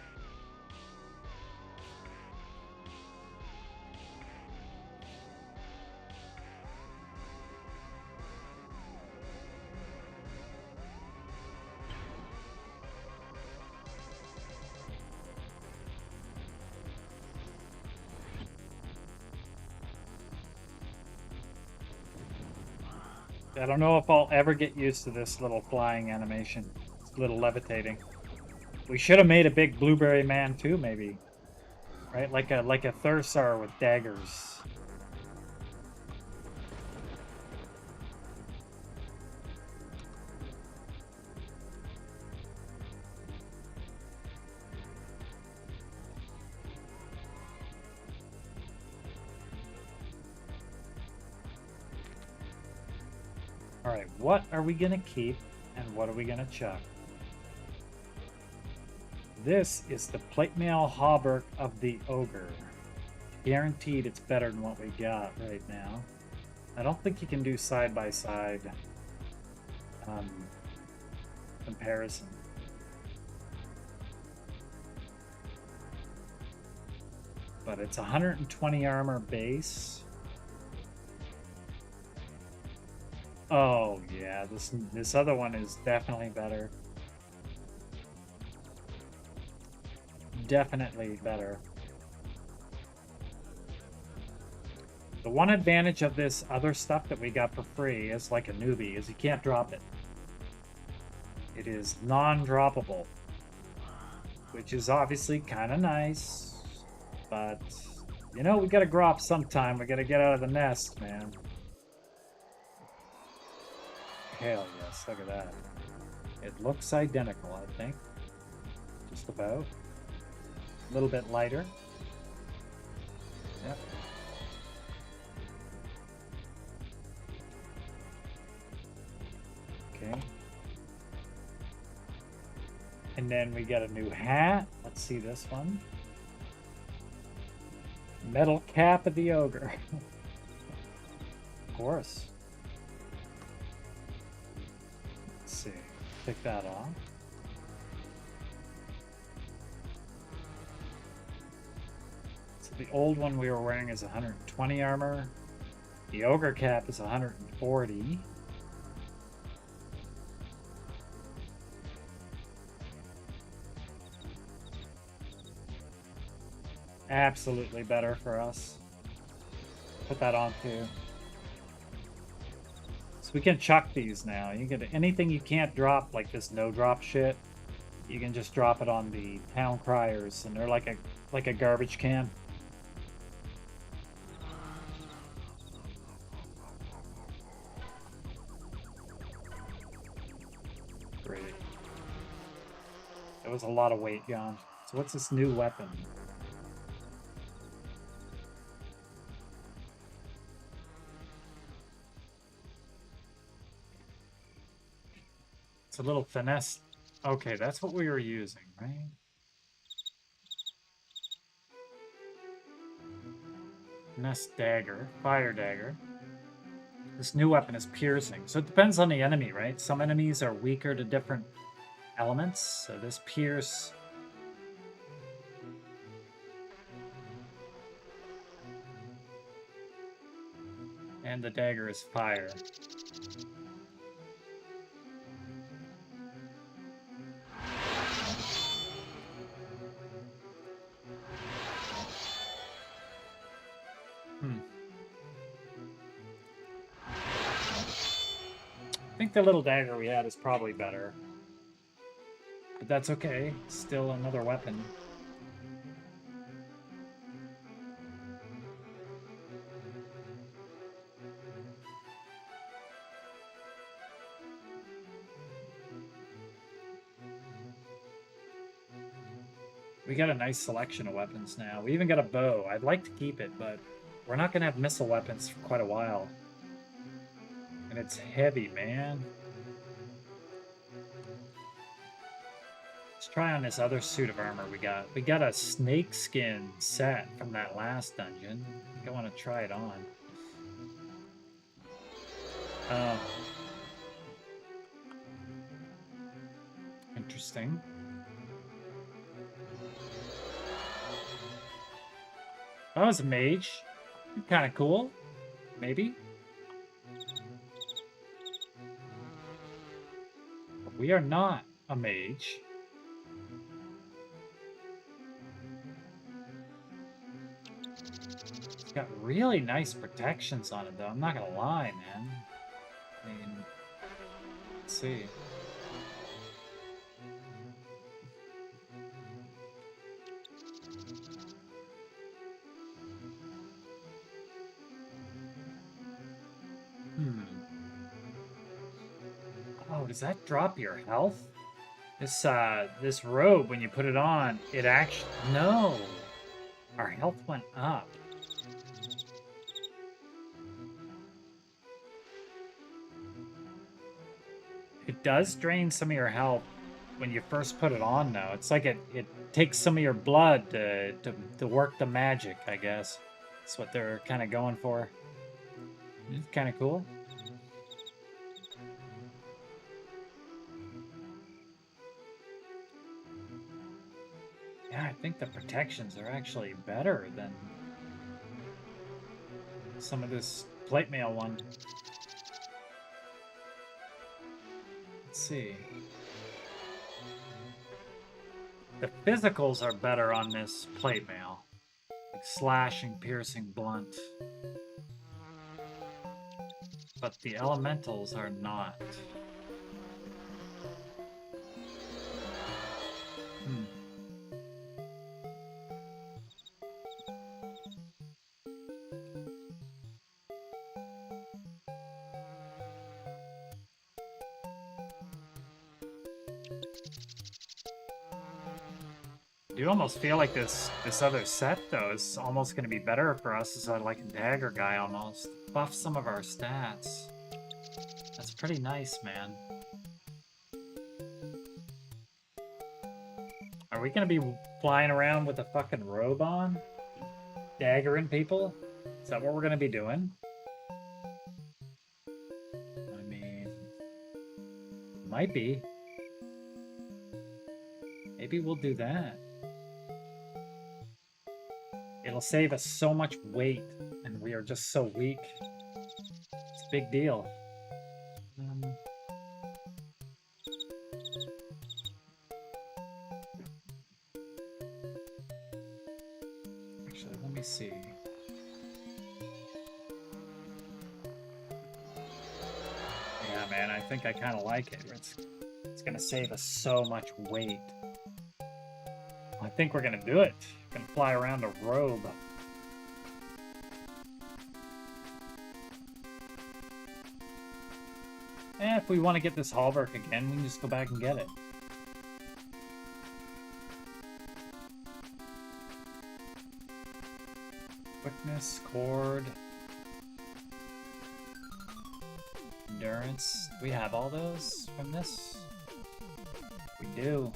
I don't know if I'll ever get used to this little flying animation. This little levitating. We should have made a big blueberry man too, maybe. Right? Like a Thursar with daggers. Alright, what are we gonna keep and what are we gonna chuck? This is the plate mail hauberk of the ogre. Guaranteed it's better than what we got right now. I don't think you can do side-by-side comparison. But it's 120 armor base. Oh yeah, this other one is definitely better. Definitely better. The one advantage of this other stuff that we got for free as like a newbie is you can't drop it. It is non-droppable, which is obviously kind of nice, but you know, we gotta grow up sometime. We gotta get out of the nest, man. Hell yes, look at that. It looks identical, I think. Just about. A little bit lighter. Yep. Okay. And then we got a new hat. Let's see this one. Metal cap of the ogre. Of course. Let's see. Take that off. The old one we were wearing is 120 armor. The ogre cap is 140. Absolutely better for us. Put that on too. So we can chuck these now. You can anything you can't drop, like this no drop shit, you can just drop it on the town criers, and they're like a garbage can. Great. There was a lot of weight gone. So what's this new weapon? It's a little finesse. Okay, that's what we were using, right? Finesse dagger, fire dagger. This new weapon is piercing. So it depends on the enemy, right? Some enemies are weaker to different elements. So this pierce... And the dagger is fire. I think the little dagger we had is probably better. But that's okay. Still another weapon. We got a nice selection of weapons now. We even got a bow. I'd like to keep it, but we're not gonna have missile weapons for quite a while. And it's heavy, man. Let's try on this other suit of armor we got. We got a snakeskin set from that last dungeon. I think I want to try it on. Interesting. That was a mage. Kind of cool. Maybe. But we are not a mage. It's got really nice protections on it, though. I'm not gonna lie, man. I mean, let's see. Oh, does that drop your health? This robe, when you put it on, it actually... No! Our health went up. It does drain some of your health when you first put it on, though. It's like it takes some of your blood to work the magic, I guess. That's what they're kind of going for. It's kind of cool. Yeah, I think the protections are actually better than some of this plate mail one. Let's see. The physicals are better on this plate mail. Like slashing, piercing, blunt. But the elementals are not. I do almost feel like this other set, though, is almost going to be better for us as like a dagger guy almost. Buff some of our stats. That's pretty nice, man. Are we going to be flying around with a fucking robe on? Daggering people? Is that what we're going to be doing? I mean... Might be. Maybe we'll do that. It'll save us so much weight, and we are just so weak. It's a big deal. Actually, let me see. Yeah, man, I think I kind of like it. It's gonna save us so much weight. I think we're gonna do it. Gonna fly around a robe. And if we want to get this hallberg again, we can just go back and get it. Quickness, cord, endurance. Do we have all those from this? We do.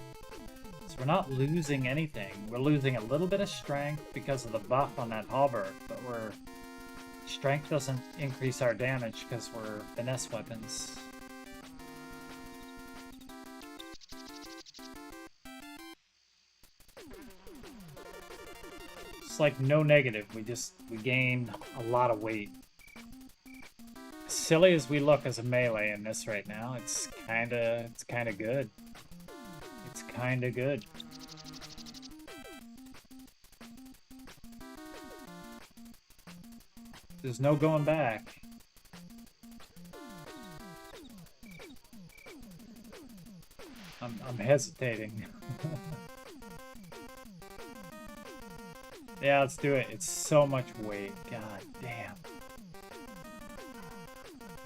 So we're not losing anything. We're losing a little bit of strength because of the buff on that halberd, but strength doesn't increase our damage because we're finesse weapons. It's like no negative. We gained a lot of weight. As silly as we look as a melee in this right now, it's kinda good. It's kinda good. There's no going back. I'm hesitating. Yeah, let's do it. It's so much weight. God damn.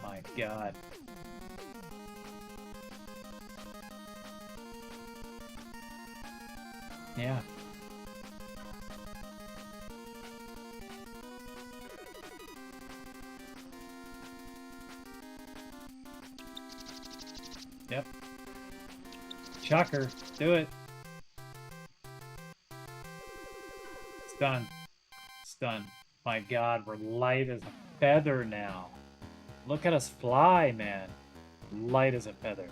My God. Yeah. Yep. Chucker. Do it. It's done. It's done. My god, we're light as a feather now. Look at us fly, man. Light as a feather.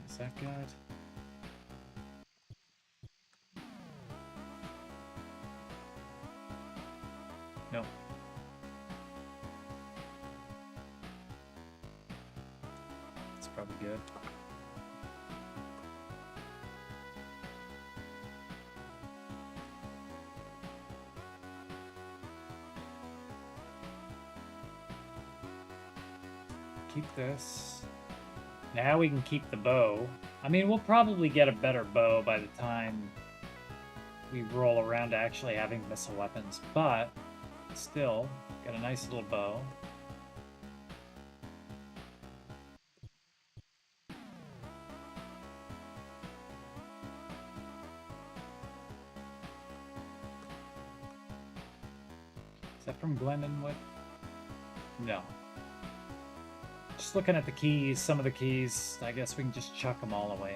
Is that good? No. It's probably good. Keep this. Now we can keep the bow. I mean, we'll probably get a better bow by the time we roll around to actually having missile weapons, but still, got a nice little bow. Is that from Glendenwood? No. Just looking at the keys, some of the keys, I guess we can just chuck them all away.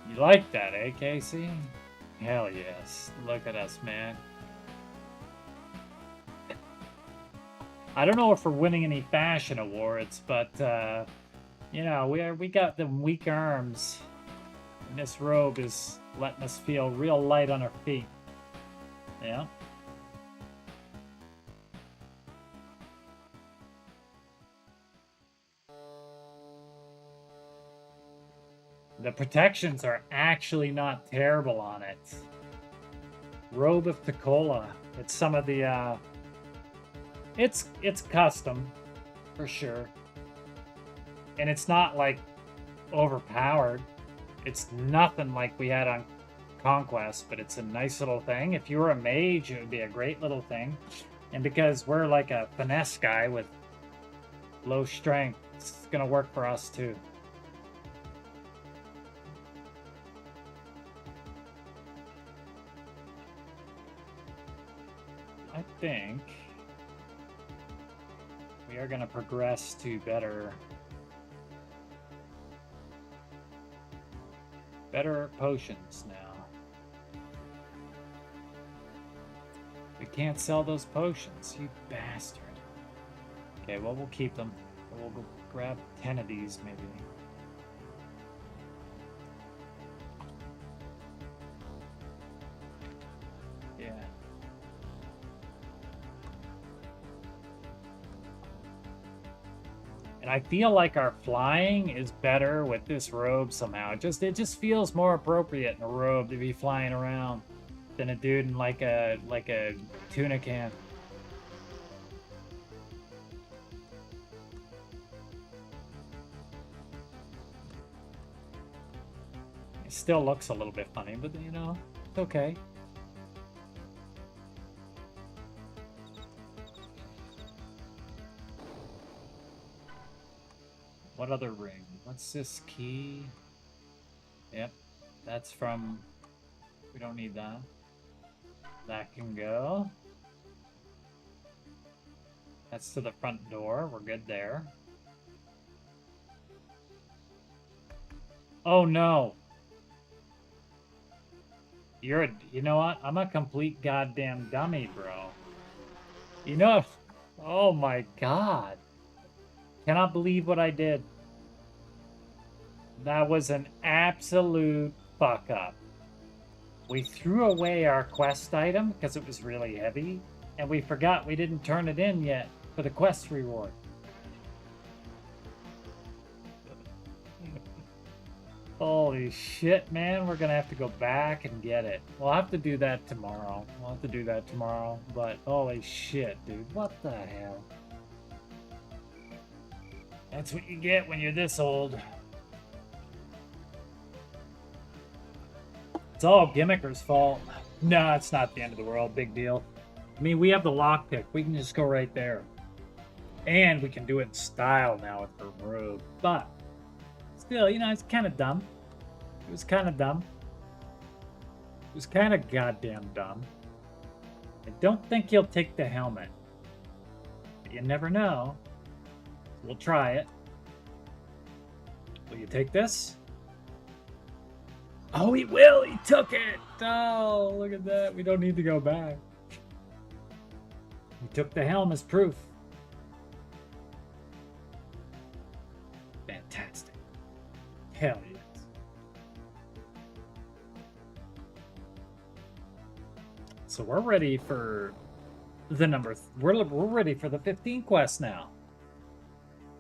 You like that, eh, Casey? Hell yes. Look at us, man. I don't know if we're winning any fashion awards, but, you know, we got them weak arms. And this robe is letting us feel real light on our feet. Yeah. The protections are actually not terrible on it. Robe of Tukola. It's some of the, it's custom, for sure. And it's not, like, overpowered. It's nothing like we had on Conquest, but it's a nice little thing. If you were a mage, it would be a great little thing. And because we're like a finesse guy with low strength, it's going to work for us too. I think we are going to progress to better potions now. We can't sell those potions, you bastard. Okay, well, we'll keep them. We'll go grab 10 of these, maybe. Yeah. And I feel like our flying is better with this robe somehow. It just feels more appropriate in a robe to be flying around than a dude in like a tuna can. It still looks a little bit funny, but you know, it's okay. What other ring? What's this key? Yep, that's from... We don't need that. That can go. That's to the front door. We're good there. Oh no! You know what? I'm a complete goddamn dummy, bro. You know... Oh my god. Cannot believe what I did. That was an absolute fuck up. We threw away our quest item because it was really heavy, and we forgot we didn't turn it in yet for the quest reward. Holy shit, man. We're gonna have to go back and get it. We'll have to do that tomorrow. But holy shit, dude. What the hell? That's what you get when you're this old. It's all Gimmicker's fault. No, it's not the end of the world. Big deal. I mean, we have the lockpick. We can just go right there. And we can do it in style now with her robe. But still, you know, it's kind of dumb. It was kind of dumb. It was kind of goddamn dumb. I don't think he'll take the helmet. But you never know. We'll try it. Will you take this? Oh, he will! He took it! Oh, look at that. We don't need to go back. He took the helm as proof. Fantastic. Hell yes. So we're ready for the we're ready for the 15 quest now.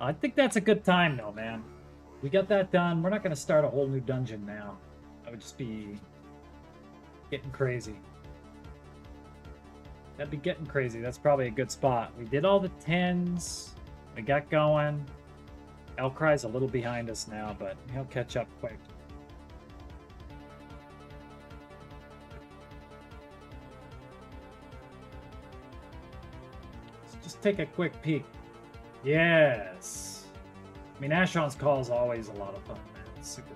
I think that's a good time though, man. We got that done. We're not going to start a whole new dungeon now. That would just be getting crazy. That'd be getting crazy. That's probably a good spot. We did all the 10s. We got going. Elcry's a little behind us now, but he'll catch up quick. Let's just take a quick peek. Yes. I mean, Asheron's Call is always a lot of fun, man. It's super fun.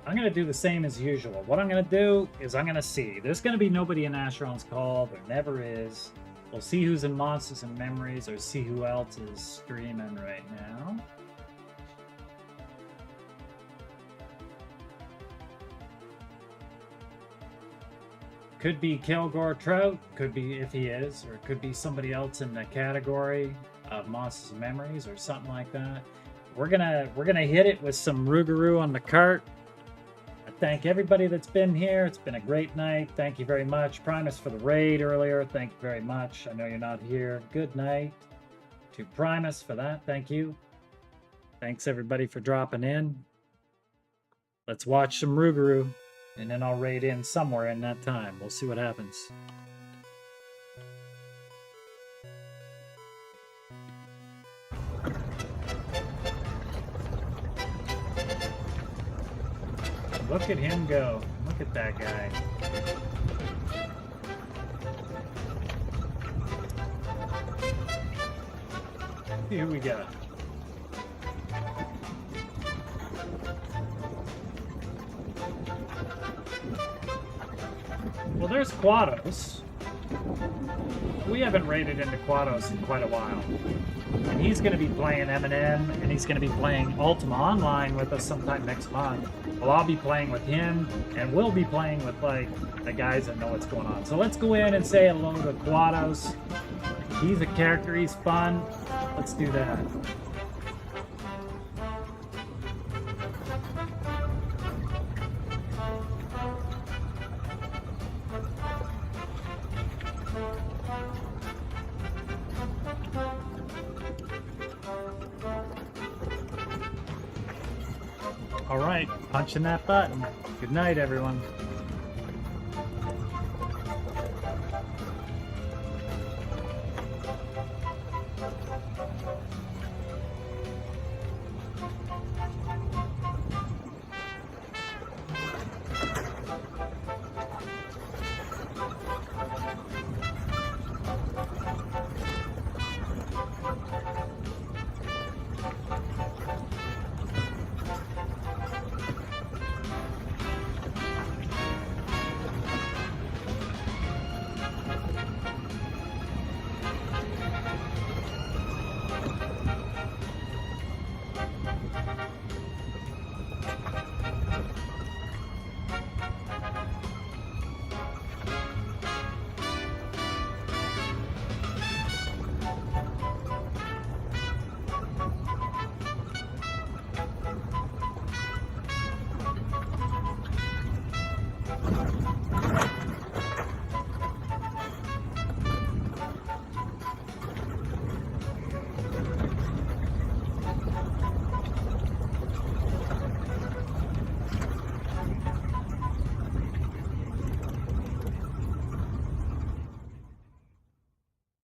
I'm going to do the same as usual. What I'm going to do is I'm going to see. There's going to be nobody in Asheron's Call. There never is. We'll see who's in Monsters and Memories or see who else is streaming right now. Could be Kilgore Trout. Could be, if he is. Or it could be somebody else in the category of Monsters and Memories or something like that. We're gonna hit it with some Rougarou on the cart. I thank everybody that's been here. It's been a great night. Thank you very much. Primus for the raid earlier. Thank you very much. I know you're not here. Good night to Primus for that. Thank you. Thanks everybody for dropping in. Let's watch some Rougarou, and then I'll raid in somewhere in that time. We'll see what happens. Look at him go. Look at that guy. See who we got. Well, there's Quados. We haven't raided into Quados in quite a while. And he's going to be playing Eminem, and he's going to be playing Ultima Online with us sometime next month. Well, I'll be playing with him, and we'll be playing with, like, the guys that know what's going on. So let's go in and say hello to Quados. He's a character, he's fun. Let's do that. All right, punching that button. Good night, everyone.